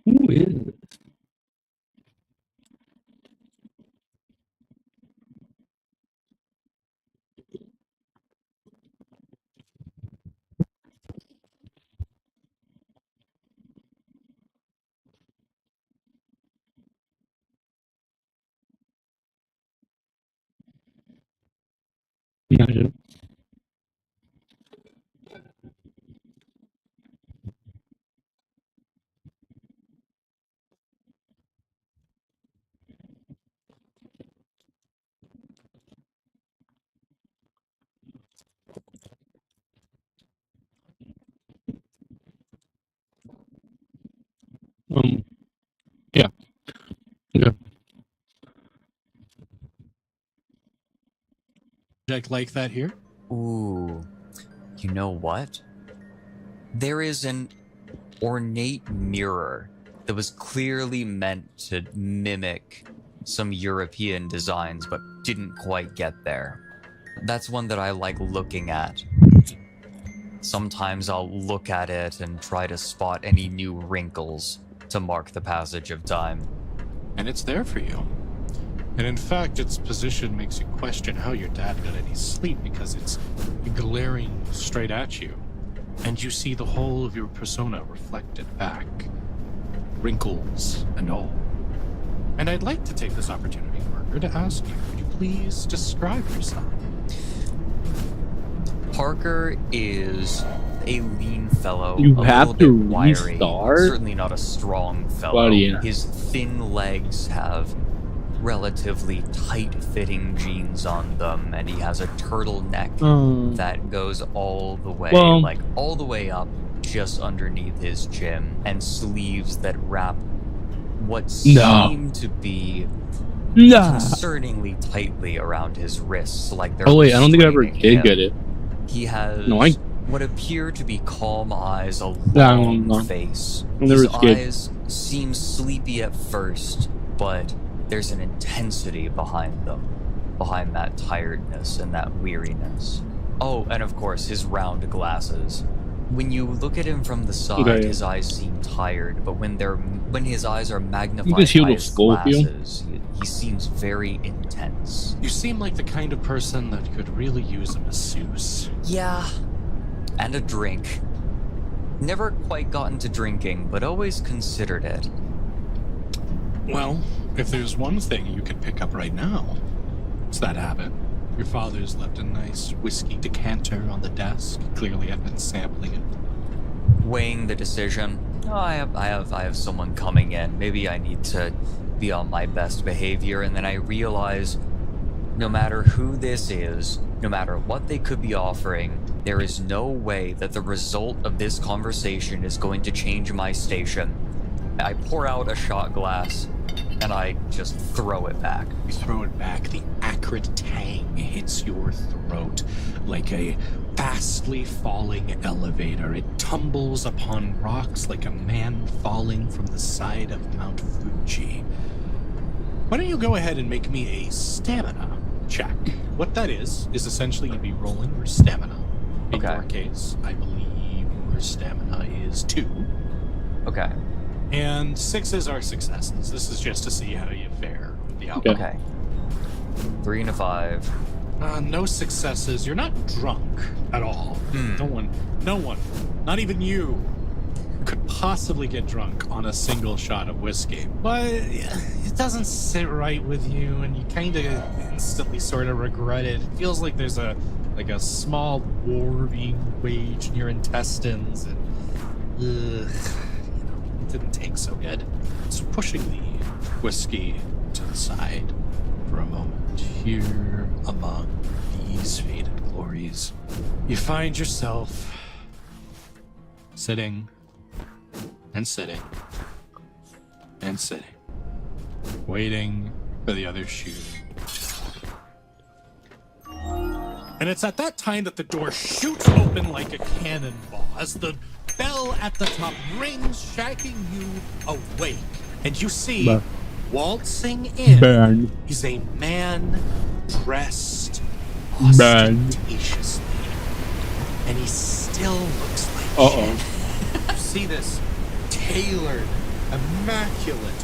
Who is this? Imagine. Yeah. Yeah. Project like that here? Ooh, you know what? There is an ornate mirror that was clearly meant to mimic some European designs, but didn't quite get there. That's one that I like looking at. Sometimes I'll look at it and try to spot any new wrinkles to mark the passage of time. And it's there for you. And in fact, its position makes you question how your dad got any sleep because it's glaring straight at you. And you see the whole of your persona reflected back. Wrinkles and all. And I'd like to take this opportunity, Parker, to ask you, would you please describe yourself? Parker is a lean fellow, You a have little to bit wiry, restart? certainly not a strong fellow. Buddy. His thin legs have relatively tight-fitting jeans on them, and he has a turtleneck that goes all the way, all the way up just underneath his chin, and sleeves that wrap what seem to be concerningly tightly around his wrists, like they're Oh wait, I don't think I ever restraining did him. get it. He has No, I- what appear to be calm eyes, a Yeah, long no. face. I never His skipped. eyes seem sleepy at first, but there's an intensity behind them, behind that tiredness and that weariness. Oh, and of course, his round glasses. When you look at him from the side, Okay. his eyes seem tired, but when his eyes are magnified can see a by little his Scorpio. glasses, he seems very intense. You seem like the kind of person that could really use a masseuse. Yeah, and a drink. Never quite gotten to drinking, but always considered it. Well, if there's one thing you can pick up right now, it's that habit. Your father's left a nice whiskey decanter on the desk. Clearly, I've been sampling it. Weighing the decision. Oh, I have someone coming in. Maybe I need to be on my best behavior, and then I realize no matter who this is, no matter what they could be offering, there is no way that the result of this conversation is going to change my station. I pour out a shot glass, and I just throw it back. You throw it back, the acrid tang hits your throat like a fastly falling elevator. It tumbles upon rocks like a man falling from the side of Mount Fuji. Why don't you go ahead and make me a stamina check? What that is essentially you'd be rolling your stamina. In your case, I believe your stamina is 2. Okay. And 6s are successes. This is just to see how you fare with the outcome. Okay. 3 and a 5. No successes. You're not drunk at all. No one, not even you, could possibly get drunk on a single shot of whiskey. But it doesn't sit right with you, and you kind of instantly sort of regret it. It feels like there's a small war being waged in your intestines, and it didn't take so good. So pushing the whiskey to the side for a moment, here among these faded glories, you find yourself sitting and sitting and sitting, waiting for the other shoe. And it's at that time that the door shoots open like a cannonball as the bell at the top rings, shaking you awake. And you see, waltzing in Burn. is a man dressed ostentatiously. And he still looks like shit. You see this tailored, immaculate,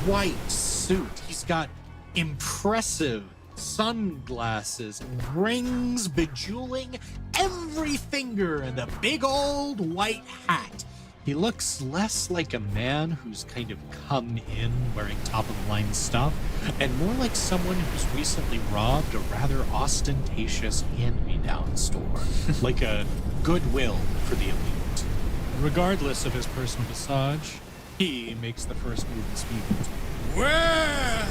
white suit. He's got impressive sunglasses, rings bejeweling every finger, and a big old white hat. He looks less like a man who's kind of come in wearing top-of-the-line stuff, and more like someone who's recently robbed a rather ostentatious hand-me-down store, like a Goodwill for the elite. Regardless of his personal visage, he makes the first move in speaking. Well,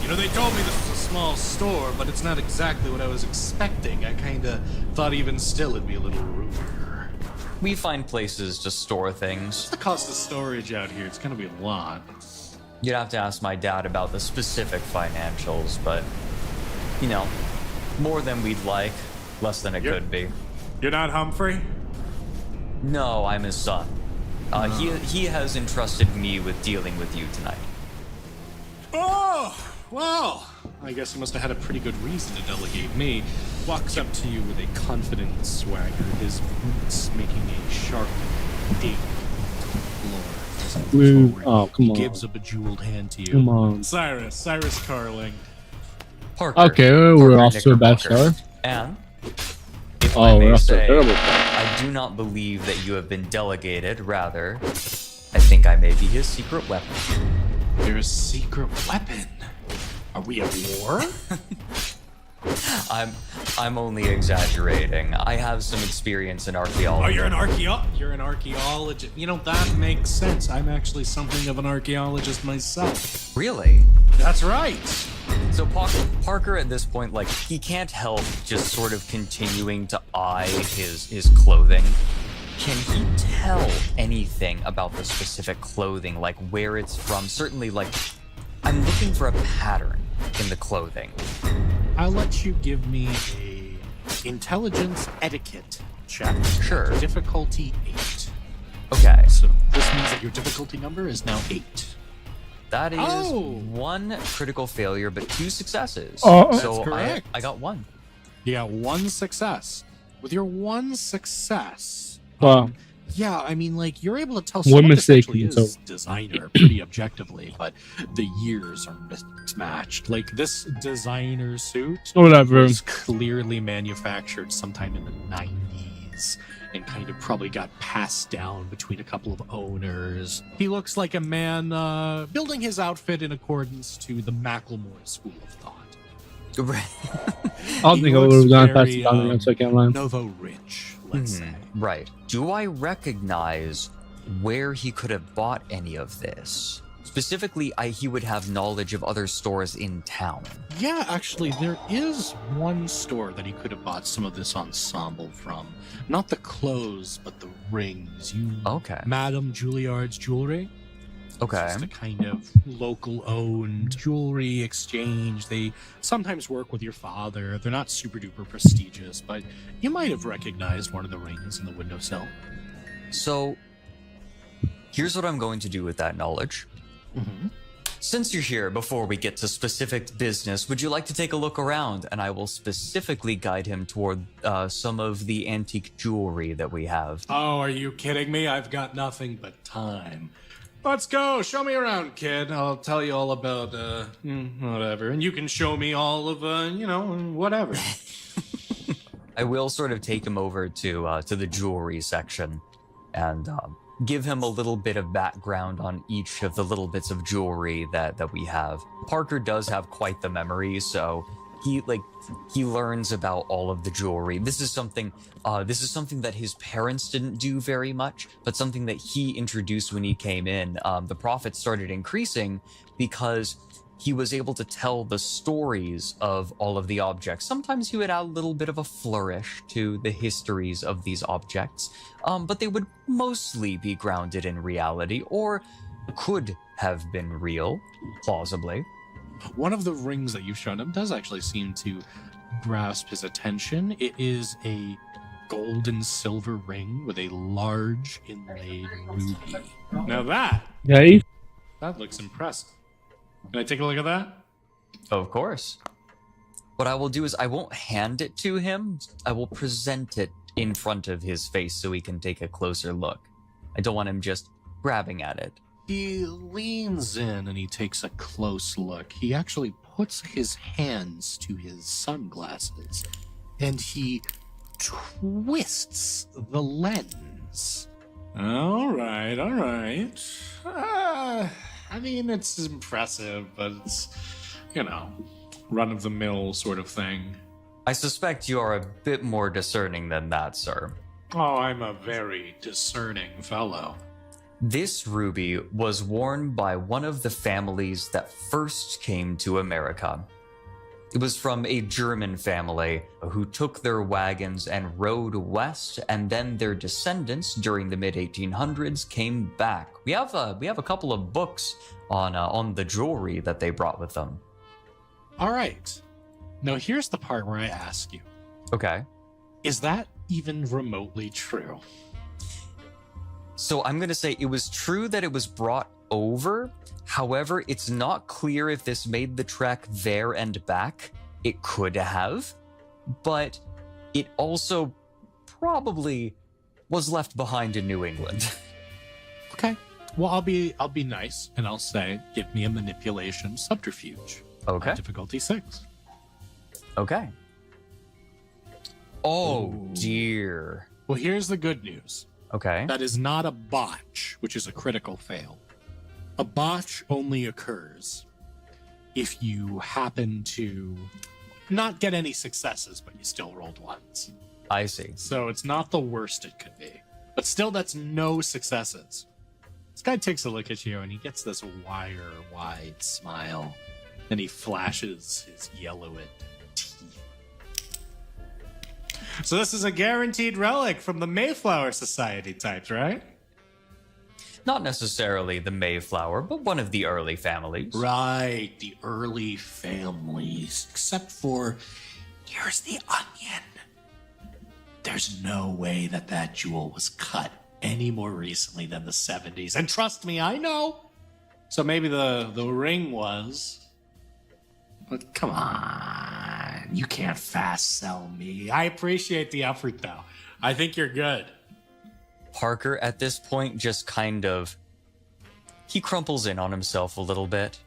you know, they told me this was a small store, but it's not exactly what I was expecting. I kinda thought even still it'd be a little roomier. We find places to store things. What's the cost of storage out here? It's gonna be a lot. You'd have to ask my dad about the specific financials, but, you know, more than we'd like, less than it could be. You're not Humphrey? No, I'm his son. He has entrusted me with dealing with you tonight. Oh, well, I guess he must have had a pretty good reason to delegate me. Walks up to you with a confident swagger, his boots making a sharp ding to the floor. Oh, come on. He gives a bejeweled hand to you. Come on. Cyrus Carling. Parker. Okay, we're off to a bad start. And, if I Oh, may we're off to a say, terrible I do not believe that you have been delegated. Rather, I think I may be his secret weapon. Your secret weapon? Are we at war? I'm only exaggerating. I have some experience in archaeology. Oh, you're an archaeologist. You know, that makes sense. I'm actually something of an archaeologist myself. Really? That's right. So Parker at this point, like, he can't help just sort of continuing to eye his clothing. Can he tell anything about the specific clothing, like where it's from? Certainly, like, I'm looking for a pattern in the clothing. I'll let you give me a intelligence etiquette check. Sure. Difficulty 8. Okay. So this means that your difficulty number is now 8. That is 1 critical failure, but 2 successes. Oh, so that's correct. I got 1. You got 1 success. With your 1 success, Wow. yeah, I mean, like, you're able to tell One someone mistake, actually is so- designer pretty objectively, but the years are mismatched. Like, this designer suit Whatever. was clearly manufactured sometime in the 90s and kind of probably got passed down between a couple of owners. He looks like a man building his outfit in accordance to the Macklemore school of thought. I don't think I would have gone past the boundary on second line. Novo rich, let's say. Right. Do I recognize where he could have bought any of this? Specifically, he would have knowledge of other stores in town. Yeah, actually, there is one store that he could have bought some of this ensemble from. Not the clothes, but the rings. Okay. Madame Juilliard's Jewelry. Okay. It's just a kind of local-owned jewelry exchange. They sometimes work with your father. They're not super-duper prestigious, but you might have recognized one of the rings in the windowsill. So, here's what I'm going to do with that knowledge. Mm-hmm. Since you're here, before we get to specific business, would you like to take a look around? And I will specifically guide him toward some of the antique jewelry that we have. Oh, are you kidding me? I've got nothing but time. Let's go. Show me around, kid. I'll tell you all about, whatever. And you can show me all of, whatever. I will sort of take him over to the jewelry section and give him a little bit of background on each of the little bits of jewelry that we have. Parker does have quite the memory, so he learns about all of the jewelry. This is something that his parents didn't do very much, but something that he introduced when he came in. The profits started increasing because he was able to tell the stories of all of the objects. Sometimes he would add a little bit of a flourish to the histories of these objects, but they would mostly be grounded in reality, or could have been real, plausibly. One of the rings that you've shown him does actually seem to grasp his attention. It is a gold and silver ring with a large inlaid ruby. Now that Yeah. looks impressive. Can I take a look at that? Of course. What I will do is I won't hand it to him. I will present it in front of his face so he can take a closer look. I don't want him just grabbing at it. He leans in and he takes a close look. He actually puts his hands to his sunglasses and he twists the lens. All right. I mean, it's impressive, but it's, run-of-the-mill sort of thing. I suspect you are a bit more discerning than that, sir. Oh, I'm a very discerning fellow. This ruby was worn by one of the families that first came to America. It was from a German family who took their wagons and rode west, and then their descendants during the mid-1800s came back. We have a couple of books on the jewelry that they brought with them. All right. Now here's the part where I ask you. Okay. Is that even remotely true? So I'm going to say it was true that it was brought over. However, it's not clear if this made the trek there and back. It could have, but it also probably was left behind in New England. Okay. Well, I'll be nice and I'll say, give me a manipulation subterfuge. Okay. Difficulty 6. Okay. Oh, dear. Well, here's the good news. Okay. That is not a botch, which is a critical fail. A botch only occurs if you happen to not get any successes, but you still rolled ones. I see. So it's not the worst it could be. But still, that's no successes. This guy takes a look at you and he gets this wire-wide smile. Then he flashes his yellowed teeth. So this is a guaranteed relic from the Mayflower Society types, right? Not necessarily the Mayflower, but one of the early families. Right, the early families. Except for, here's the onion. There's no way that jewel was cut any more recently than the 70s. And trust me, I know. So maybe the ring was. But come on, you can't fast sell me. I appreciate the effort, though. I think you're good. Parker, at this point, just kind of... He crumples in on himself a little bit.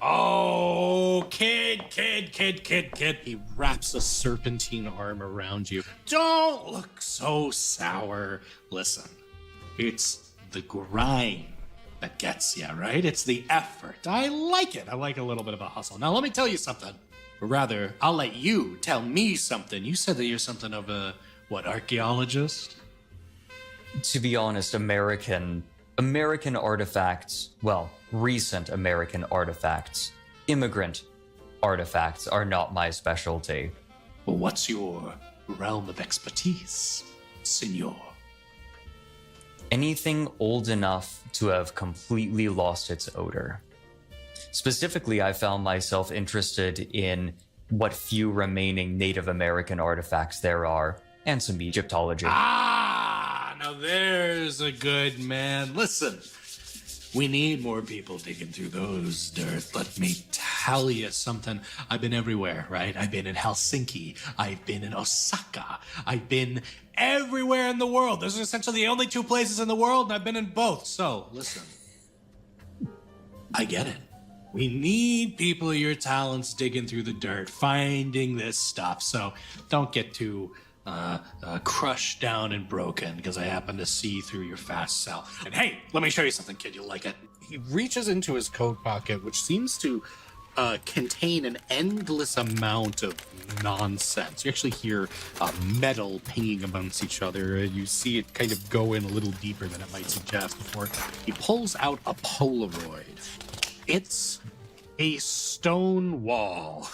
Oh, kid. He wraps a serpentine arm around you. Don't look so sour. Listen, it's the grind that gets you, right? It's the effort. I like it. I like a little bit of a hustle. Now, let me tell you something. Or rather, I'll let you tell me something. You said that you're something of a, archaeologist? To be honest, American artifacts, well, recent American artifacts, immigrant artifacts are not my specialty. Well, what's your realm of expertise, senor? Anything old enough to have completely lost its odor. Specifically, I found myself interested in what few remaining Native American artifacts there are, and some Egyptology. Now there's a good man. Listen, we need more people digging through those dirt. Let me tell you something. I've been everywhere, right? I've been in Helsinki. I've been in Osaka. I've been everywhere in the world. Those are essentially the only 2 places in the world, and I've been in both. So, listen. I get it. We need people of your talents digging through the dirt, finding this stuff. So don't get too crushed down and broken because I happen to see through your fast sell. And hey, let me show you something, kid. You'll like it. He reaches into his coat pocket, which seems to contain an endless amount of nonsense. You actually hear metal pinging amongst each other. You see it kind of go in a little deeper than it might suggest before he pulls out a Polaroid. It's a stone wall.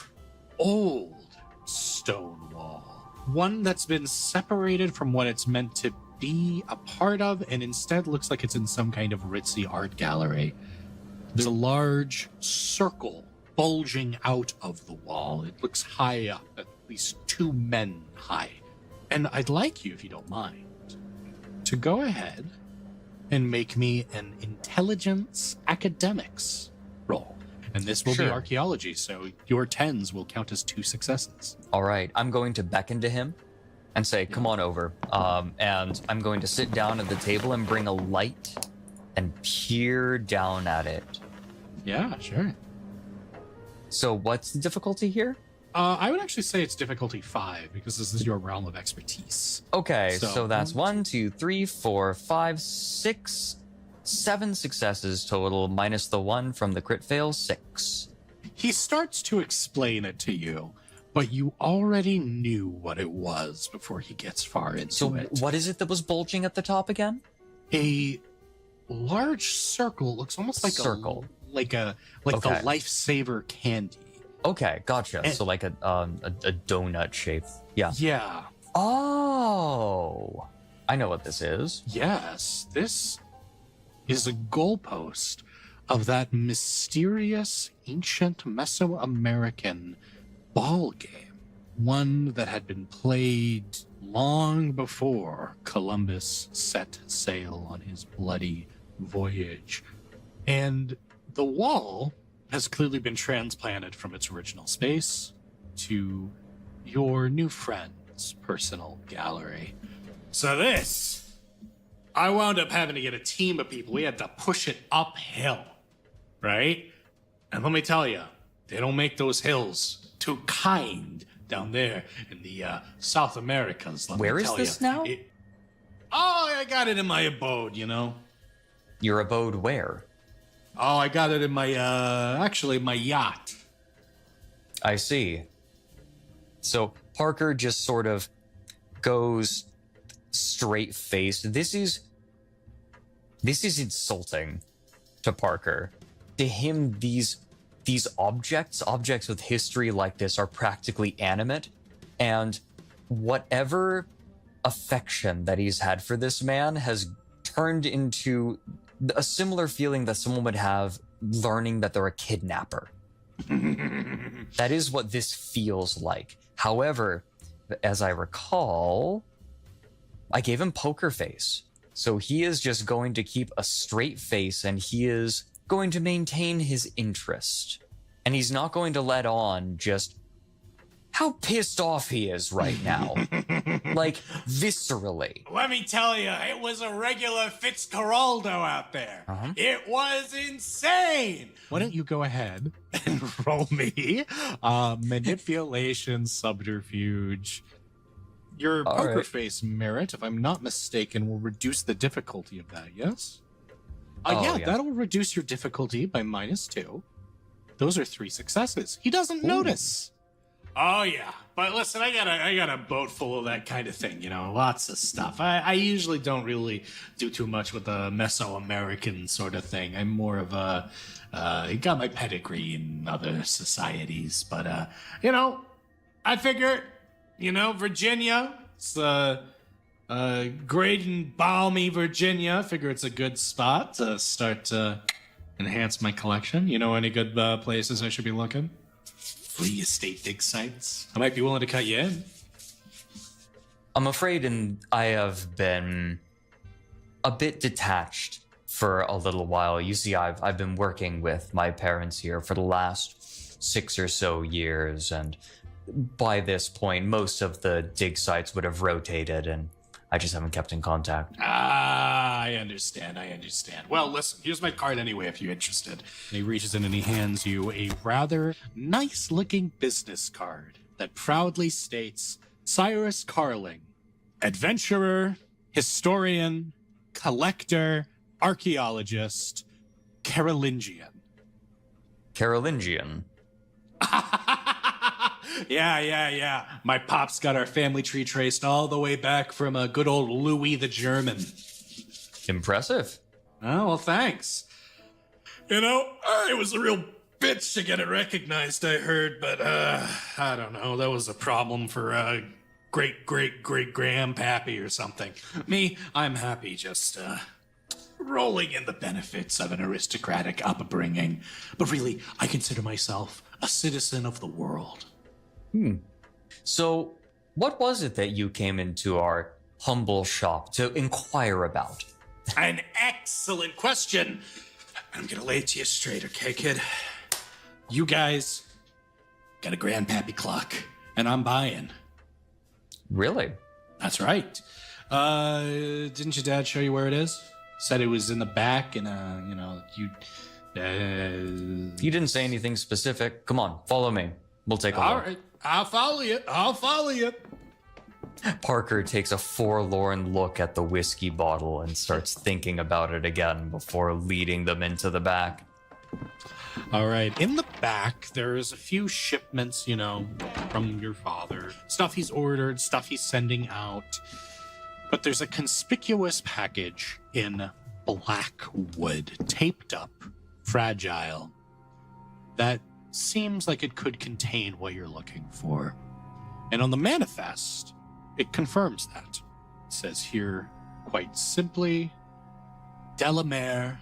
Old stone wall. One that's been separated from what it's meant to be a part of and instead looks like it's in some kind of ritzy art gallery. There's a large circle bulging out of the wall. It looks high up, at least 2 men high. And I'd like you, if you don't mind, to go ahead and make me an intelligence academics roll. And this will be Sure. archaeology, so your 10s will count as 2 successes. All right, I'm going to beckon to him and say, "Come on over." And I'm going to sit down at the table and bring a light and peer down at it. Yeah, sure. So, what's the difficulty here? I would actually say it's difficulty 5 because this is your realm of expertise. Okay, so that's 1, 2, 3, 4, 5, 6, 7 successes total, minus the 1 from the crit fail, 6. He starts to explain it to you, but you already knew what it was before he gets far into So, it. what is it that was bulging at the top again? A large circle looks almost like Circle. the Okay. lifesaver candy. Okay, gotcha. And- So, like a donut shape. Yeah. Yeah. Oh, I know what this is. Yes, this is a goalpost of that mysterious ancient Mesoamerican ball game. One that had been played long before Columbus set sail on his bloody voyage. And the wall has clearly been transplanted from its original space to your new friend's personal gallery. So this, I wound up having to get a team of people. We had to push it uphill, right? And let me tell you, they don't make those hills too kind down there in the South Americas. Where is this now? I got it in my abode, you know. Your abode where? Oh, I got it in my, actually, my yacht. I see. So Parker just sort of goes straight faced. This is insulting to Parker. To him, these objects with history like this are practically animate, and whatever affection that he's had for this man has turned into a similar feeling that someone would have learning that they're a kidnapper. That is what this feels like. However, as I recall, I gave him poker face. So he is just going to keep a straight face and he is going to maintain his interest. And he's not going to let on just how pissed off he is right now. Like, viscerally. Let me tell you, it was a regular Fitzcarraldo out there. It was insane. Why don't you go ahead and roll me manipulation, subterfuge. Your All poker right. face merit, if I'm not mistaken, will reduce the difficulty of that, yes? Oh, yeah, yeah. that'll reduce your difficulty by -2. Those are 3 successes. He doesn't notice. Oh yeah, but listen, I got a boat full of that kind of thing, you know, lots of stuff. I usually don't really do too much with the Mesoamerican sort of thing. I'm more of a got my pedigree in other societies, but you know, I figure, you know, Virginia, it's great and balmy Virginia. I figure it's a good spot to start to enhance my collection. You know, any good places I should be looking? Free estate dig sites. I might be willing to cut you in. I'm afraid I have been a bit detached for a little while. You see, I've been working with my parents here for the last 6 or so years, and by this point, most of the dig sites would have rotated, and I just haven't kept in contact. I understand. Well, listen, here's my card anyway if you're interested. And he reaches in and he hands you a rather nice-looking business card that proudly states Cyrus Carling, adventurer, historian, collector, archaeologist, Carolingian. Carolingian. Yeah. My pops got our family tree traced all the way back from a good old Louis the German. Impressive. Oh, well, thanks. You know, it was a real bitch to get it recognized, I heard, but, I don't know, that was a problem for, great-great-great-grandpappy or something. Me, I'm happy just, rolling in the benefits of an aristocratic upbringing. But really, I consider myself a citizen of the world. So, what was it that you came into our humble shop to inquire about? An excellent question. I'm gonna lay it to you straight, okay, kid? You guys got a grandpappy clock, and I'm buying. Really? That's right. Didn't your dad show you where it is? Said it was in the back, and you. He didn't say anything specific. Come on, follow me. We'll take a look. All right, I'll follow you. I'll follow you. Parker takes a forlorn look at the whiskey bottle and starts thinking about it again before leading them into the back. All right, in the back, there's a few shipments, from your father. Stuff he's ordered, stuff he's sending out. But there's a conspicuous package in black wood, taped up, fragile, that seems like it could contain what you're looking for. And on the manifest, it confirms that. It says here, quite simply, Delamere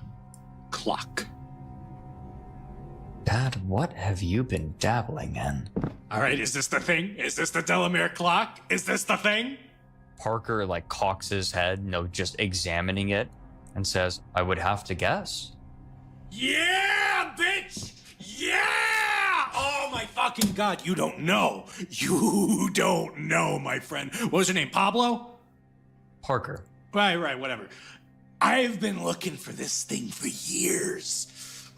Clock. Dad, what have you been dabbling in? All right, is this the thing? Is this the Delamere Clock? Is this the thing? Parker, cocks his head, just examining it, and says, I would have to guess. Yeah, bitch! Yeah! Oh my fucking God, you don't know. You don't know, my friend. What was your name, Pablo? Parker. Right, whatever. I've been looking for this thing for years.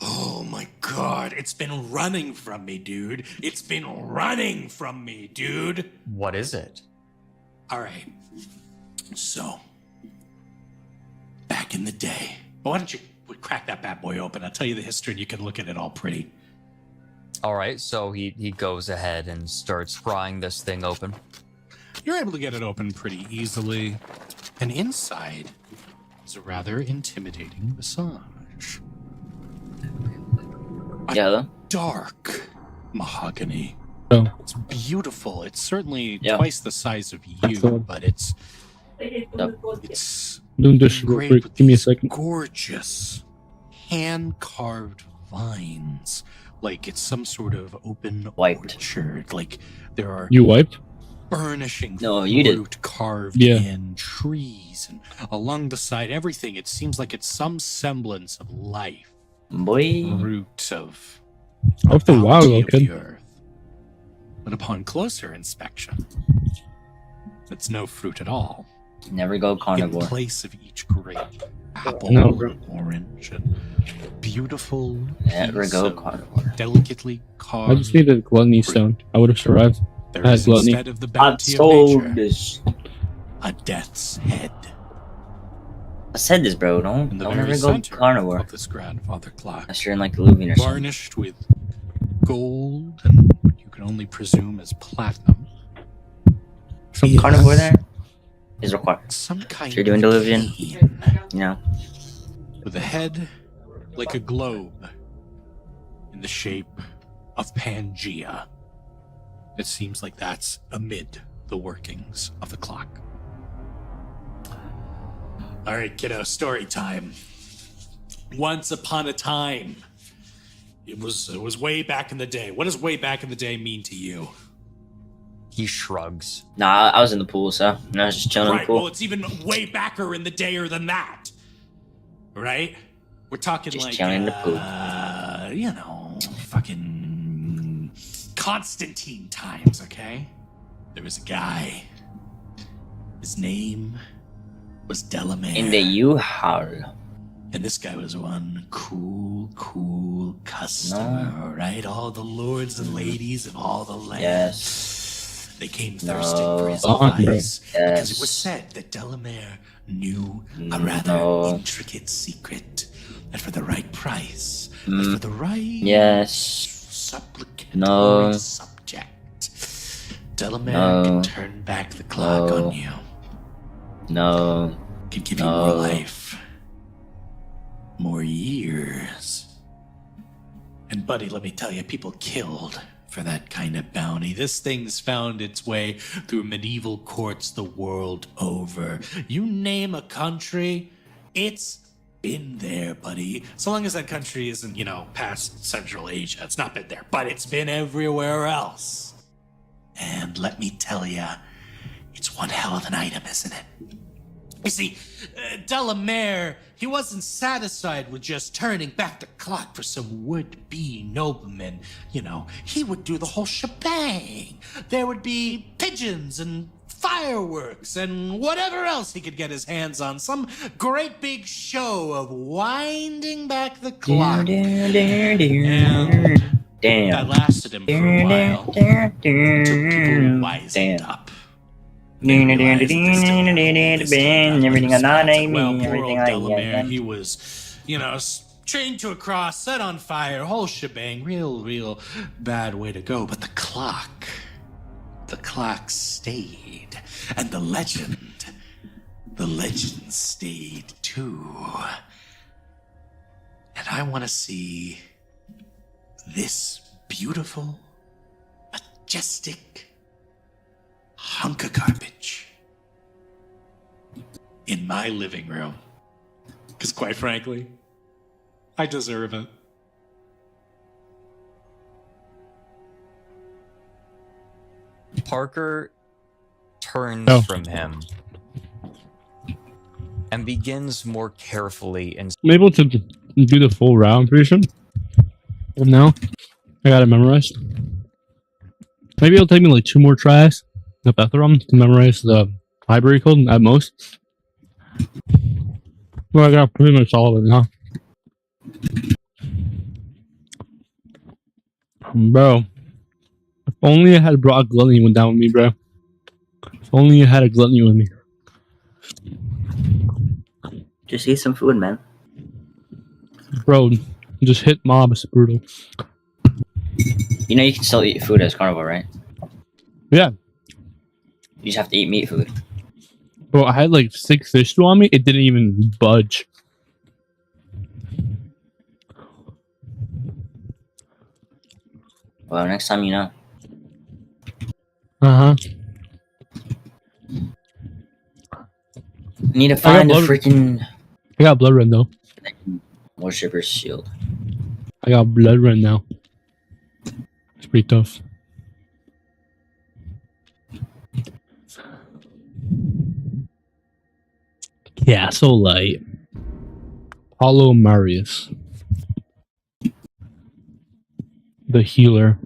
Oh my God, it's been running from me, dude. It's been running from me, dude. What is it? All right. So, back in the day, why don't you crack that bad boy open? I'll tell you the history and you can look at it all pretty. All right, so he goes ahead and starts prying this thing open. You're able to get it open pretty easily. And inside is a rather intimidating massage. Yeah. Dark mahogany. Oh. It's beautiful. It's certainly Yeah. twice the size of you, but it's Doing this real engraved quick. with Give me a these second. gorgeous hand-carved vines, like it's some sort of open orchard. Like there are You wiped? burnishing No, you did. fruit carved Yeah. in trees and along the side. Everything. It seems like it's some semblance of life. Boy. Fruit of After a while, bounty of okay. the earth. But upon closer inspection, it's no fruit at all. Never go carnivore. In place of each grape, apple, No, bro. orange, and beautiful, Never piece go of carnivore. delicately carved. I just needed a gluttony stone. I would have survived. There I had is gluttony. instead of the I bounty of told nature, this. a death's head. I said this, bro. In Don't the ever very go center carnivore. of this grandfather clock, Unless you're in like the Louvre or something. varnished with gold and what you can only presume is platinum. Some carnivore there is required. Some kind If you're doing of Diluvian, cane with a head like a globe in the shape of Pangea. It seems like that's amid the workings of the clock. All right, kiddo, story time. Once upon a time, it was way back in the day. What does way back in the day mean to you? He shrugs. Nah, I was in the pool, so I was just chilling in the Right, pool. well, it's even way backer in the dayer than that. Right? We're talking Just like, chilling in the pool. fucking Constantine times, okay? There was a guy. His name was Delamere. In the U-Haul. And this guy was one cool customer, right? All the lords and ladies of all the land. Yes. They came thirsting for his Oh, advice yes. because it was said that Delamere knew a rather intricate secret that for the right price, that for the right Yes. supplicatory subject, Delamere could turn back the clock on you. No. Could give you more life. More years. And buddy, let me tell you, people killed for that kind of bounty. This thing's found its way through medieval courts the world over. You name a country, it's been there, buddy. So long as that country isn't, past Central Asia, it's not been there, but it's been everywhere else. And let me tell you, it's one hell of an item, isn't it? You see, Delamere, he wasn't satisfied with just turning back the clock for some would-be noblemen. You know, he would do the whole shebang. There would be pigeons and fireworks and whatever else he could get his hands on. Some great big show of winding back the clock. And that lasted him for a while. Until people wised up. Everything I name, Well, poor everything old I Delamere, he was, chained to a cross, set on fire, whole shebang. Real bad way to go. But the clock stayed. And the legend stayed too. And I want to see this beautiful, majestic hunk of garbage in my living room. Because quite frankly, I deserve it. Parker turns from him and begins more carefully and I'm able to do the full route, I'm pretty sure. Well, now, I got it memorized. Maybe it'll take me like 2 more tries of Ethereum to memorize the library code at most. Well, I got pretty much all of it now. Bro, if only I had brought a gluttony one down with me, bro. If only I had a gluttony with me. Just eat some food, man. Bro, just hit mob, it's brutal. You know you can still eat food as carnivore, right? Yeah. You just have to eat meat food. Bro, I had like 6 fish stew on me, it didn't even budge. Well, next time you know. Uh-huh. I need to find a freaking I got blood red though. worshipper's shield. I got blood red now. It's pretty tough. Castle Light. Paulo Marius. The healer.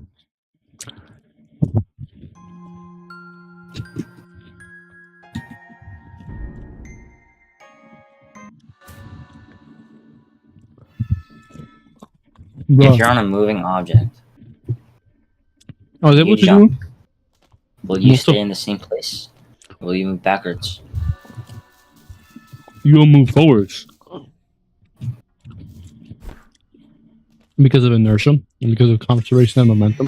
Bruh. If you're on a moving object, Oh, is that you what you jump. do? Will you Most stay of- in the same place? Will you move backwards? You will move forwards. Because of inertia and because of conservation and momentum.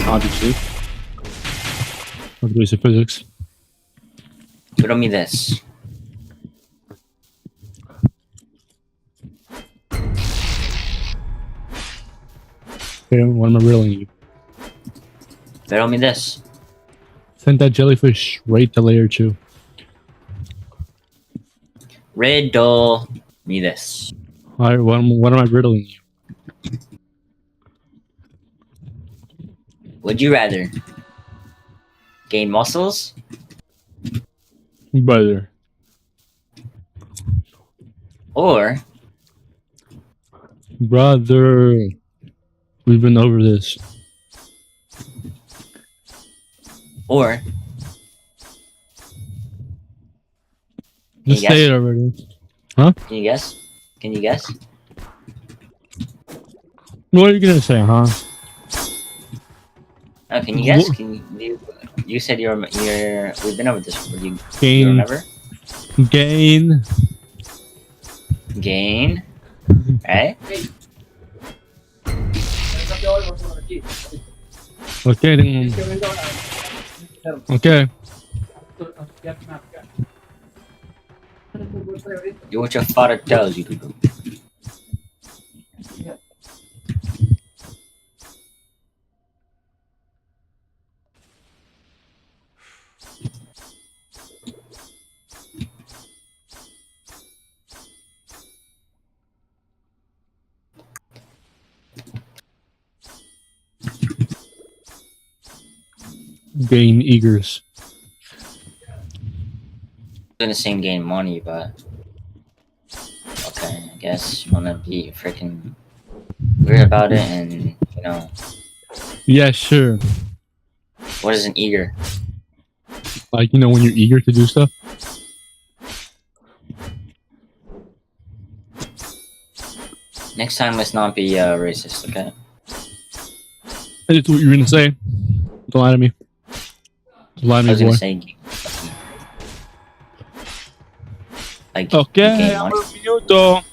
Obviously. That's basic physics. Riddle me this. Okay, what am I riddling you? Riddle me this. Send that jellyfish right to layer 2. Riddle me this. Alright, what am I riddling you? Would you rather gain muscles Brother. or Brother. We've been over this. or Just you say guess? it already. Huh? Can you guess? Can you guess? What are you gonna say, huh? Oh, can you guess? Wha- Can you said you're we've been over this before. You Gain. remember? Gain. Gain. Right? Okay, then. Okay. Do what your father tells you to do. gain eagers. Gonna same gain money, but okay, I guess you wanna be freaking weird about it, and you know. Yeah, sure. What is an eager? Like, you know, when you're eager to do stuff. Next time, let's not be racist, okay? That's what you're gonna say. Don't lie to me. Don't lie to I me, was gonna boy. say, like, Okay, gain I'm money. a minuto.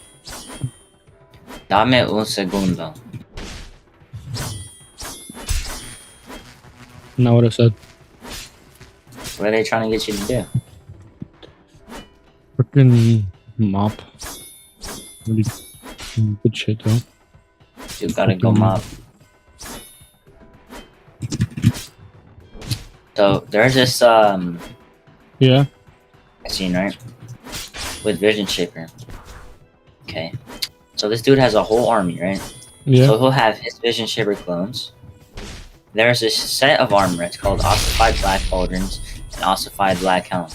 Dame un segundo. Not what I said. What are they trying to get you to do? Frickin' mop. Really good shit, though. You gotta go mop. So there's this Yeah. scene, right? With Vision Shaper. Okay. So this dude has a whole army, right? Yeah. So he'll have his Vision Shaper clones. There's this set of armor. It's called Ossified Black Pauldrons and Ossified Black Helm.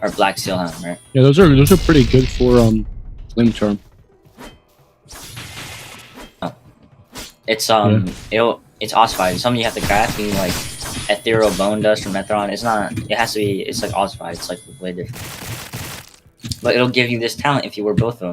Or Black Steel Helm, right? Yeah, those are pretty good for Flame Charm. It's it's ossified. It's something you have to craft. You like ethereal bone dust from Metron. It's not. It has to be. It's like ossified. It's like way different. But it'll give you this talent if you wear both of them.